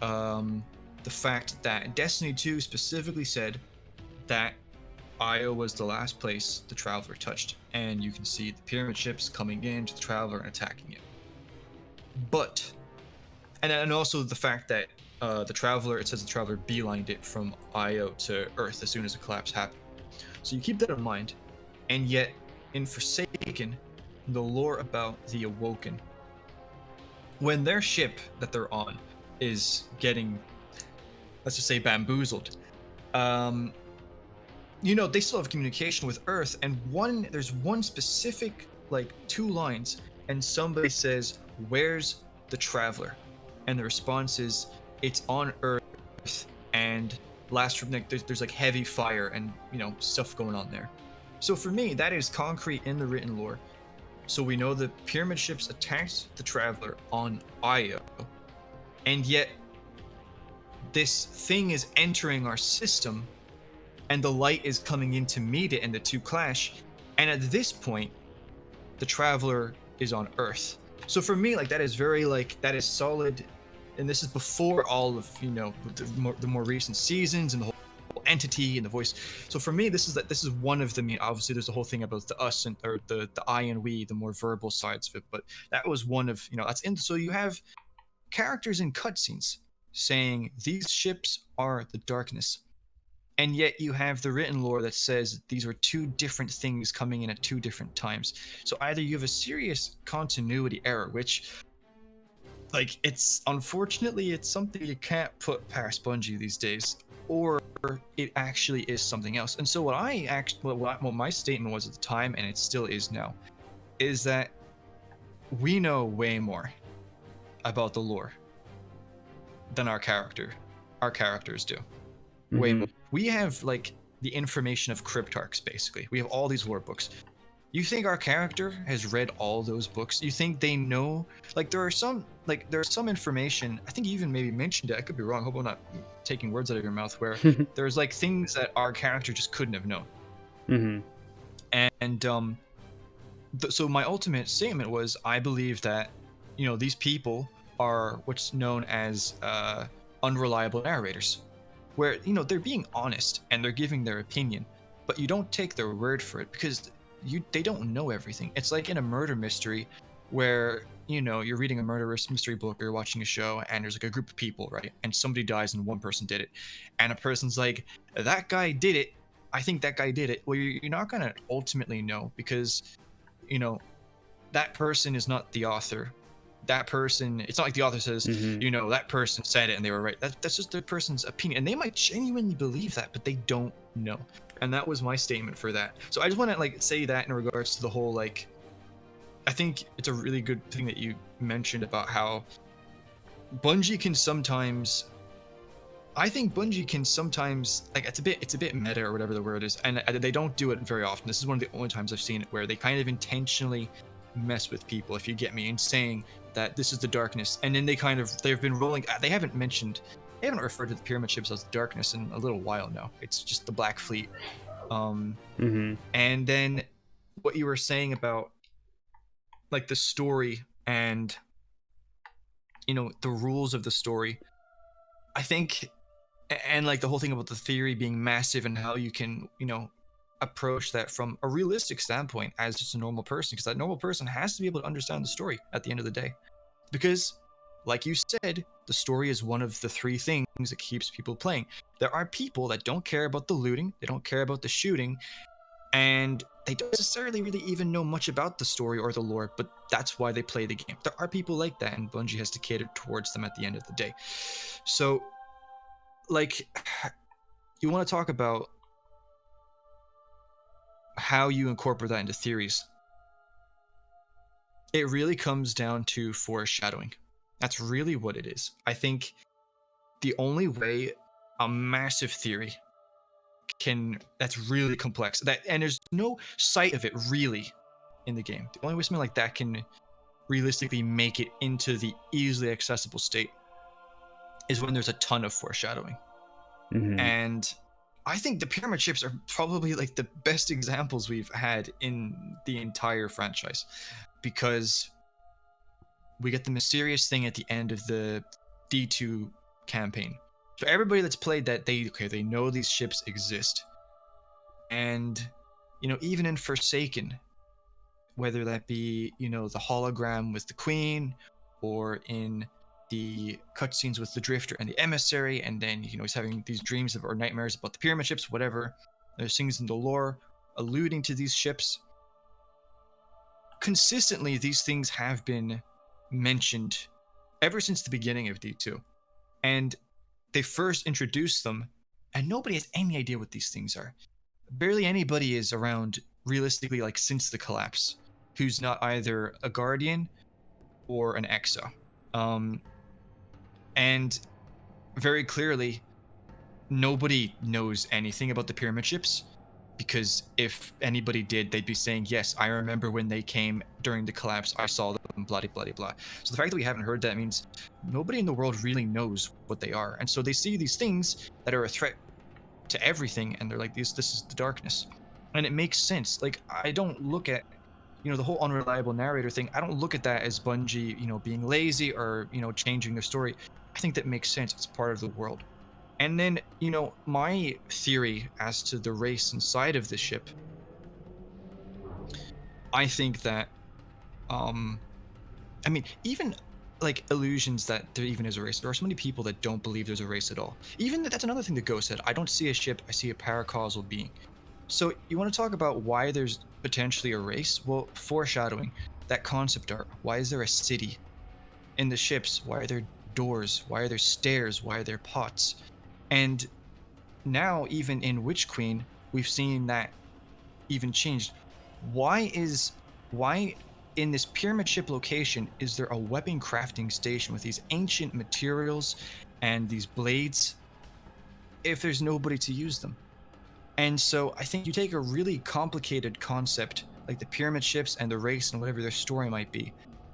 the fact that Destiny 2 specifically said that Io was the last place the Traveler touched, and you can see the pyramid ships coming into the Traveler and attacking it. But, and also the fact that the Traveler, it says the Traveler beelined it from Io to Earth as soon as the collapse happened. So you keep that in mind, and yet in Forsaken, the lore about the Awoken, when their ship that they're on is getting, let's just say, bamboozled, you know, they still have communication with Earth, and there's one specific, like, 2 lines, and somebody says, "Where's the Traveler?" And the response is, "It's on Earth," and there's like heavy fire and, you know, stuff going on there. So for me, that is concrete in the written lore. So we know the pyramid ships attacked the Traveler on Io, and yet this thing is entering our system, and the light is coming in to meet it, and the two clash. And at this point, the Traveler is on Earth. So for me, like, that is very, like, that is solid. And this is before all of, you know, the more recent seasons and the whole entity and the voice. So for me, this is one of the main. Obviously, there's the whole thing about the us and or the I and we, the more verbal sides of it. But that was one of, you know, that's in. So you have characters in cutscenes saying these ships are the darkness. And yet you have the written lore that says these are two different things coming in at two different times. So either you have a serious continuity error, which, like, it's unfortunately, it's something you can't put past Bungie these days, or it actually is something else. And so what my statement was at the time, and it still is now, is that we know way more about the lore than our characters do. Way more. We have, like, the information of cryptarchs, basically. We have all these lore books. You think our character has read all those books? You think they know? Like, there's some information, I think you even maybe mentioned it, I could be wrong, hope I'm not taking words out of your mouth, where there's, like, things that our character just couldn't have known. And so my ultimate statement was, I believe that, these people are what's known as unreliable narrators, where they're being honest and they're giving their opinion, but you don't take their word for it because they don't know everything. It's like in a murder mystery where you're reading a murderous mystery book or you're watching a show and there's like a group of people, right, and somebody dies and one person did it, and a person's like, that guy did it, I think that guy did it. Well, you're not going to ultimately know because that person is not the author. That person, it's not like the author says, that person said it and they were right. That's just the person's opinion, and they might genuinely believe that, but they don't know. And that was my statement for that. So I just want to say that in regards to the whole, I think it's a really good thing that you mentioned about how Bungie can sometimes, it's a bit meta or whatever the word is, and they don't do it very often. This is one of the only times I've seen it where they kind of intentionally mess with people, if you get me, in saying that this is the darkness, and then they've been rolling. They haven't referred to the pyramid ships as the darkness in a little while now. It's just the Black Fleet. And then what you were saying about the story and the rules of the story, I think, and the whole thing about the theory being massive and how you can approach that from a realistic standpoint as just a normal person, because that normal person has to be able to understand the story at the end of the day, because like you said, the story is one of the three things that keeps people playing. There are people that don't care about the looting, they don't care about the shooting, and they don't necessarily really even know much about the story or the lore, but that's why they play the game. There are people like that, and Bungie has to cater towards them at the end of the day. So you want to talk about how you incorporate that into theories. It really comes down to foreshadowing. That's really what it is. I think the only way a massive theory that's really complex, and there's no sight of it really in the game. The only way something like that can realistically make it into the easily accessible state is when there's a ton of foreshadowing. And I think the pyramid ships are probably the best examples we've had in the entire franchise, because we get the mysterious thing at the end of the D2 campaign. So everybody that's played that, they know these ships exist. And even in Forsaken, whether that be the hologram with the Queen, or in the cutscenes with the Drifter and the Emissary, and then he's having these dreams or nightmares about the pyramid ships, whatever. There's things in the lore alluding to these ships. Consistently, these things have been mentioned ever since the beginning of D2, and they first introduced them, and nobody has any idea what these things are. Barely anybody is around realistically since the collapse who's not either a Guardian or an Exo. And very clearly, nobody knows anything about the pyramid ships, because if anybody did, they'd be saying, yes, I remember when they came during the collapse, I saw them, blah, blah, blah, blah. So the fact that we haven't heard that means nobody in the world really knows what they are. And so they see these things that are a threat to everything, and they're like, this is the darkness. And it makes sense. I don't look at, the whole unreliable narrator thing, I don't look at that as Bungie, being lazy or, changing their story. I think that makes sense. It's part of the world. And then, my theory as to the race inside of the ship, I think that, even illusions that there even is a race. There are so many people that don't believe there's a race at all. Even that's another thing that Ghost said. I don't see a ship, I see a paracausal being. So you want to talk about why there's potentially a race? Well, foreshadowing, that concept art. Why is there a city in the ships? Why are there doors? Why are there stairs? Why are there pots? And now, even in Witch Queen, we've seen that even changed. Why in this pyramid ship location is there a weapon crafting station with these ancient materials and these blades if there's nobody to use them? And so I think you take a really complicated concept like the pyramid ships and the race and whatever their story might be,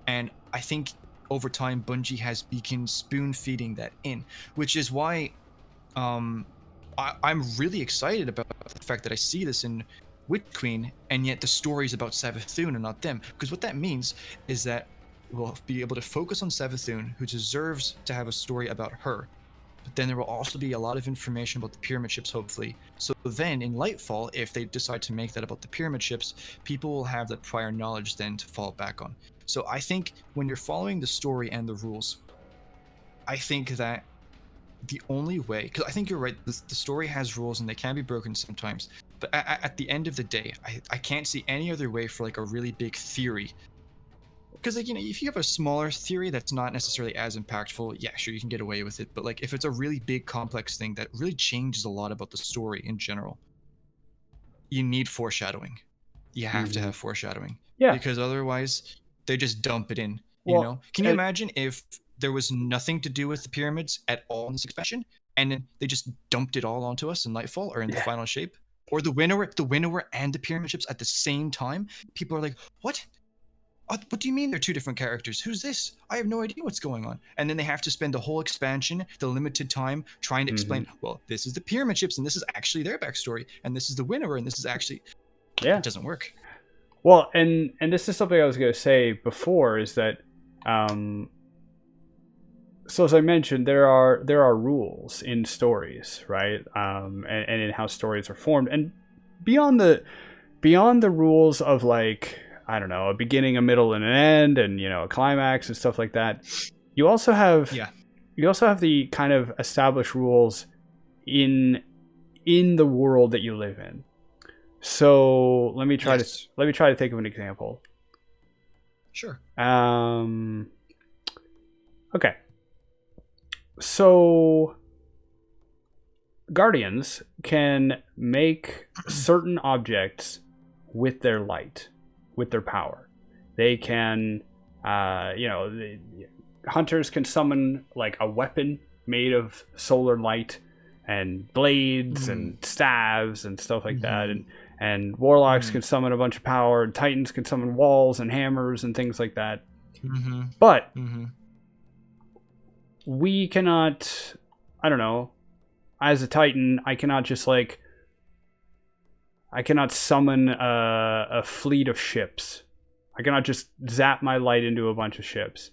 and I think over time Bungie has begun spoon feeding that in, which is why I'm really excited about the fact that I see this in Witch Queen, and yet the story is about Savathun and not them. Because what that means is that we'll be able to focus on Savathun, who deserves to have a story about her. But then there will also be a lot of information about the pyramid ships, hopefully. So then in Lightfall, if they decide to make that about the pyramid ships, people will have that prior knowledge then to fall back on. So I think when you're following the story and the rules, I think that the only way, because I think you're right, the story has rules and they can be broken sometimes. But at the end of the day, I can't see any other way for like a really big theory. Because like, you know, if you have a smaller theory that's not necessarily as impactful, yeah, sure, you can get away with it. But like if it's a really big complex thing that really changes a lot about the story in general, you need foreshadowing. You have to have foreshadowing. Yeah. Because otherwise they just dump it in. Well, you know? Can you imagine if there was nothing to do with the pyramids at all in this expansion, and then they just dumped it all onto us in Nightfall or in the final shape? Or the Winnower and the pyramid ships at the same time? People are like, what? What do you mean they're two different characters? Who's this? I have no idea what's going on. And then they have to spend the whole expansion, the limited time, trying to explain, well, this is the pyramid ships, and this is actually their backstory, and this is the Winnower, and this is actually... Yeah. It doesn't work. Well, and this is something I was going to say before, is that... So as I mentioned, there are rules in stories, right? And in how stories are formed. And beyond the rules of like... I don't know, a beginning, a middle, and an end, and you know, a climax and stuff like that. You also have the kind of established rules in the world that you live in. So let me try to think of an example. Sure. Okay. So Guardians can make certain objects with their light. With their power. They can, hunters can summon like a weapon made of solar light and blades and staves and stuff like that. And warlocks can summon a bunch of power, and titans can summon walls and hammers and things like that. But we cannot, I don't know, as a titan, I cannot summon a fleet of ships. I cannot just zap my light into a bunch of ships.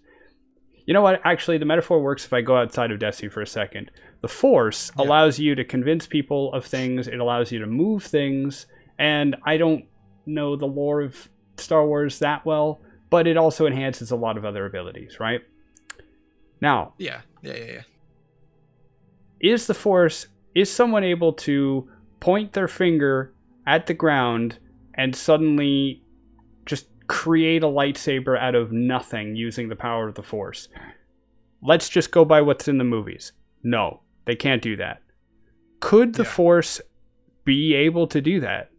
You know what? Actually, the metaphor works if I go outside of Destiny for a second. The Force allows you to convince people of things. It allows you to move things. And I don't know the lore of Star Wars that well, but it also enhances a lot of other abilities, right? Now, is the Force, is someone able to point their finger at the ground and suddenly just create a lightsaber out of nothing using the power of the Force? Let's just go by what's in the movies. No, they can't do that. Could the Force be able to do that?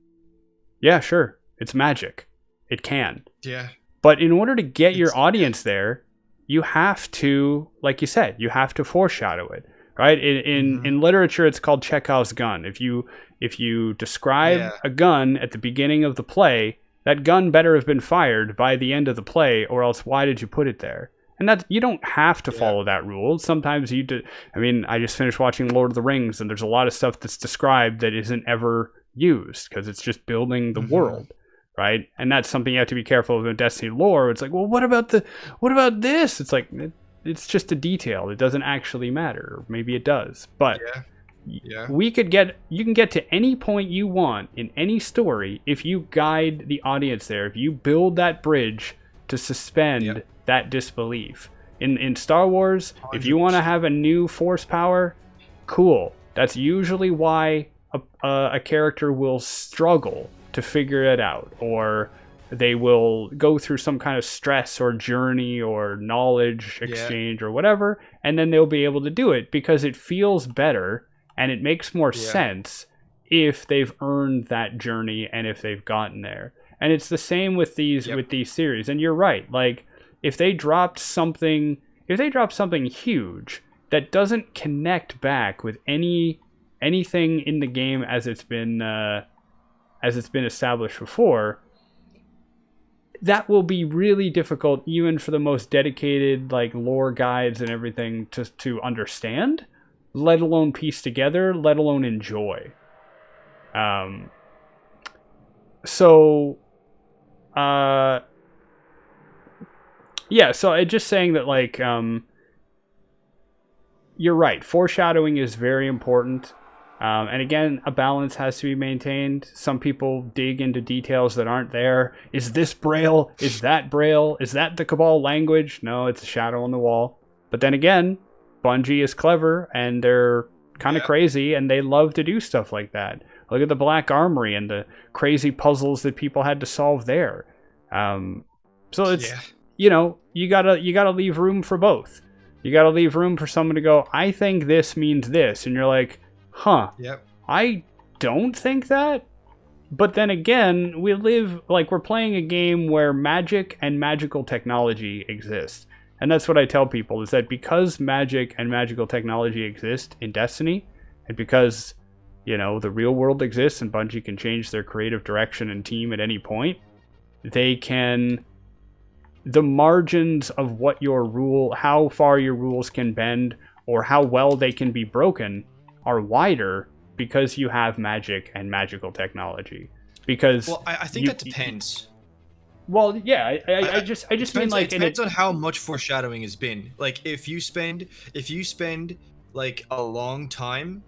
Yeah, sure. It's magic. It can. Yeah. But in order to get your audience there, you have to, like you said, you have to foreshadow it. Right? In literature, it's called Chekhov's gun. If you describe a gun at the beginning of the play, that gun better have been fired by the end of the play, or else why did you put it there? And that you don't have to follow that rule. Sometimes you do. I mean, I just finished watching Lord of the Rings, and there's a lot of stuff that's described that isn't ever used because it's just building the world, right? And that's something you have to be careful of in Destiny lore. It's like, well, what about this? It's like, it's just a detail. It doesn't actually matter. Or maybe it does. But you can get to any point you want in any story if you guide the audience there. If you build that bridge to suspend that disbelief. In Star Wars, 100%. If you want to have a new Force power, cool. That's usually why a character will struggle to figure it out, or they will go through some kind of stress or journey or knowledge exchange or whatever, and then they'll be able to do it because it feels better and it makes more sense if they've earned that journey and if they've gotten there. And it's the same with these series. And you're right. Like if they dropped something huge that doesn't connect back with anything in the game as it's been established before, that will be really difficult even for the most dedicated like lore guides and everything to understand, let alone piece together, let alone enjoy. so, uh, yeah. So I just saying that like you're right. Foreshadowing is very important. And again, a balance has to be maintained. Some people dig into details that aren't there. Is this Braille? Is that Braille? Is that the Cabal language? No, it's a shadow on the wall. But then again, Bungie is clever and they're kind of crazy and they love to do stuff like that. Look at the Black Armory and the crazy puzzles that people had to solve there. So it's, you know, you gotta leave room for both. You gotta leave room for someone to go, I think this means this. And you're like, huh, I don't think that. But then again, we're playing a game where magic and magical technology exist. And that's what I tell people, is that because magic and magical technology exist in Destiny, and because, you know, the real world exists and Bungie can change their creative direction and team at any point, the margins of how far your rules can bend or how well they can be broken are wider because you have magic and magical technology. Because I think that depends. Well, yeah, I just mean like it depends on how much foreshadowing has been. Like if you spend like a long time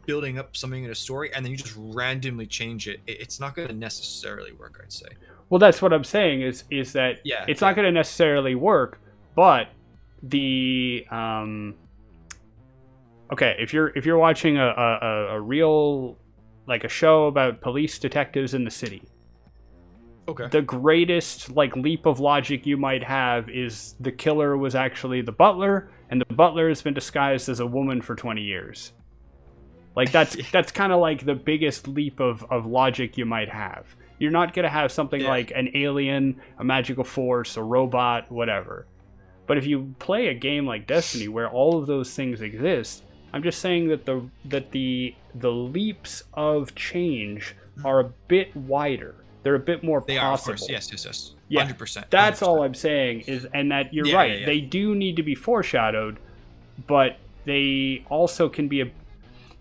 building up something in a story and then you just randomly change it, it's not going to necessarily work, I'd say. Well, that's what I'm saying is that it's not going to necessarily work, but the okay, if you're watching a real, like a show about police detectives in the city, okay, the greatest like leap of logic you might have is the killer was actually the butler, and the butler has been disguised as a woman for 20 years. Like that's kind of like the biggest leap of logic you might have. You're not going to have something like an alien, a magical force, a robot, whatever. But if you play a game like Destiny where all of those things exist, I'm just saying that the leaps of change are a bit wider. They're a bit more possible. They are, of course. Yes. Yeah, 100%. That's all I'm saying and that you're right. Yeah. They do need to be foreshadowed, but they also can be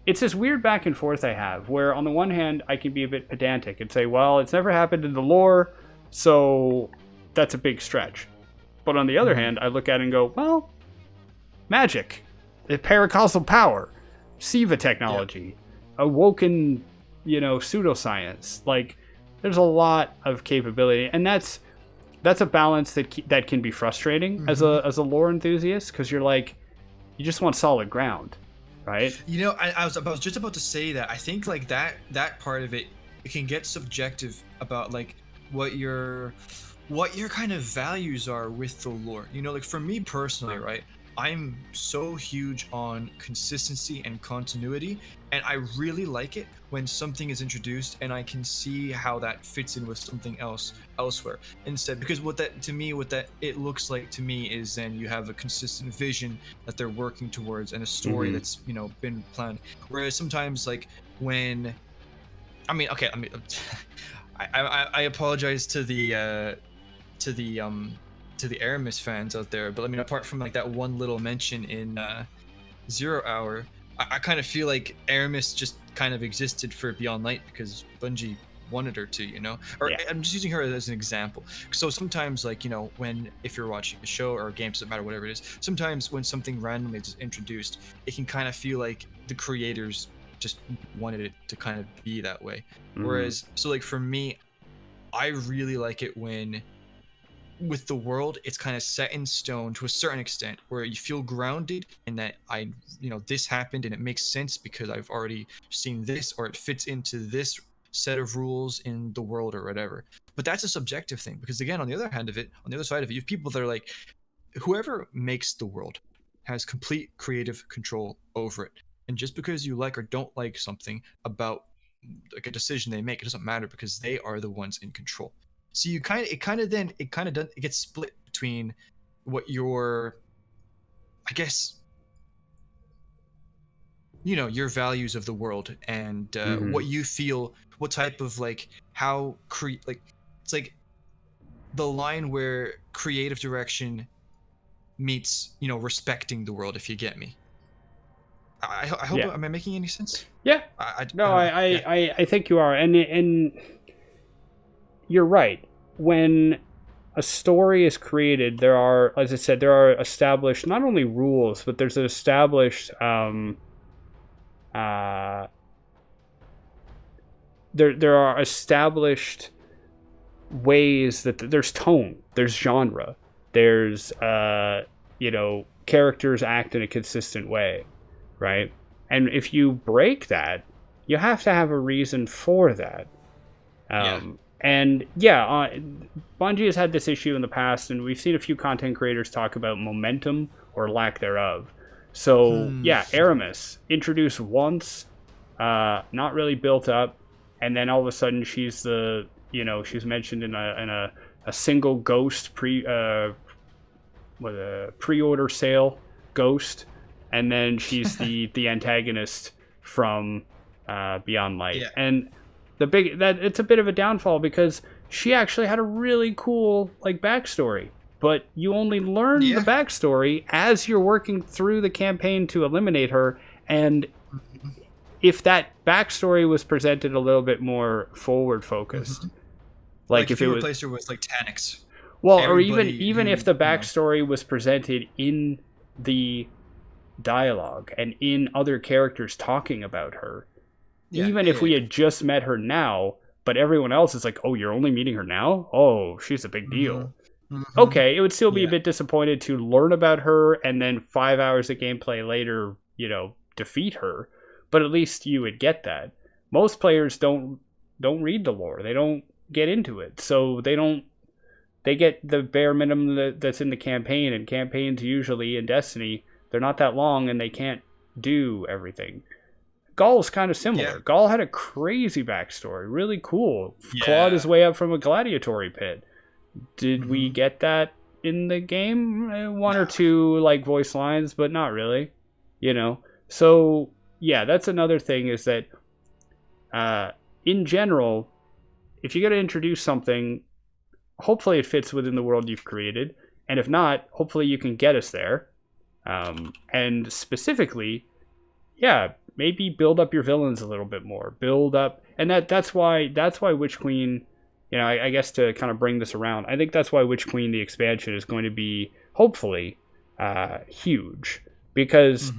it's this weird back and forth I have, where on the one hand, I can be a bit pedantic and say, well, it's never happened in the lore, so that's a big stretch. But on the other hand, I look at it and go, well, magic, paracausal power, SIVA technology, awoken, pseudoscience. Like, there's a lot of capability, and that's a balance that can be frustrating as a lore enthusiast, because you're like, you just want solid ground. Right. I was just about to say that I think like that part of it can get subjective about like what your kind of values are with the lore. Like for me personally, right? I'm so huge on consistency and continuity, and I really like it when something is introduced and I can see how that fits in with something else elsewhere instead, because what that it looks like to me is then you have a consistent vision that they're working towards and a story that's been planned. Whereas sometimes like when I apologize to the Aramis fans out there, but apart from like that one little mention in 0 Hour, I kind of feel like Aramis just kind of existed for Beyond Light because Bungie wanted her to, I'm just using her as an example. So sometimes like, if you're watching a show or a game, doesn't matter, whatever it is, sometimes when something randomly is introduced, it can kind of feel like the creators just wanted it to kind of be that way. Whereas, so like for me, I really like it when with the world it's kind of set in stone to a certain extent, where you feel grounded in that this happened and it makes sense because I've already seen this, or it fits into this set of rules in the world or whatever. But that's a subjective thing, because again, on the other side of it, you have people that are like, whoever makes the world has complete creative control over it, and just because you like or don't like something about like a decision they make, it doesn't matter because they are the ones in control. So it gets split between what your, I guess, your values of the world and what you feel, what type of like it's like the line where creative direction meets respecting the world, if you get me. I hope am I making any sense? Yeah. I think you are, and you're right. When a story is created, there are, as I said, there are established not only rules, but there's an established there are established ways that there's tone, there's genre, there's characters act in a consistent way, right? And if you break that, you have to have a reason for that. And Bungie has had this issue in the past, and we've seen a few content creators talk about momentum or lack thereof. So Aramis introduced once, not really built up, and then all of a sudden she's mentioned in a single ghost pre-order sale ghost, and then she's the antagonist from Beyond Light. And it's a bit of a downfall because she actually had a really cool backstory, but you only learn the backstory as you're working through the campaign to eliminate her. And if that backstory was presented a little bit more forward focused, like if you replaced her with Tanix, or even if the backstory was presented in the dialogue and in other characters talking about her. Even if we had just met her now, but everyone else is like, oh, you're only meeting her now? Oh, she's a big deal. Okay, it would still be a bit disappointed to learn about her and then 5 hours of gameplay later, defeat her. But at least you would get that. Most players don't read the lore. They don't get into it. So they get the bare minimum that's in the campaign, and campaigns usually in Destiny, they're not that long and they can't do everything. Gaul's kind of similar. Gaul had a crazy backstory, really cool. Clawed his way up from a gladiatory pit. Did we get that in the game? One or two voice lines, but not really. So that's another thing, is that in general, if you're going to introduce something, hopefully it fits within the world you've created, and if not, hopefully you can get us there. And specifically, maybe build up your villains a little bit more. Build up, and that's why Witch Queen, I guess to kind of bring this around, I think that's why Witch Queen, the expansion, is going to be hopefully huge, because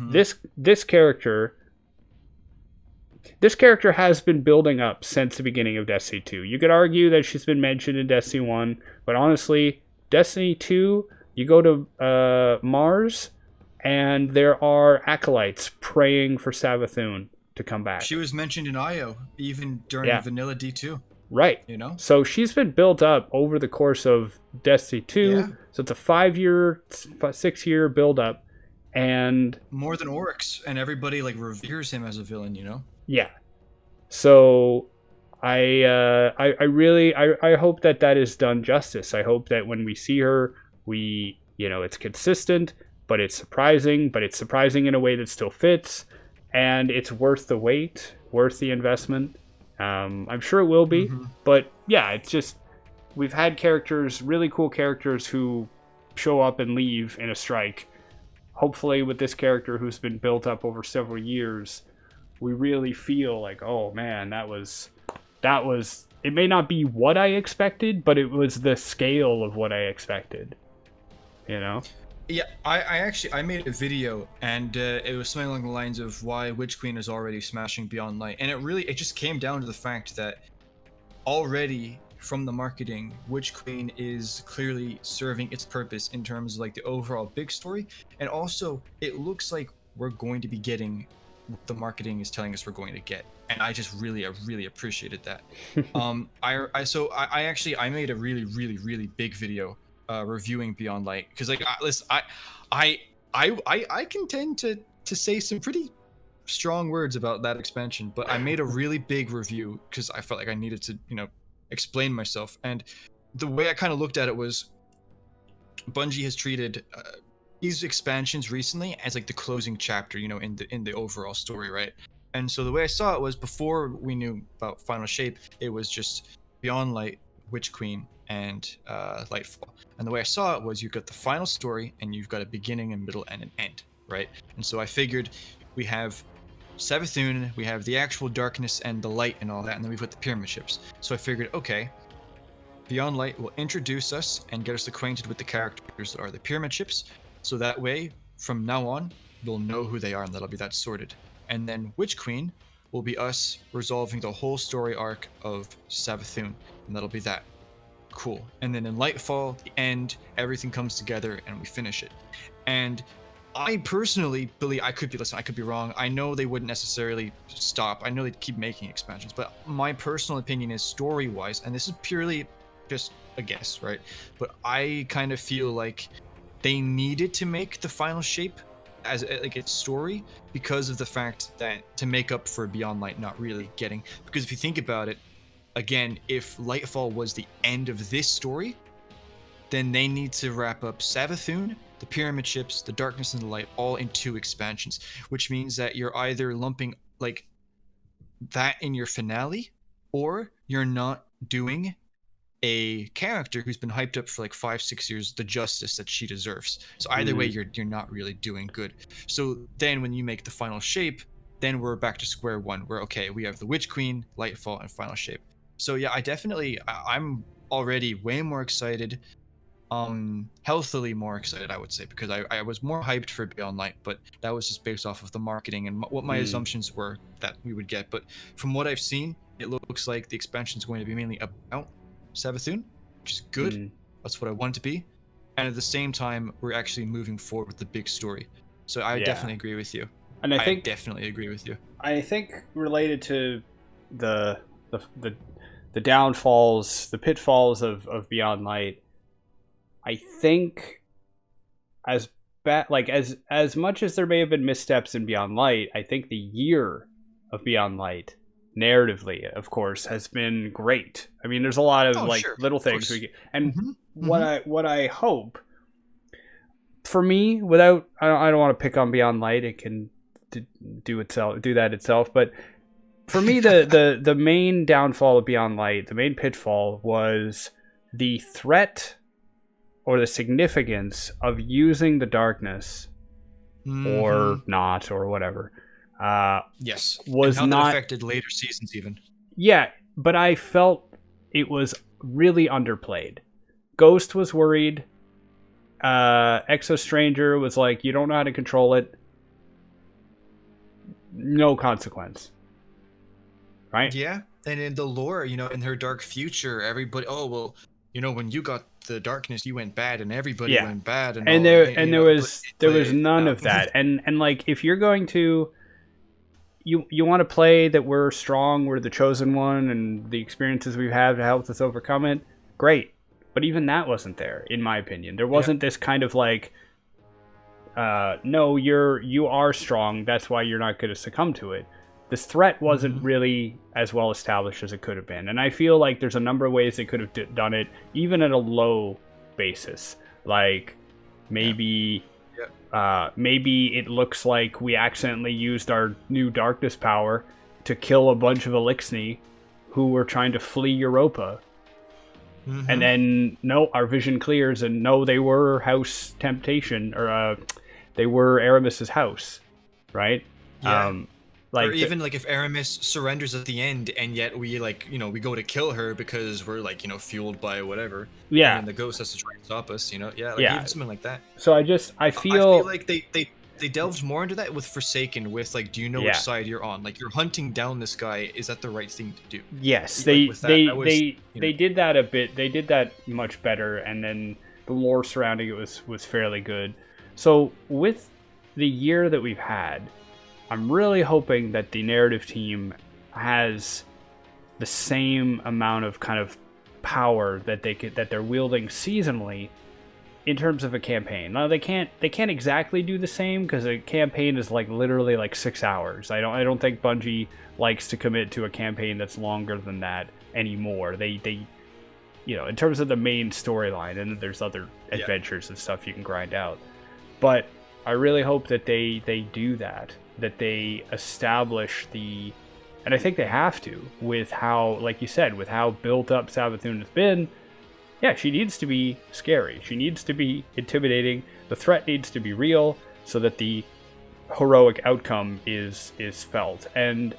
this character has been building up since the beginning of Destiny 2. You could argue that she's been mentioned in Destiny 1, but honestly, Destiny 2, you go to Mars, and there are acolytes praying for Savathun to come back. She was mentioned in IO, even during Vanilla D2. Right. So she's been built up over the course of Destiny 2. So it's a 6-year build up, and more than Oryx, and everybody reveres him as a villain, Yeah. So I hope that is done justice. I hope that when we see her, it's consistent, but it's surprising in a way that still fits, and it's worth the wait, worth the investment. I'm sure it will be, but it's just, we've had characters, really cool characters, who show up and leave in a strike. Hopefully with this character who's been built up over several years, we really feel like, oh man, that was, it may not be what I expected, but it was the scale of what I expected, Yeah, I made a video, and it was something along the lines of why Witch Queen is already smashing Beyond Light, and it just came down to the fact that already from the marketing, Witch Queen is clearly serving its purpose in terms of the overall big story, and also it looks like we're going to be getting what the marketing is telling us we're going to get, and I really appreciated that. I made a really big video reviewing Beyond Light, because listen, I can tend to say some pretty strong words about that expansion, but I made a really big review because I felt like I needed to explain myself. And the way I kind of looked at it was, Bungie has treated these expansions recently as the closing chapter, in the overall story, right? And so the way I saw it was, before we knew about Final Shape, it was just Beyond Light, Witch Queen, and Lightfall. And the way I saw it was, you've got the final story, and you've got a beginning, a middle, and an end, right? And so I figured we have Savathun, we have the actual darkness and the light and all that, and then we've got the pyramid ships. So I figured, okay, Beyond Light will introduce us and get us acquainted with the characters that are the pyramid ships, so that way, from now on, we'll know who they are, and that'll be that sorted. And then Witch Queen will be us resolving the whole story arc of Savathun, and that'll be that. Cool. And then in Lightfall, the end, everything comes together and we finish it. And I personally believe, I could be wrong. I know they wouldn't necessarily stop. I know they'd keep making expansions, but my personal opinion is story-wise, and this is purely just a guess, right? But I kind of feel like they needed to make the final shape as like its story because of the fact that to make up for Beyond Light not really getting, because if you think about it, again, if Lightfall was the end of this story, then they need to wrap up Savathun, the pyramid ships, the darkness and the light, all in 2 expansions, which means that you're either lumping like that in your finale, or you're not doing a character who's been hyped up for like 5-6 years the justice that she deserves. So either way, you're not really doing good. So then when you make the final shape, then we're back to square one, where okay, we have the Witch Queen, Lightfall, and final shape. So yeah, I'm already way more excited, healthily more excited, I would say, because I was more hyped for Beyond Light, but that was just based off of the marketing and what my assumptions were that we would get. But from what I've seen, it looks like the expansion is going to be mainly about Savathun, which is good. That's what I want it to be. And at the same time, we're actually moving forward with the big story. So I definitely agree with you. And I definitely agree with you. I think related to the downfalls, the pitfalls of Beyond Light, I think as much as there may have been missteps in Beyond Light, I think the year of Beyond Light, narratively, of course, has been great. I mean, there's a lot of little things we get, and what I hope, for me, without I don't want to pick on Beyond Light, it can do that itself, but for me, the main downfall of Beyond Light, the main pitfall, was the threat or the significance of using the darkness or not, or whatever. Yes. Was and how not that affected later seasons even. Yeah, but I felt it was really underplayed. Ghost was worried. Exo Stranger was like, you don't know how to control it. No consequence. Right? Yeah. And in the lore, in her dark future, everybody, when you got the darkness, you went bad, and everybody went bad, and there was none of that. And like, if you're going to, you want to play that we're strong, we're the chosen one, and the experiences we've had to help us overcome it, great. But even that wasn't there, in my opinion. There wasn't this kind of like, no, you are strong, that's why you're not going to succumb to it. This threat wasn't really as well established as it could have been. And I feel like there's a number of ways they could have done it, even at a low basis. Like, maybe it looks like we accidentally used our new darkness power to kill a bunch of Elixni who were trying to flee Europa. And then, no, our vision clears, and no, they were House Temptation, or they were Aramis's house, right? Yeah. Or even like if Aramis surrenders at the end, and yet we we go to kill her because we're fueled by whatever. Yeah. And the ghost has to try and stop us. Even something like that. So I feel like they delved more into that with Forsaken. With do you know which side you're on? Like, you're hunting down this guy. Is that the right thing to do? Yes, they did that a bit. They did that much better, and then the lore surrounding it was fairly good. So with the year that we've had, I'm really hoping that the narrative team has the same amount of kind of power that they're wielding seasonally in terms of a campaign. Now they can't exactly do the same, because a campaign is literally 6 hours. I don't think Bungie likes to commit to a campaign that's longer than that anymore. They in terms of the main storyline, and there's other adventures and stuff you can grind out. But I really hope that they do that they establish and I think they have to, with how, like you said, with how built up Savathun has been. Yeah, she needs to be scary. She needs to be intimidating. The threat needs to be real, so that the heroic outcome is felt. And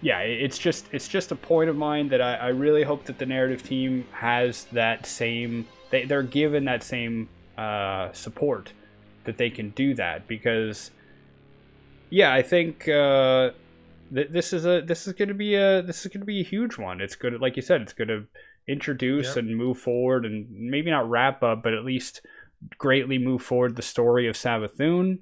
it's just a point of mine that I really hope that the narrative team has that same, they're given that same support, that they can do that, because I think this is going to be a huge one. It's good, like you said, it's going to introduce and move forward, and maybe not wrap up, but at least greatly move forward the story of Savathun,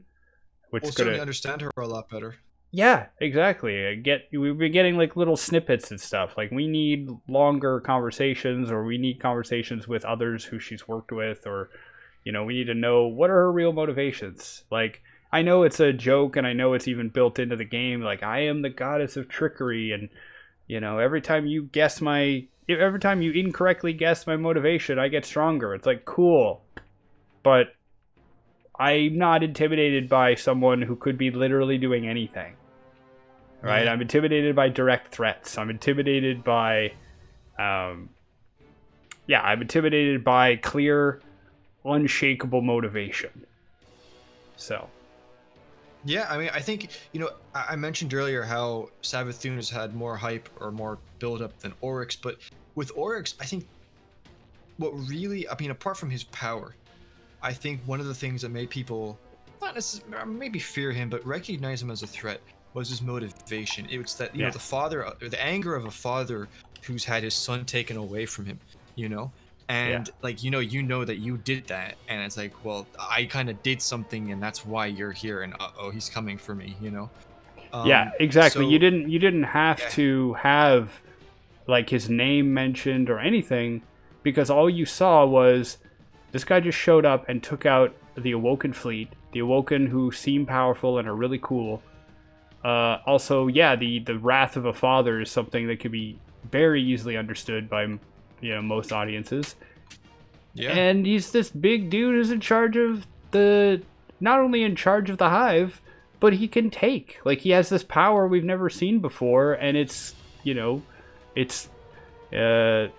which we'll certainly understand her a lot better. Yeah, exactly. We've been getting like little snippets and stuff. Like, we need longer conversations, or we need conversations with others who she's worked with, or, we need to know what are her real motivations. Like, I know it's a joke, and I know it's even built into the game. Like, I am the goddess of trickery, and every time you incorrectly guess my motivation, I get stronger. It's like, cool, but I'm not intimidated by someone who could be literally doing anything. Right? Yeah. I'm intimidated by direct threats. I'm intimidated by I'm intimidated by clear, unshakable motivation. So. Yeah, I mean, I think, I mentioned earlier how Savathun has had more hype or more build-up than Oryx, but with Oryx, I think what really, apart from his power, I think one of the things that made people not necessarily maybe fear him, but recognize him as a threat was his motivation. It was that the father, or the anger of a father who's had his son taken away from him, and like that you did that, and it's like, well, I kind of did something, and that's why you're here, and he's coming for me, Yeah, exactly. So, you didn't have to have like his name mentioned or anything, because all you saw was this guy just showed up and took out the Awoken fleet, the Awoken who seem powerful and are really cool. Also, the wrath of a father is something that could be very easily understood by most audiences. Yeah. And he's this big dude who's in charge of not only in charge of the hive, but he can take. Like, he has this power we've never seen before, and it's a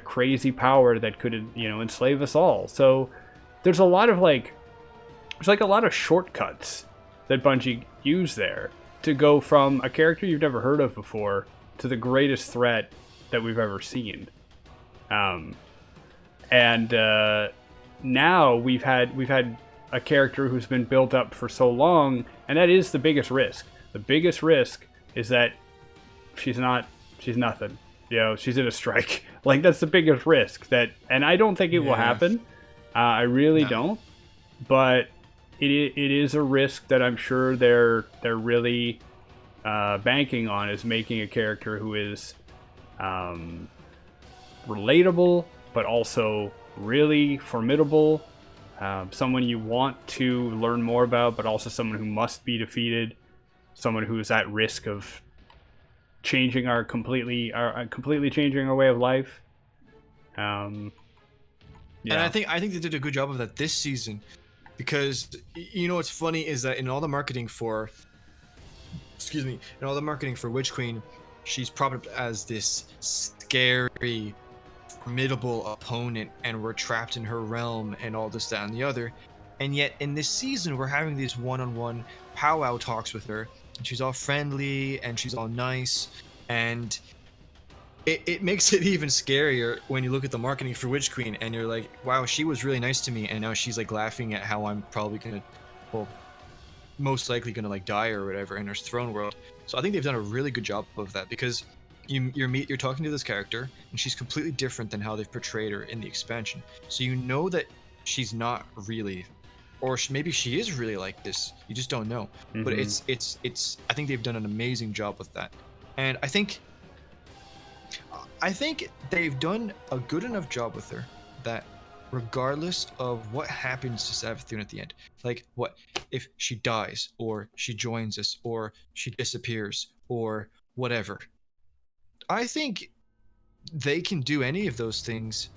crazy power that could enslave us all. So there's a lot of a lot of shortcuts that Bungie use there to go from a character you've never heard of before to the greatest threat that we've ever seen. Now we've had a character who's been built up for so long, and that is the biggest risk. The biggest risk is that she's nothing. She's in a strike. Like, that's the biggest risk. And I don't think it will happen. I really don't. But it is a risk that I'm sure they're really banking on, is making a character who is relatable, but also really formidable. Someone you want to learn more about, but also someone who must be defeated. Someone who is at risk of changing completely changing our way of life. And I think they did a good job of that this season, because what's funny is that in all the marketing for Witch Queen, she's propped up as this scary, formidable opponent, and we're trapped in her realm and all this, that, and the other. And yet in this season, we're having these one-on-one powwow talks with her, and she's all friendly and she's all nice, and it makes it even scarier when you look at the marketing for Witch Queen and you're like, wow, she was really nice to me, and now she's like laughing at how I'm probably gonna, most likely gonna like die or whatever in her throne world. So I think they've done a really good job of that, because you're talking to this character and she's completely different than how they've portrayed her in the expansion. So that she's not really, or maybe she is really like this. You just don't know. Mm-hmm. But it's. I think they've done an amazing job with that, and I think they've done a good enough job with her that regardless of what happens to Savathun at the end, like what if she dies or she joins us or she disappears or whatever, I think they can do any of those things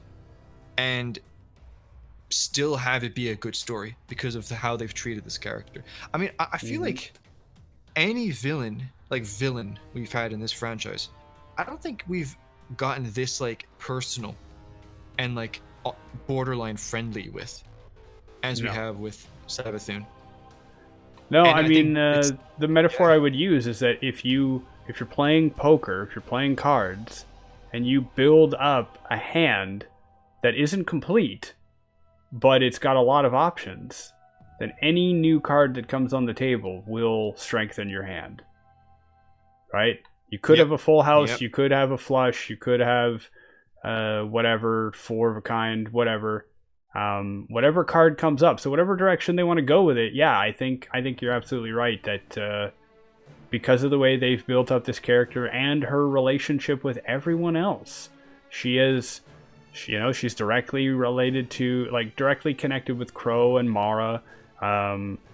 and still have it be a good story because of how they've treated this character. I mean, I feel like any villain we've had in this franchise, I don't think we've gotten this like personal and like borderline friendly with as we have with Savathun. No, I mean the metaphor I would use is that if you if you're playing poker, if you're playing cards, and you build up a hand that isn't complete, but it's got a lot of options, then any new card that comes on the table will strengthen your hand. Right? You could have a full house, you could have a flush, you could have whatever, 4 of a kind, whatever. Whatever card comes up. So whatever direction they want to go with it, yeah, I think you're absolutely right that because of the way they've built up this character and her relationship with everyone else, she's directly related to, like, directly connected with Crow and Mara.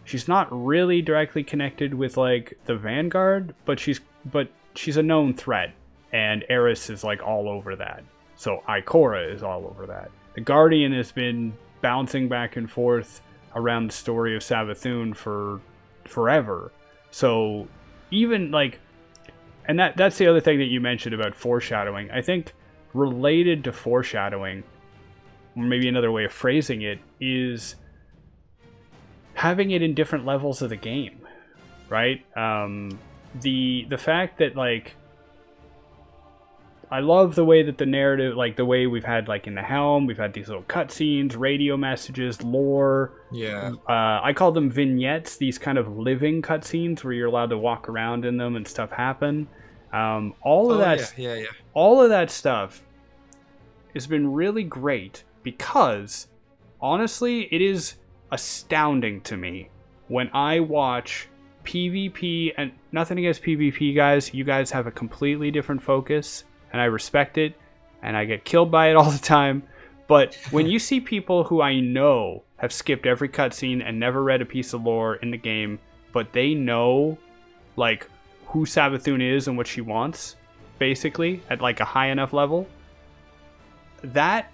She's not really directly connected with, like, the Vanguard, but she's a known threat, and Eris is, like, all over that. So Ikora is all over that. The Guardian has been bouncing back and forth around the story of Savathûn for forever. So even, like, and that's the other thing that you mentioned about foreshadowing. I think related to foreshadowing, or maybe another way of phrasing it, is having it in different levels of the game, right? The fact that, like, I love the way that the narrative, like the way we've had, like, in the Helm, we've had these little cutscenes, radio messages, lore. Yeah. I call them vignettes, these kind of living cutscenes where you're allowed to walk around in them and stuff happen. All of that stuff has been really great because, honestly, it is astounding to me when I watch PvP, and nothing against PvP, guys. You guys have a completely different focus, and I respect it, and I get killed by it all the time. But when you see people who I know have skipped every cutscene and never read a piece of lore in the game, but they know, like, who Savathûn is and what she wants, basically, at, like, a high enough level, that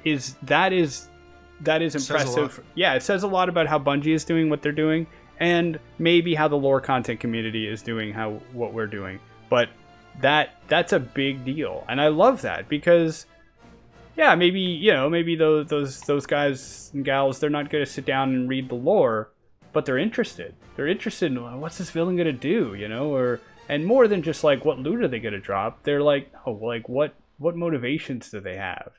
is impressive. Yeah, it says a lot about how Bungie is doing what they're doing, and maybe how the lore content community is doing what we're doing. But that's a big deal, and I love that because, yeah, maybe those guys and gals, they're not going to sit down and read the lore, but they're interested. They're interested in, what's this villain going to do, and more than just, like, what loot are they going to drop. They're like, oh, like, what motivations do they have?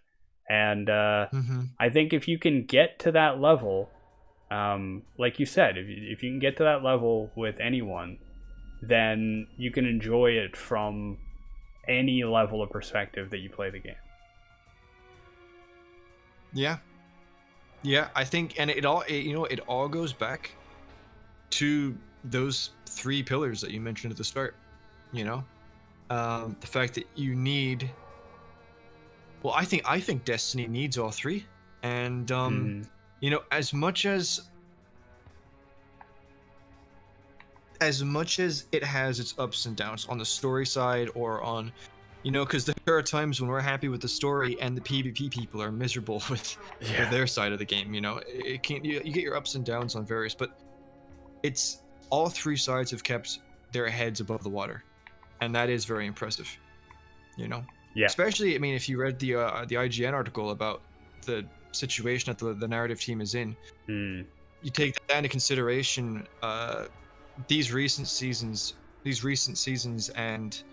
And I think if you can get to that level, like you said, if you can get to that level with anyone, then you can enjoy it from any level of perspective that you play the game. Yeah, I think, and it all goes back to those 3 pillars that you mentioned at the start. The fact that you need. Well, I think Destiny needs all 3, and as much as it has its ups and downs on the story side, or on, because there are times when we're happy with the story and the PvP people are miserable with their side of the game. It can't. You get your ups and downs on various, but it's all 3 sides have kept their heads above the water, and that is very impressive. Yeah. Especially, I mean, if you read the IGN article about the situation that the narrative team is in, you take that into consideration. These recent seasons, and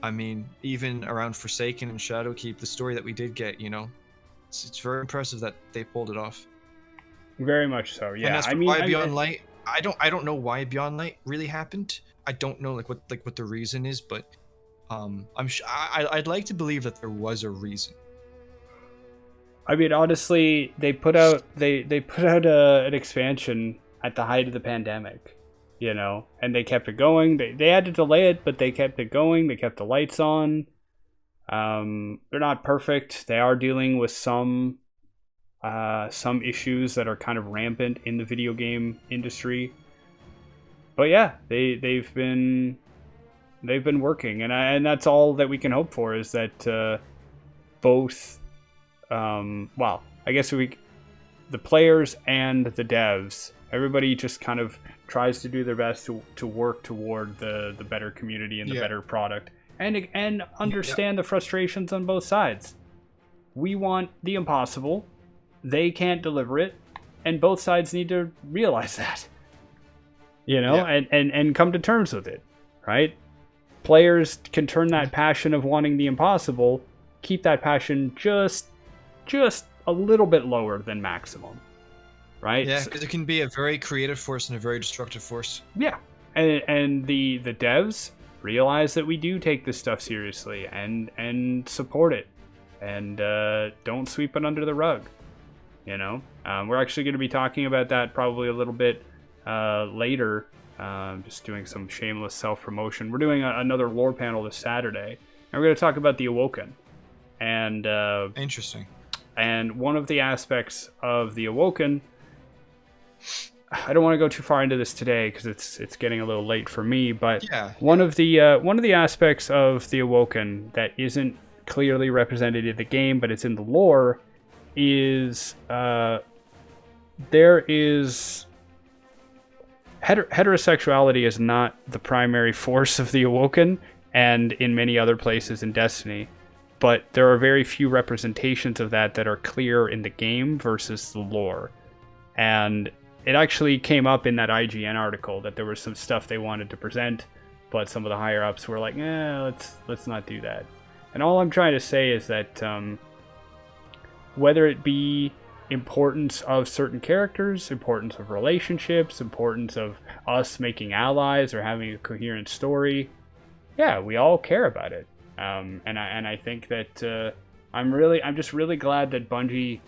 I mean, even around Forsaken and Shadowkeep, the story that we did get, it's very impressive that they pulled it off. Very much so. Yeah. And that's why Beyond Light. I don't know why Beyond Light really happened. I don't know what the reason is, but I'd like to believe that there was a reason. I mean, honestly, they put out an expansion at the height of the pandemic, and they kept it going. They had to delay it, but they kept it going. They kept the lights on. They're not perfect. They are dealing with some issues that are kind of rampant in the video game industry. But yeah, they've been working, and that's all that we can hope for, is that both, I guess the players and the devs, everybody just kind of tries to do their best to work toward the better community and the better product, and understand the frustrations on both sides. We want the impossible, they can't deliver it, and both sides need to realize that, and come to terms with it, right? players can turn that passion of wanting the impossible, keep that passion just a little bit lower than maximum, right? Yeah, because it can be a very creative force and a very destructive force. Yeah, and the devs realize that we do take this stuff seriously and support it, and don't sweep it under the rug. You know, we're actually going to be talking about that probably a little bit later. Just doing some shameless self-promotion. We're doing another lore panel this Saturday, and we're going to talk about the Awoken. And interesting. And one of the aspects of the Awoken, I don't want to go too far into this today because it's getting a little late for me. But one of the aspects of the Awoken that isn't clearly represented in the game, but it's in the lore, is there is heterosexuality is not the primary force of the Awoken, and in many other places in Destiny, but there are very few representations of that are clear in the game versus the lore. And it actually came up in that IGN article that there was some stuff they wanted to present, but some of the higher ups were like, let's not do that. And all I'm trying to say is that whether it be importance of certain characters, importance of relationships, importance of us making allies or having a coherent story, yeah, we all care about it. And I think that I'm just really glad that Bungie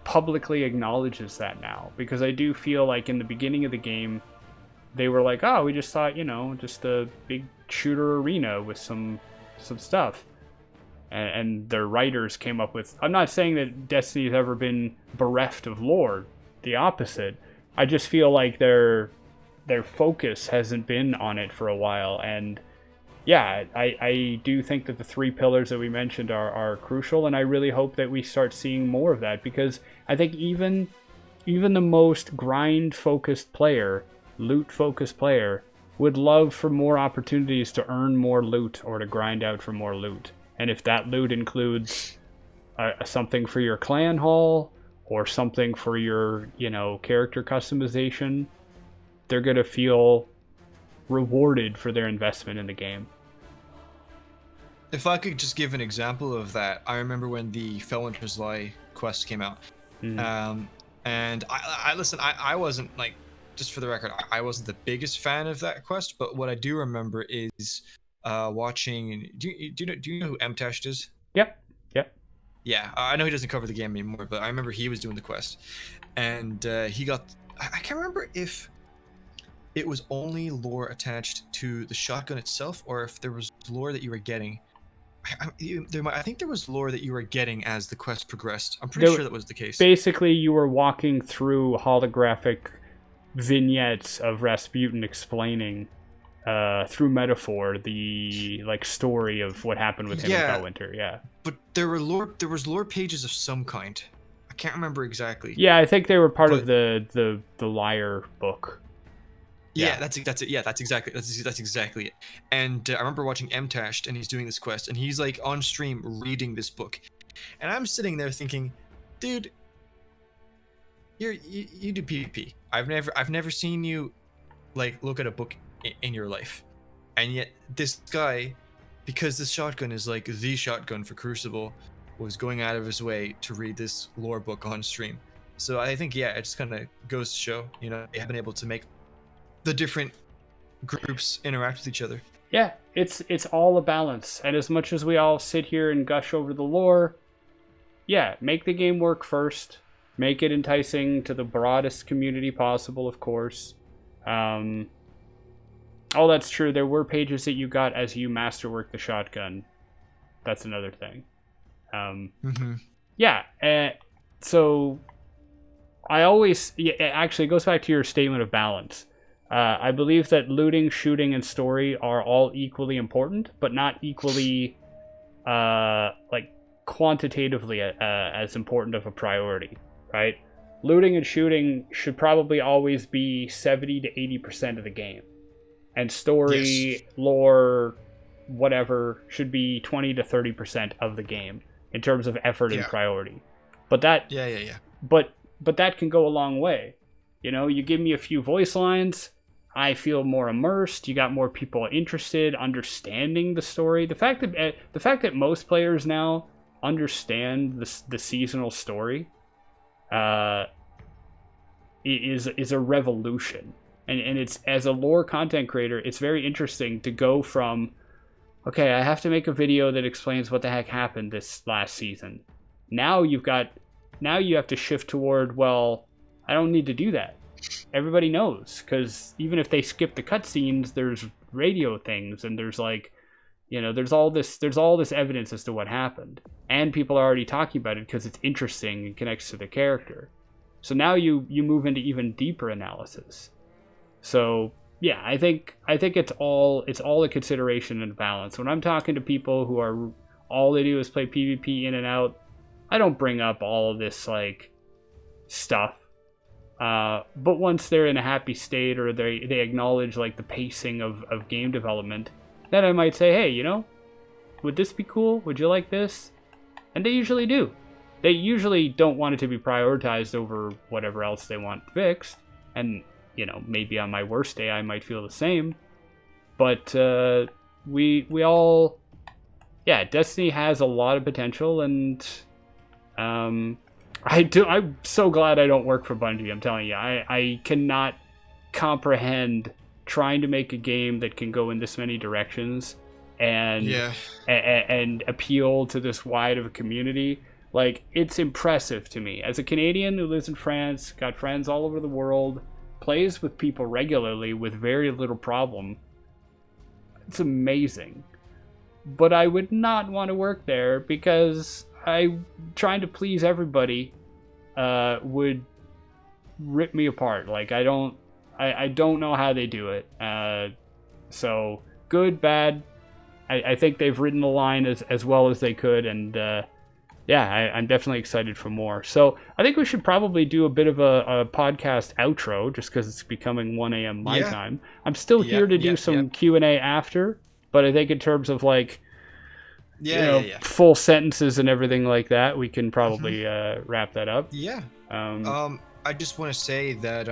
publicly acknowledges that now, because I do feel like in the beginning of the game they were like, oh, we just thought, just a big shooter arena with some stuff. And their writers came up with... I'm not saying that Destiny's ever been bereft of lore. The opposite. I just feel like their focus hasn't been on it for a while. And yeah, I do think that the 3 pillars that we mentioned are crucial. And I really hope that we start seeing more of that. Because I think even the most grind-focused player, loot-focused player, would love for more opportunities to earn more loot or to grind out for more loot. And if that loot includes something for your clan hall or something for your, character customization, they're going to feel rewarded for their investment in the game. If I could just give an example of that, I remember when the Felwinter's Lie quest came out. Mm-hmm. And I wasn't, like, just for the record, I wasn't the biggest fan of that quest, but what I do remember is... watching. Do you know who Mtashed is? Yep. Yeah, I know he doesn't cover the game anymore, but I remember he was doing the quest, and he got. I can't remember if it was only lore attached to the shotgun itself, or if there was lore that you were getting. I think there was lore that you were getting as the quest progressed. I'm pretty sure that was the case. Basically, you were walking through holographic vignettes of Rasputin explaining. Through metaphor, the story of what happened with him in Felwinter, yeah. But there was lore pages of some kind. I can't remember exactly. Yeah, I think they were part of the Liar book. Yeah, that's it. Yeah, that's exactly it. And I remember watching Mtashed, and he's doing this quest, and he's like on stream reading this book, and I'm sitting there thinking, dude, you do PvP. I've never seen you look at a book in your life, and yet this guy, because this shotgun is like the shotgun for Crucible, was going out of his way to read this lore book on stream. So I think it just kind of goes to show, they have been able to make the different groups interact with each other. Yeah, it's all a balance, and as much as we all sit here and gush over the lore, make the game work first, make it enticing to the broadest community possible, of course. Oh, that's true. There were pages that you got as you masterwork the shotgun. That's another thing. Yeah. So I always... actually, it goes back to your statement of balance. I believe that looting, shooting, and story are all equally important, but not equally, quantitatively as important of a priority, right? Looting and shooting should probably always be 70 to 80% of the game. And story, lore, whatever, should be 20 to 30% of the game in terms of effort and priority. But that, But that can go a long way. You give me a few voice lines, I feel more immersed. You got more people interested, understanding the story. The fact that most players now understand the seasonal story is a revolution. And it's, as a lore content creator, it's very interesting to go from, okay, I have to make a video that explains what the heck happened this last season. Now you have to shift toward, well, I don't need to do that. Everybody knows, because even if they skip the cutscenes, there's radio things, and there's like, there's all this evidence as to what happened, and people are already talking about it because it's interesting and connects to the character. So now you move into even deeper analysis. So yeah, I think it's all a consideration and balance. When I'm talking to people who are all they do is play PvP in and out, I don't bring up all of this like stuff. But once they're in a happy state, or they acknowledge like the pacing of game development, then I might say, hey, would this be cool? Would you like this? And they usually do. They usually don't want it to be prioritized over whatever else they want fixed. And, maybe on my worst day I might feel the same. But we all, Destiny has a lot of potential, and I'm so glad I don't work for Bungie. I'm telling you, I cannot comprehend trying to make a game that can go in this many directions and appeal to this wide of a community. Like, it's impressive to me. As a Canadian who lives in France, got friends all over the world, plays with people regularly with very little problem, it's amazing. But I would not want to work there, because trying to please everybody would rip me apart. Like, I don't know how they do it. So good, bad. I think they've written the line as well as they could, and I'm definitely excited for more. So I think we should probably do a bit of a podcast outro, just because it's becoming 1 a.m. my time. I'm still here to do some Q&A after, but I think in terms of like full sentences and everything like that, we can probably wrap that up. I just want to say that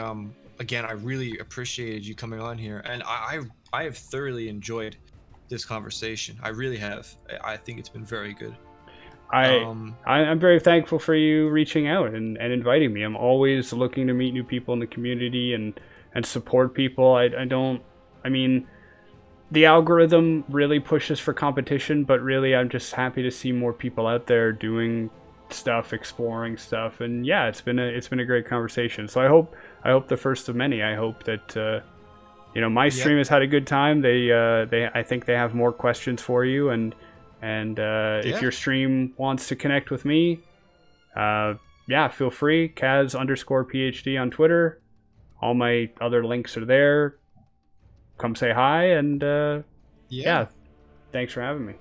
again, I really appreciated you coming on here, and I have thoroughly enjoyed this conversation. I really have. I think it's been very good. I'm very thankful for you reaching out and inviting me. I'm always looking to meet new people in the community and support people. I mean, the algorithm really pushes for competition, but really I'm just happy to see more people out there doing stuff, exploring stuff, and it's been a great conversation. So I hope the first of many. I hope that my stream has had a good time. I think they have more questions for you, and if your stream wants to connect with me, feel free. Kaz_PhD on Twitter. All my other links are there. Come say hi, and thanks for having me.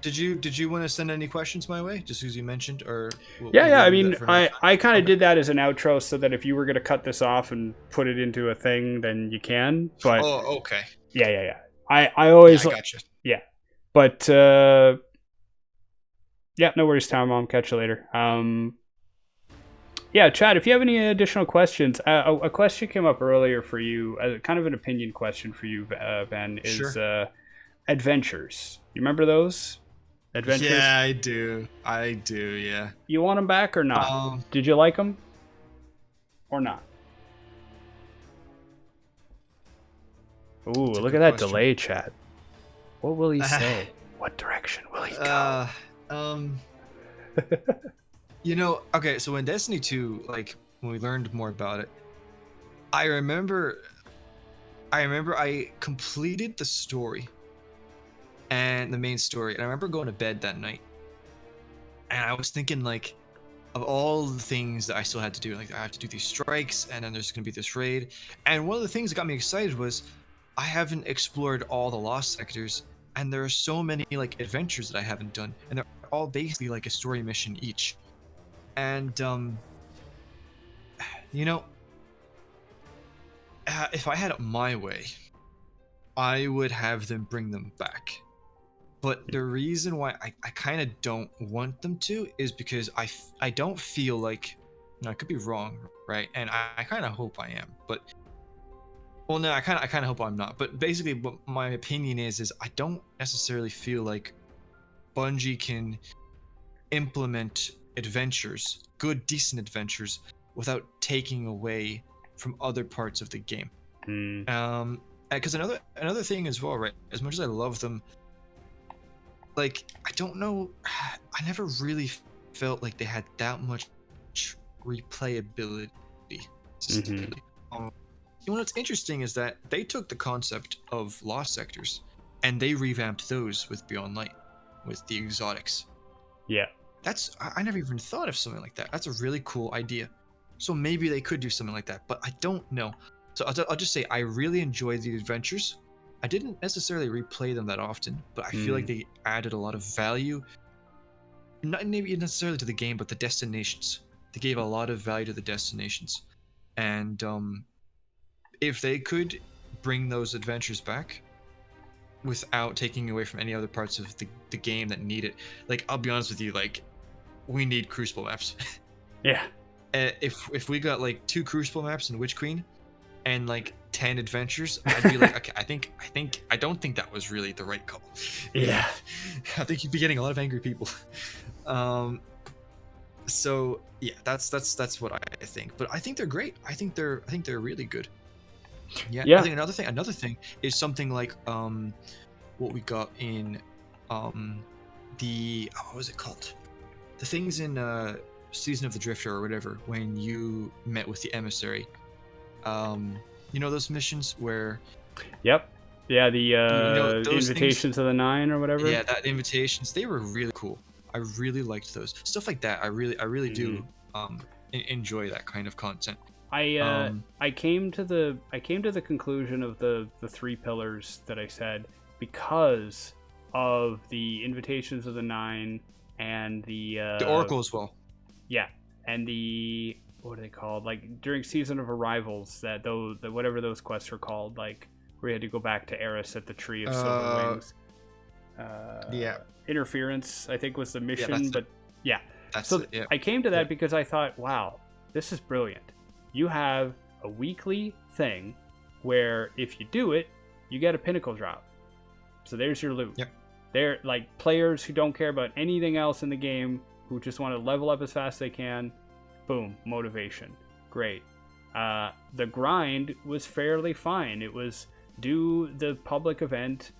Did you want to send any questions my way, just as you mentioned, or? I mean, I kind of did that as an outro, so that if you were going to cut this off and put it into a thing, then you can. But okay. I always. I gotcha. Yeah, but no worries, Town Mom. Catch you later. Chad, if you have any additional questions, a question came up earlier for you, kind of an opinion question for you, Ben, is Sure. Adventures. You remember those? Adventures? Yeah, I do, yeah. You want them back or not? Did you like them? Or not? Ooh, look at that delay, Chad. What will he say? What direction will he go? Okay, so in Destiny 2, like, when we learned more about it, I remember I completed the story, and the main story, and I remember going to bed that night, and I was thinking, like, of all the things that I still had to do. Like, I have to do these strikes, and then there's gonna be this raid, and one of the things that got me excited was I haven't explored all the lost sectors, and there are so many, like, adventures that I haven't done, and they're all basically like a story mission each. And if I had it my way, I would have them bring them back. But the reason why I kind of don't want them to is because I don't feel like, I could be wrong, right? And I kind of hope I am, but Well, no, I kind of hope I'm not. But basically, what my opinion is I don't necessarily feel like Bungie can implement adventures, good, decent adventures, without taking away from other parts of the game. Because another thing as well, right? As much as I love them, like, I don't know, I never really felt like they had that much replayability. You know what's interesting is that they took the concept of Lost Sectors and they revamped those with Beyond Light, with the exotics. Yeah. I never even thought of something like that. That's a really cool idea. So maybe they could do something like that, but I don't know. So I'll just say I really enjoyed the adventures. I didn't necessarily replay them that often, but I feel like they added a lot of value. Not maybe necessarily to the game, but the destinations. They gave a lot of value to the destinations. And if they could bring those adventures back without taking away from any other parts of the game that need it, like, I'll be honest with you, like, we need Crucible maps. Yeah. If we got like 2 Crucible maps in Witch Queen and like 10 adventures, I'd be like, okay, I don't think that was really the right call. Yeah. I think you'd be getting a lot of angry people. So yeah, that's what I think. But I think they're great. I think they're really good. Yeah. I think another thing is something like what we got in the what was it called? The things in Season of the Drifter or whatever, when you met with the emissary. You know those missions where Yep. Yeah, the invitations things, of the 9 or whatever. Yeah, that invitations, they were really cool. I really liked those. Stuff like that. I really do enjoy that kind of content. I came to the conclusion of the 3 pillars that I said because of the invitations of the 9 and the Oracle as well. Yeah, and the, what are they called? Like during Season of Arrivals, whatever those quests were called, like where you had to go back to Eris at the Tree of Silver Wings. Yeah. Interference, I think, was the mission, but yeah. Yeah. I came to that because I thought, wow, this is brilliant. You have a weekly thing where if you do it, you get a pinnacle drop. So there's your loot. Yep. They're like players who don't care about anything else in the game, who just want to level up as fast as they can. Boom, motivation. Great. The grind was fairly fine. It was do the public event,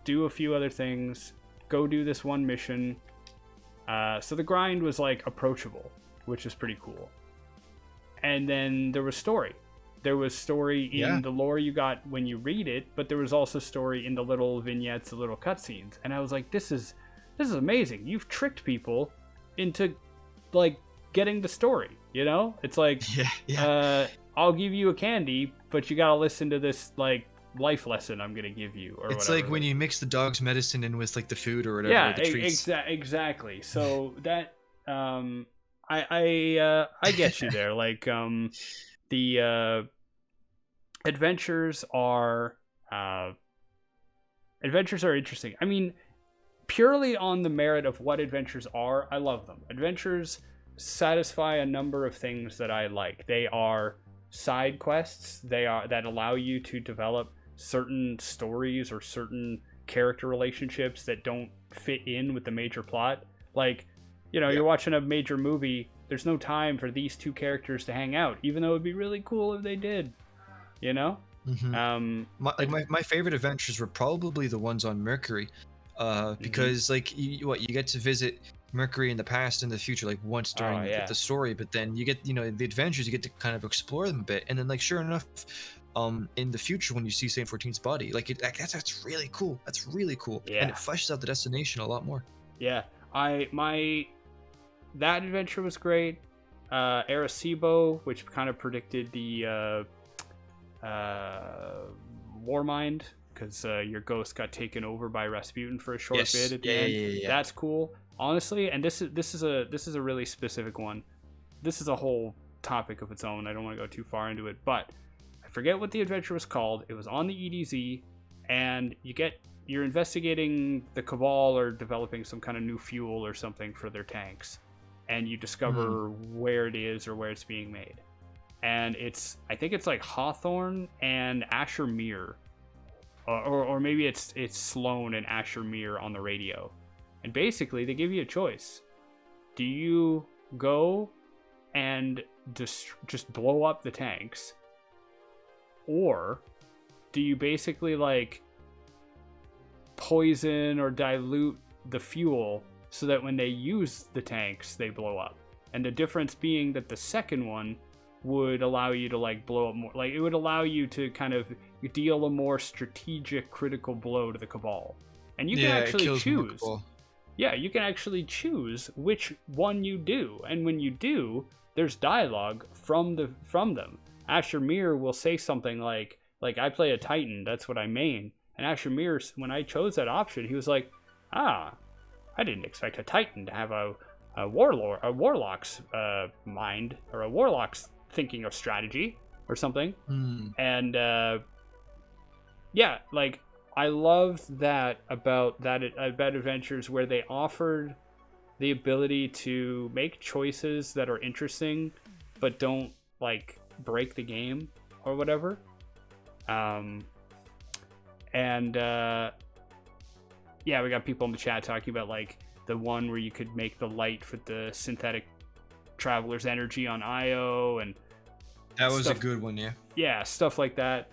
do a few other things, go do this one mission. So the grind was like approachable, which is pretty cool. And then there was story. There was story in the lore you got when you read it, but there was also story in the little vignettes, the little cutscenes. And I was like, this is amazing. You've tricked people into like getting the story, you know? It's like, I'll give you a candy, but you gotta listen to this like life lesson I'm gonna give you, or it's whatever. like when you mix the dog's medicine in with like the food or whatever. Yeah, the treats. exactly. So that I get you there. Like the adventures are interesting. I mean, purely on the merit of what adventures are, I love them. Adventures satisfy a number of things that I like. They are side quests. That allow you to develop certain stories or certain character relationships that don't fit in with the major plot. Like, you know, you're watching a major movie, there's no time for these 2 characters to hang out, even though it'd be really cool if they did, you know? My favorite adventures were probably the ones on Mercury, because like you get to visit Mercury in the past and the future, like once during the story, but then you get, the adventures, you get to kind of explore them a bit, and then like sure enough, in the future when you see Saint 14's body, like that's really cool. That's really cool, and it fleshes out the destination a lot more. Yeah, that adventure was great. Arecibo, which kind of predicted the Warmind, because your ghost got taken over by Rasputin for a short bit at the end. Yeah. That's cool, honestly. And this is a really specific one. This is a whole topic of its own. I don't want to go too far into it, but I forget what the adventure was called. It was on the EDZ, and you're investigating the Cabal or developing some kind of new fuel or something for their tanks, and you discover where it is or where it's being made. and I think it's like Hawthorne and Asher Mir, or maybe it's Sloan and Asher Mir on the radio, and basically they give you a choice. Do you go and just blow up the tanks, or do you basically like poison or dilute the fuel so that when they use the tanks they blow up? And the difference being that the second one would allow you to like blow up more, like it would allow you to kind of deal a more strategic critical blow to the Cabal, and you can actually choose. Yeah, you can actually choose which one you do, and when you do, there's dialogue from them. Asher Mir will say something like I play a Titan, that's what I main. And Asher Mir, when I chose that option, he was like, I didn't expect a Titan to have a warlock's mind, or a warlock's thinking of strategy or something. And yeah, like I loved that about Adventures, where they offered the ability to make choices that are interesting but don't like break the game or whatever. Yeah, we got people in the chat talking about like the one where you could make the light with the synthetic traveler's energy on Io, and that was a good one. Yeah, stuff like that.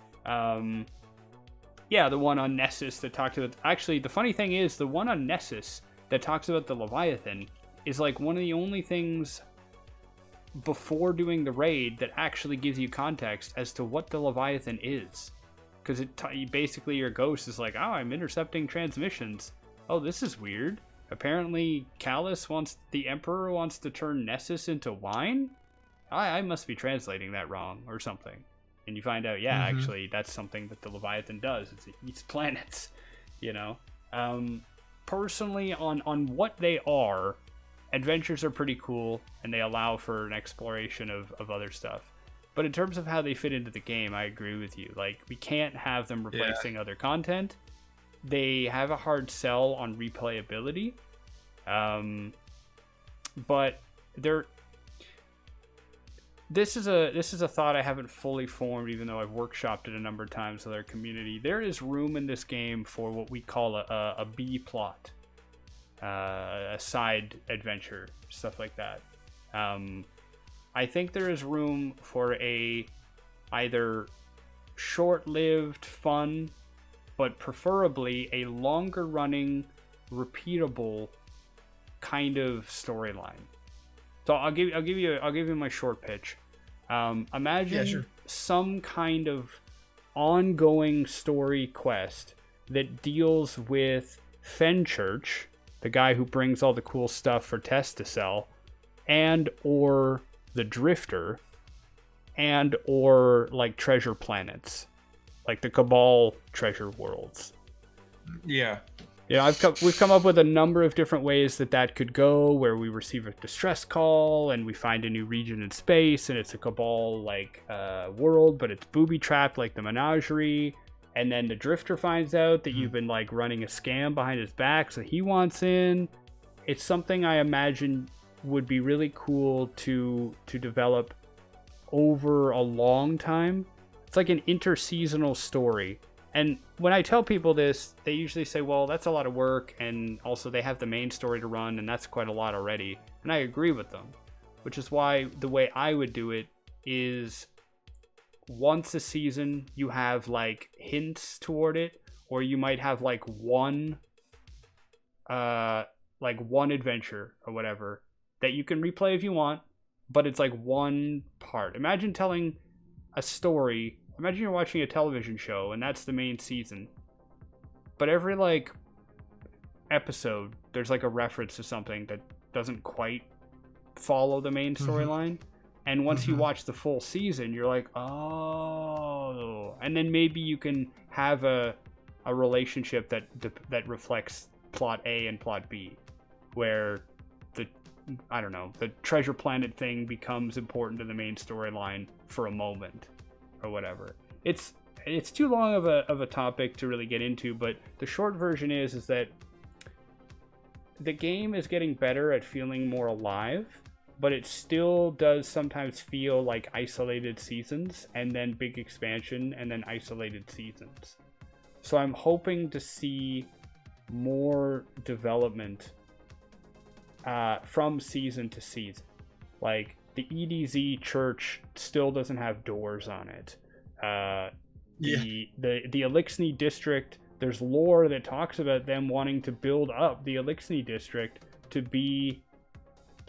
Yeah, the one on Nessus that talked about... Actually, the funny thing is, the one on Nessus that talks about the Leviathan is like one of the only things before doing the raid that actually gives you context as to what the Leviathan is. Because basically your ghost is like, I'm intercepting transmissions. Oh, this is weird. Apparently the Emperor wants to turn Nessus into wine? I must be translating that wrong or something. And you find out, actually, that's something that the Leviathan does. It eats planets, you know? Personally, on what they are, Adventures are pretty cool, and they allow for an exploration of other stuff. But in terms of how they fit into the game, I agree with you. Like, we can't have them replacing other content. They have a hard sell on replayability. But this is a thought I haven't fully formed, even though I've workshopped it a number of times with our community. There is room in this game for what we call a B plot, a side adventure, stuff like that. I think there is room for a either short-lived, fun, but preferably a longer-running, repeatable kind of storyline. So I'll give you my short pitch. Imagine some kind of ongoing story quest that deals with Fenchurch, the guy who brings all the cool stuff for Tess to sell, and or the Drifter, and or like treasure planets, like the Cabal treasure worlds. Yeah. Yeah, we've come up with a number of different ways that could go, where we receive a distress call and we find a new region in space, and it's a Cabal like world, but it's booby trapped like the Menagerie. And then the Drifter finds out that you've been like running a scam behind his back, so he wants in. It's something I imagine would be really cool to develop over a long time. It's like an interseasonal story. And when I tell people this, they usually say, well, that's a lot of work, and also they have the main story to run, and that's quite a lot already. And I agree with them, which is why the way I would do it is once a season you have like hints toward it, or you might have like one adventure or whatever that you can replay if you want, but it's like one part. Imagine telling a story. Imagine you're watching a television show and that's the main season, but every like episode there's like a reference to something that doesn't quite follow the main storyline. And once you watch the full season, you're like, oh, and then maybe you can have a relationship that reflects plot A and plot B, where the treasure planet thing becomes important to the main storyline for a moment or whatever. It's too long of a topic to really get into, but the short version is that the game is getting better at feeling more alive. but it still does sometimes feel like isolated seasons, and then big expansion, and then isolated seasons. So I'm hoping to see more development from season to season. Like, the EDZ church still doesn't have doors on it. The Elixni district, there's lore that talks about them wanting to build up the Elixni district to be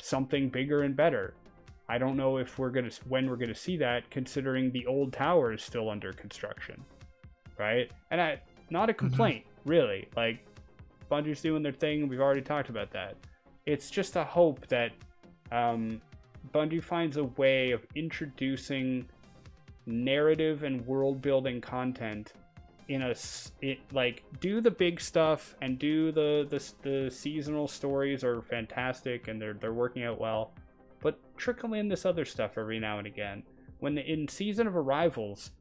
something bigger and better. I don't know if when we're gonna see that, considering the old tower is still under construction, right? And not a complaint, really. Like, Bungie's doing their thing. We've already talked about that. It's just a hope that Bungie finds a way of introducing narrative and world building content like, do the big stuff and do the seasonal stories are fantastic and they're working out well, but trickle in this other stuff every now and again. In Season of Arrivals,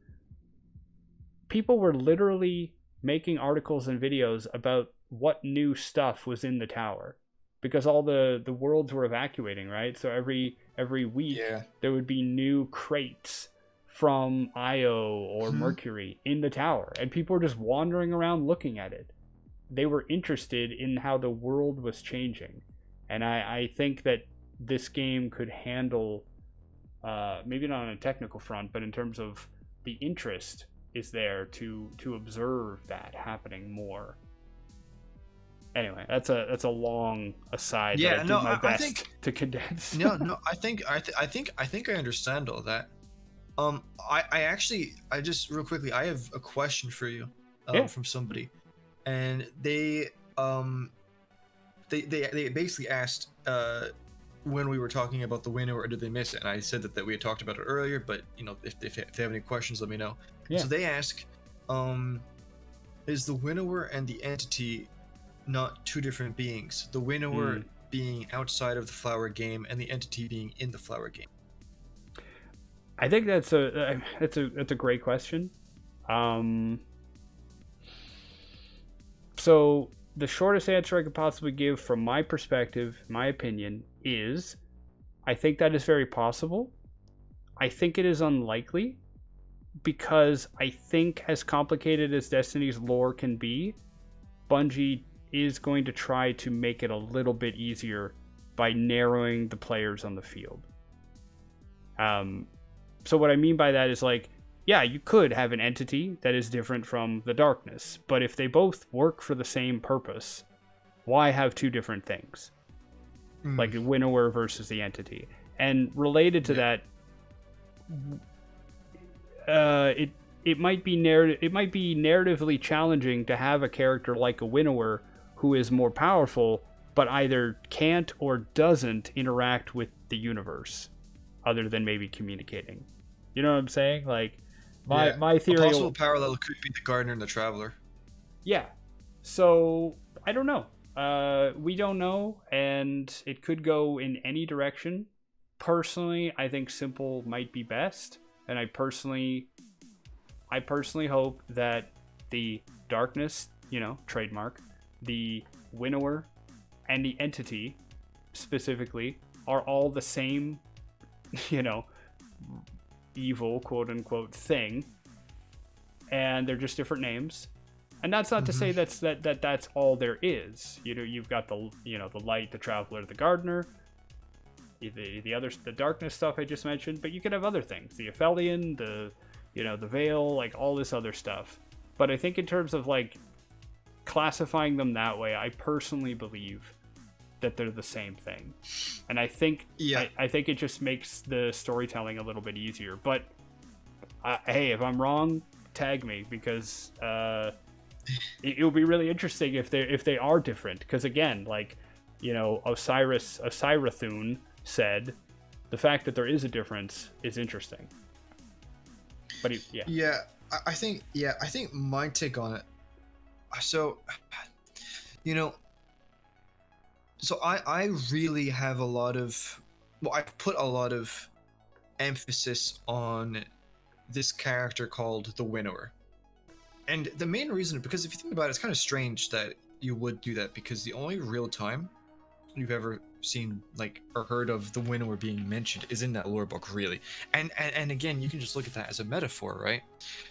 people were literally making articles and videos about what new stuff was in the tower, because all the worlds were evacuating, right? So every week there would be new crates from Io or Mercury in the tower, and people were just wandering around looking at it. They were interested in how the world was changing, and I think that this game could handle, maybe not on a technical front, but in terms of the interest is there to observe that happening more. Anyway, that's a long aside. Yeah, that I did my best to condense. I think I understand all that. I just real quickly, I have a question for you from somebody, and they basically asked when we were talking about the winner, or did they miss it? And I said that we had talked about it earlier, but if they have any questions, let me know. So they ask, is the winnower and the entity not two different beings? The winnower being outside of the flower game, and the entity being in the flower game. I think that's a great question. So the shortest answer I could possibly give from my perspective, my opinion, is I think that is very possible. I think it is unlikely, because I think, as complicated as Destiny's lore can be, Bungie is going to try to make it a little bit easier by narrowing the players on the field. So what I mean by that is, like, yeah, you could have an entity that is different from the darkness, but if they both work for the same purpose, why have two different things? Like the winnower versus the entity. And related to that, it might be narratively challenging to have a character like a winnower who is more powerful, but either can't or doesn't interact with the universe, other than maybe communicating. You know what I'm saying? Like, my theory. A possible parallel could be the gardener and the traveler. Yeah. So I don't know. We don't know, and it could go in any direction. Personally, I think simple might be best, and I personally hope that the darkness, trademark, the winnower, and the entity specifically are all the same, evil, quote unquote, thing, and they're just different names. And that's not to say that's all there is. You've got the light, the traveler, the gardener, the darkness stuff I just mentioned, but you could have other things, the Aphelion, the veil, like all this other stuff. But I think in terms of like classifying them that way, I personally believe that they're the same thing, and I think I think it just makes the storytelling a little bit easier. But hey, if I'm wrong, tag me, because it will be really interesting if they are different. Because again, like, Osirathun said, the fact that there is a difference is interesting. But I think my take on it. So, So I really have I put a lot of emphasis on this character called the Winnower. And the main reason, because if you think about it, it's kind of strange that you would do that, because the only real time you've ever seen like or heard of the Winnower being mentioned is in that lore book, really. And again, you can just look at that as a metaphor, right?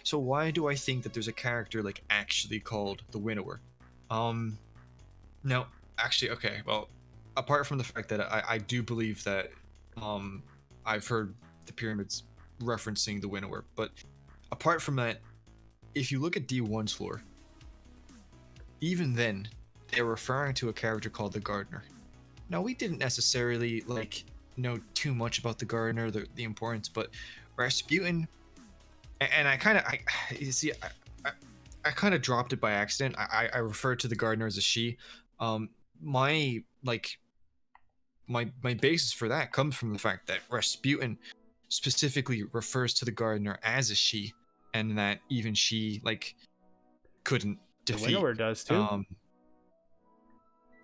So why do I think that there's a character like actually called the Winnower? No, actually, okay. Well, apart from the fact that I do believe that I've heard the pyramids referencing the Winnower, but apart from that, if you look at D1's lore, even then they're referring to a character called the Gardener. Now, we didn't necessarily like know too much about the Gardener, the importance, but Rasputin, and I kind of, you see, I kind of dropped it by accident. I referred to the Gardener as a she. My like my basis for that comes from the fact that Rasputin specifically refers to the Gardener as a she, and that even she like couldn't The defeat. Winnower does too.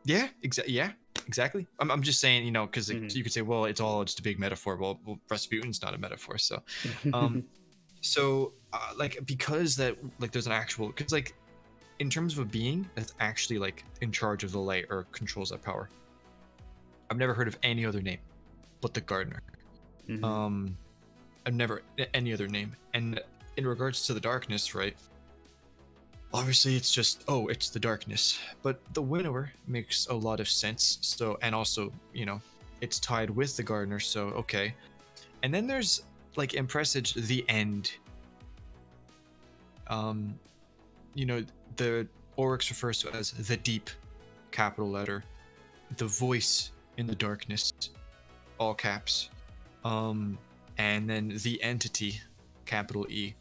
Yeah, exactly. I'm just saying, you know, because you could say, well, it's all just a big metaphor. Well, Rasputin's not a metaphor, so like because that like there's an actual, because like in terms of a being that's actually like in charge of the light or controls that power, I've never heard of any other name but the Gardener. I've never any other name. And in regards to the darkness, right, obviously it's just, oh, it's the darkness, but the Winnower makes a lot of sense. So, and also, you know, it's tied with the Gardener, so okay. And then there's like in Presage the End, you know, the Oryx refers to as the Deep, capital letter, the Voice in the Darkness, all caps, and then the Entity, capital E.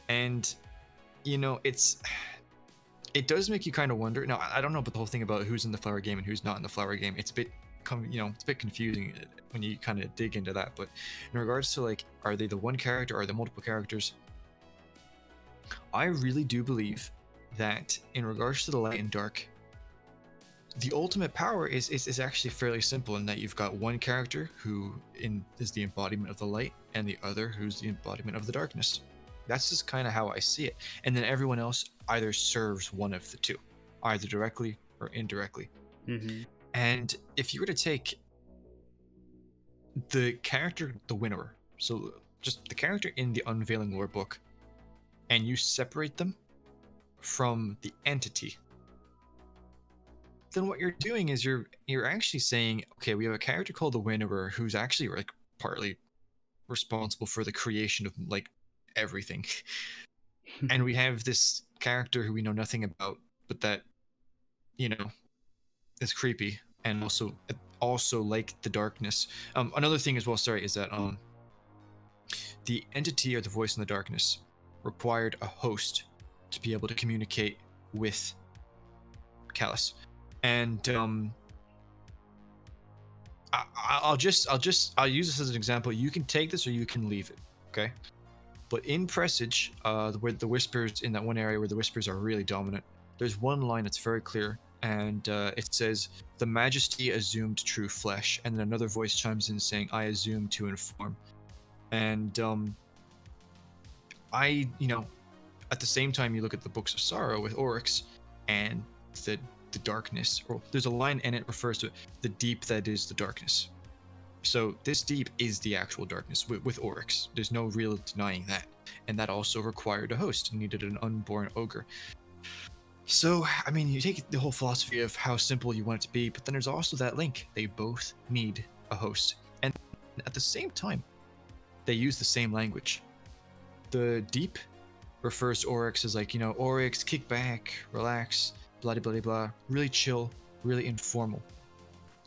And you know, it does make you kind of wonder. Now, I don't know about the whole thing about who's in the flower game and who's not in the flower game. It's a bit it's a bit confusing when you kind of dig into that. But in regards to like, are they the one character, are they multiple characters? I really do believe that in regards to the light and dark, the ultimate power is actually fairly simple in that you've got one character who is the embodiment of the light, and the other who's the embodiment of the darkness. That's just kind of how I see it. And then everyone else either serves one of the two, either directly or indirectly. And if you were to take the character, the Winnower, so just the character in the Unveiling lore book, and you separate them from the entity, then what you're doing is you're actually saying, okay, we have a character called the Winnower who's actually like partly responsible for the creation of like everything. And we have this character who we know nothing about, but that, you know, is creepy and also like the darkness. Another thing as well, sorry, is that the entity or the voice in the darkness required a host to be able to communicate with Callus. And I'll use this as an example. You can take this or you can leave it, okay? But in Presage, where the whispers, in that one area where the whispers are really dominant, there's one line that's very clear, and it says, "The Majesty assumed true flesh," and then another voice chimes in saying, "I assume to inform." And at the same time, you look at the Books of Sorrow with Oryx, and the darkness, or there's a line and it refers to the deep that is the darkness. So this deep is the actual darkness with Oryx. There's no real denying that. And that also required a host and needed an unborn ogre. So, I mean, you take the whole philosophy of how simple you want it to be, but then there's also that link. They both need a host. And at the same time, they use the same language. The deep refers to Oryx as like, you know, Oryx, kick back, relax, blah, blah, blah, blah, really chill, really informal.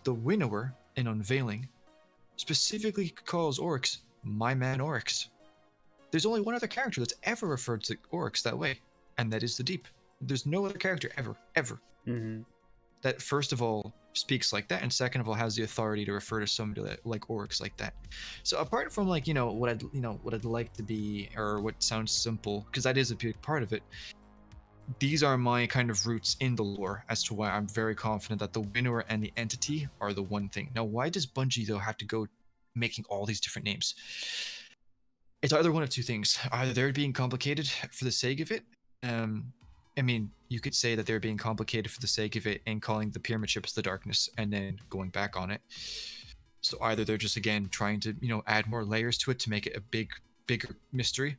The Winnower in Unveiling specifically calls Oryx my man Oryx. There's only one other character that's ever referred to Oryx that way, and that is the Deep. There's no other character ever that first of all speaks like that, and second of all has the authority to refer to somebody like Oryx like that. So apart from like, what I'd like to be, or what sounds simple, because that is a big part of it, these are my kind of roots in the lore as to why I'm very confident that the Winnower and the entity are the one thing. Now, why does Bungie, though, have to go making all these different names? It's either one of two things. Either they're being complicated for the sake of it, I mean, you could say that they're being complicated for the sake of it and calling the pyramid ships the darkness and then going back on it. So either they're just again trying to, add more layers to it to make it a bigger mystery,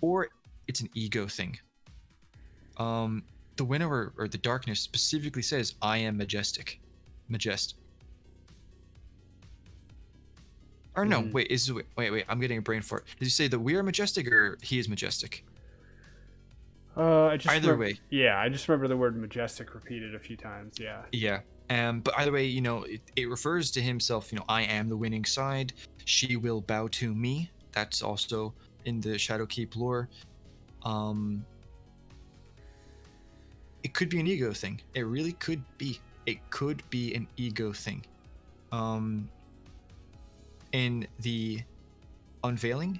or it's an ego thing. The winner or the darkness specifically says, "I am majestic." Or no, wait, wait, I'm getting a brain fart. Did you say that we are majestic or he is majestic? Either way. Yeah, I just remember the word majestic repeated a few times. Yeah. Yeah. But either way, it refers to himself, I am the winning side. She will bow to me. That's also in the Shadowkeep lore. It could be an ego thing. It really could be. It could be an ego thing. In the unveiling,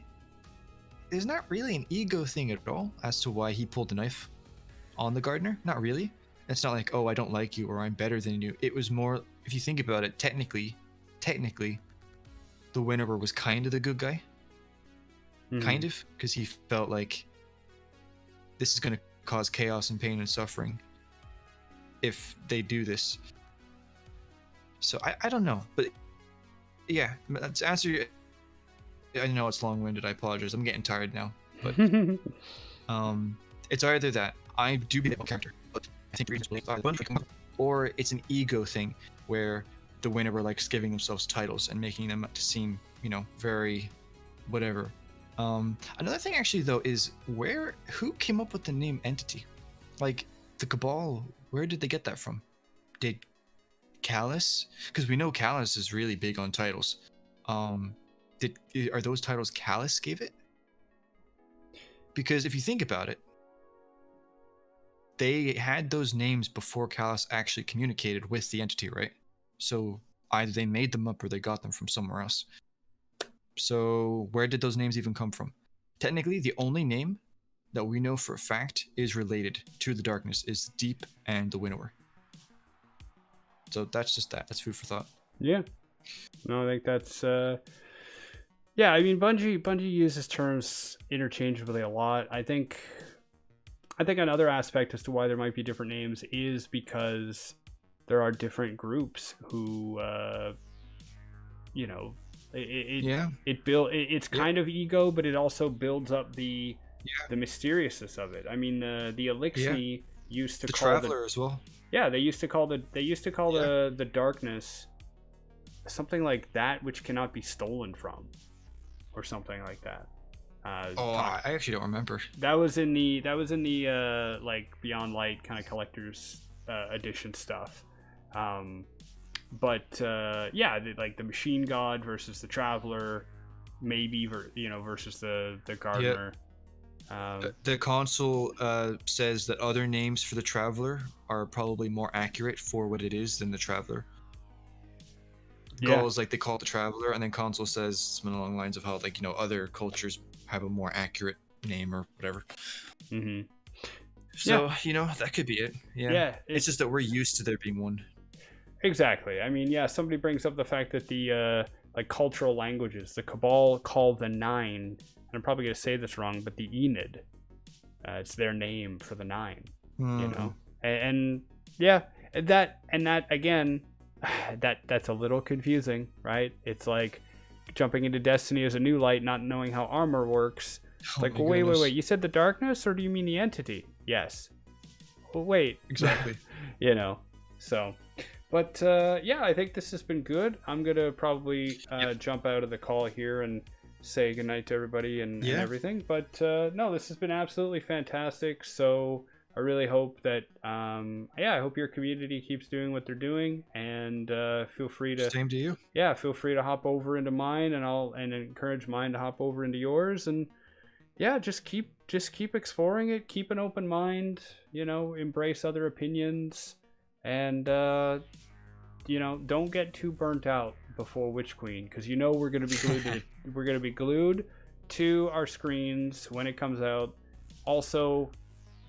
there's not really an ego thing at all as to why he pulled the knife on the gardener. Not really. It's not like, oh, I don't like you or I'm better than you. It was more, if you think about it, technically, the Winnower was kind of the good guy. Kind of, because he felt like this is going to cause chaos and pain and suffering if they do this. So I don't know, but yeah, to answer you, I know it's long-winded, I apologize, I'm getting tired now, but it's either that I do believe in character, but I think or it's an ego thing where the Winnower likes giving themselves titles and making them to seem, very whatever. Another thing actually though is who came up with the name Entity? Like the Cabal, where did they get that from? Did Callus? Because we know Callus is really big on titles. Are those titles Callus gave it? Because if you think about it, they had those names before Callus actually communicated with the Entity, right? So either they made them up or they got them from somewhere else. So where did those names even come from? Technically, the only name that we know for a fact is related to the darkness is Deep and the Winnower. So that's just that. That's food for thought. Yeah. No, I think that's... Yeah, I mean, Bungie uses terms interchangeably a lot. I think another aspect as to why there might be different names is because there are different groups who, it's kind of ego, but it also builds up the mysteriousness of it. I mean, the Elixir used to call Traveler as well. Yeah, they used to call the darkness something like that which cannot be stolen from, or something like that. I actually don't remember. That was in the like Beyond Light kind of collector's edition stuff. Like the Machine God versus the Traveler, maybe versus the Gardener. The console says that other names for the Traveler are probably more accurate for what it is than the Traveler. Goal is like they call it the Traveler, and then console says something along the lines of how other cultures have a more accurate name or whatever. Mm-hmm. So that could be it. Yeah. It's just that we're used to there being one. Exactly. I mean, somebody brings up the fact that the cultural languages, the Cabal call the Nine, and I'm probably going to say this wrong, but the Enid, it's their name for the Nine. And that again, that's a little confusing, right? It's like jumping into Destiny as a new light, not knowing how armor works. It's like, wait, you said the darkness, or do you mean the entity? Yes. Well, wait. Exactly. So. But I think this has been good. I'm gonna probably jump out of the call here and say goodnight to everybody and everything. But no, this has been absolutely fantastic. So I really hope that I hope your community keeps doing what they're doing, and feel free to same to you. Yeah, feel free to hop over into mine, and encourage mine to hop over into yours, and just keep exploring it. Keep an open mind. Embrace other opinions. And don't get too burnt out before Witch Queen, because we're gonna be glued to our screens when it comes out. Also,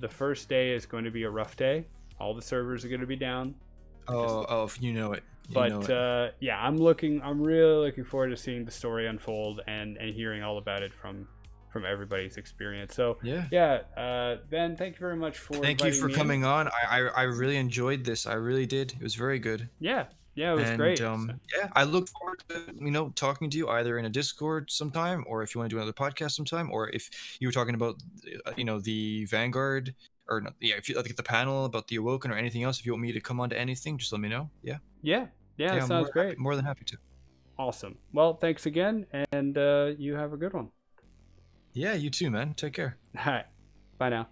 the first day is going to be a rough day. All the servers are going to be down. You know it. I'm really looking forward to seeing the story unfold and hearing all about it from everybody's experience. So Yeah. Ben, thank you very much for Thank you inviting for me in. coming on. I really enjoyed this. I really did. It was very good. Yeah, it was And great. yeah, I look forward to talking to you either in a Discord sometime, or if you want to do another podcast sometime, or if you were talking about the Vanguard, or not, yeah, if you like the panel about the Awoken or anything else, if you want me to come on to anything, just let me know. Yeah, I'm sounds great. more than happy to. Awesome. Well, thanks again, and you have a good one. Yeah, you too, man. Take care. All right, bye now.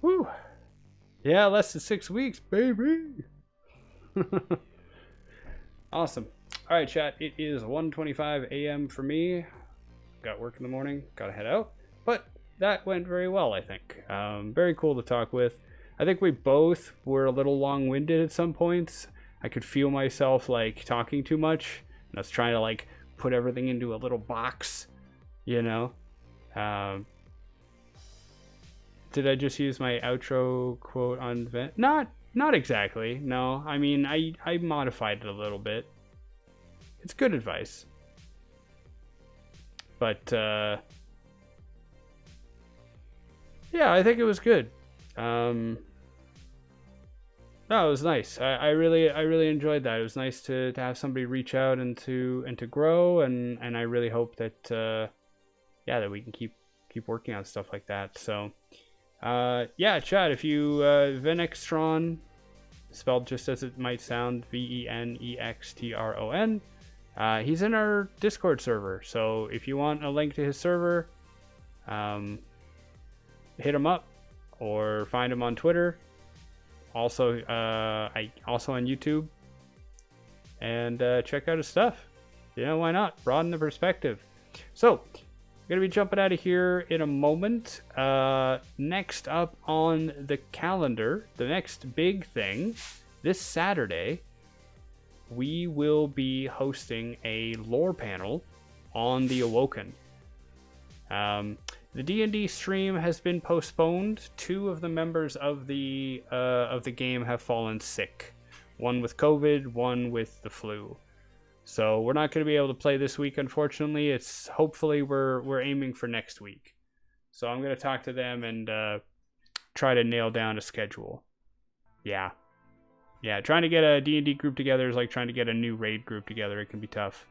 Whew. Yeah, less than 6 weeks, baby. Awesome. All right, chat. It is 1:25 a.m. for me. Got work in the morning. Gotta head out. But that went very well, I think. Very cool to talk with. I think we both were a little long-winded at some points. I could feel myself like talking too much, and I was trying to like put everything into a little box, you know. Did I just use my outro quote on Vent? Not exactly. No, I mean I modified it a little bit. It's good advice, but yeah, I think it was good. No, it was nice. I really enjoyed that. It was nice to have somebody reach out and to grow, and I really hope that that we can keep working on stuff like that. So yeah, chat, if you Venextron, spelled just as it might sound, Venextron, he's in our Discord server. So if you want a link to his server, hit him up or find him on Twitter. Also, also on YouTube, and check out his stuff. Why not? Broaden the perspective. So, I'm gonna be jumping out of here in a moment. Next up on the calendar, the next big thing, this Saturday, we will be hosting a lore panel on the Awoken. The D&D stream has been postponed. 2 of the members of the game have fallen sick. One with COVID, one with the flu. So we're not going to be able to play this week, unfortunately. Hopefully we're aiming for next week. So I'm going to talk to them and try to nail down a schedule. Yeah, trying to get a D&D group together is like trying to get a new raid group together. It can be tough.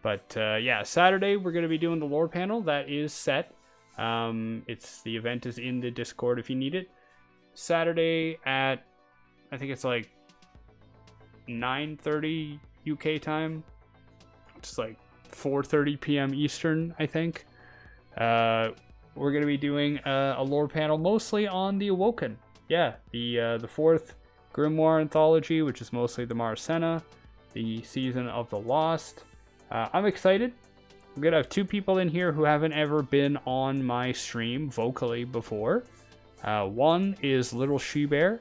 But yeah, Saturday we're going to be doing the lore panel. That is set. The event is in the Discord if you need it. Saturday at, I think it's like 9:30 UK time. It's like 4:30 p.m. Eastern, I think. We're going to be doing a lore panel mostly on the Awoken. Yeah, the 4th Grimoire anthology, which is mostly the Marcena, the Season of the Lost. I'm excited. I'm going to have 2 people in here who haven't ever been on my stream vocally before. One is Little She-Bear.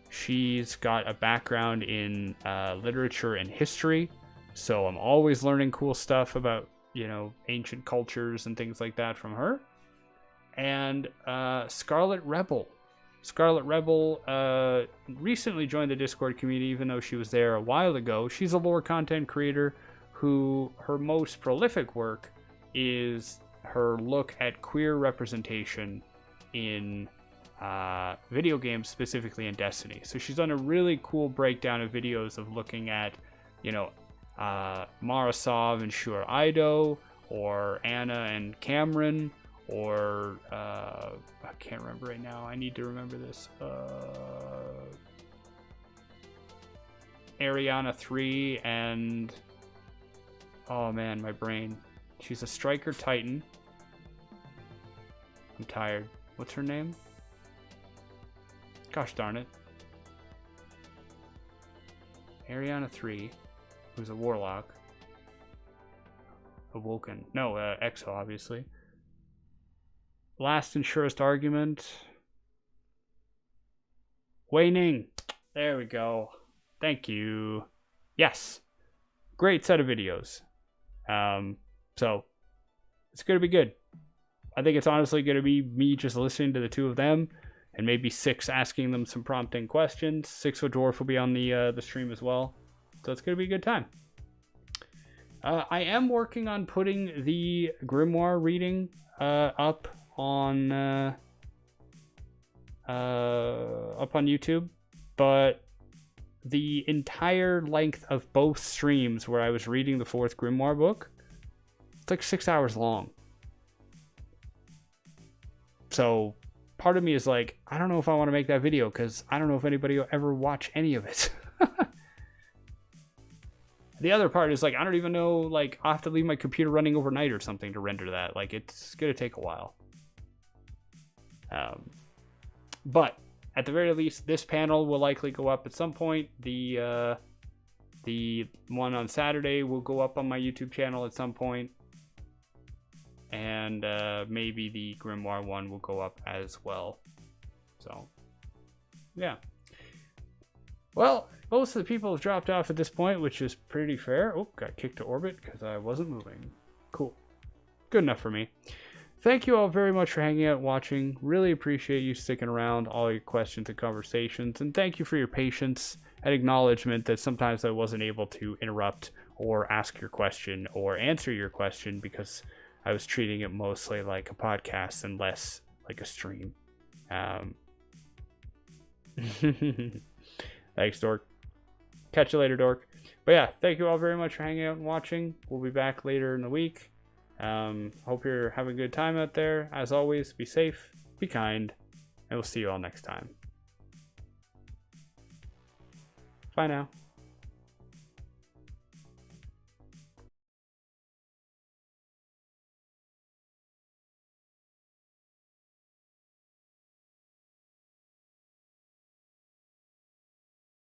She's got a background in literature and history, so I'm always learning cool stuff about, ancient cultures and things like that from her. And Scarlet Rebel. Scarlet Rebel recently joined the Discord community, even though she was there a while ago. She's a lore content creator who her most prolific work is her look at queer representation in video games, specifically in Destiny. So she's done a really cool breakdown of videos of looking at, Marasov and Shur Ido, or Anna and Cameron, or I can't remember right now. I need to remember this. Ariana 3 and... Oh man, my brain. She's a Striker Titan. I'm tired. What's her name? Gosh darn it. Ariana 3, who's a Warlock. Awoken. No, Exo, obviously. Last and surest argument. Wei Ning. There we go. Thank you. Yes. Great set of videos. So it's going to be good. I think it's honestly going to be me just listening to the 2 of them, and maybe 6 asking them some prompting questions. 6 Foot Dwarf will be on the stream as well. So it's going to be a good time. I am working on putting the grimoire reading up on YouTube, but the entire length of both streams where I was reading the 4th grimoire book, it's like 6 hours long. So part of me is like, I don't know if I want to make that video because I don't know if anybody will ever watch any of it. The other part is like, I don't even know, like, I have to leave my computer running overnight or something to render that. Like, it's going to take a while. But at the very least, this panel will likely go up at some point. The one on Saturday will go up on my YouTube channel at some point. And maybe the grimoire one will go up as well. So, yeah. Well, most of the people have dropped off at this point, which is pretty fair. Oh, got kicked to orbit because I wasn't moving. Cool. Good enough for me. Thank you all very much for hanging out and watching. Really appreciate you sticking around, all your questions and conversations. And thank you for your patience and acknowledgement that sometimes I wasn't able to interrupt or ask your question or answer your question because I was treating it mostly like a podcast and less like a stream. Thanks, Dork. Catch you later, Dork. But yeah, thank you all very much for hanging out and watching. We'll be back later in the week. Hope you're having a good time out there. As always, be safe, be kind, and we'll see you all next time. Bye now.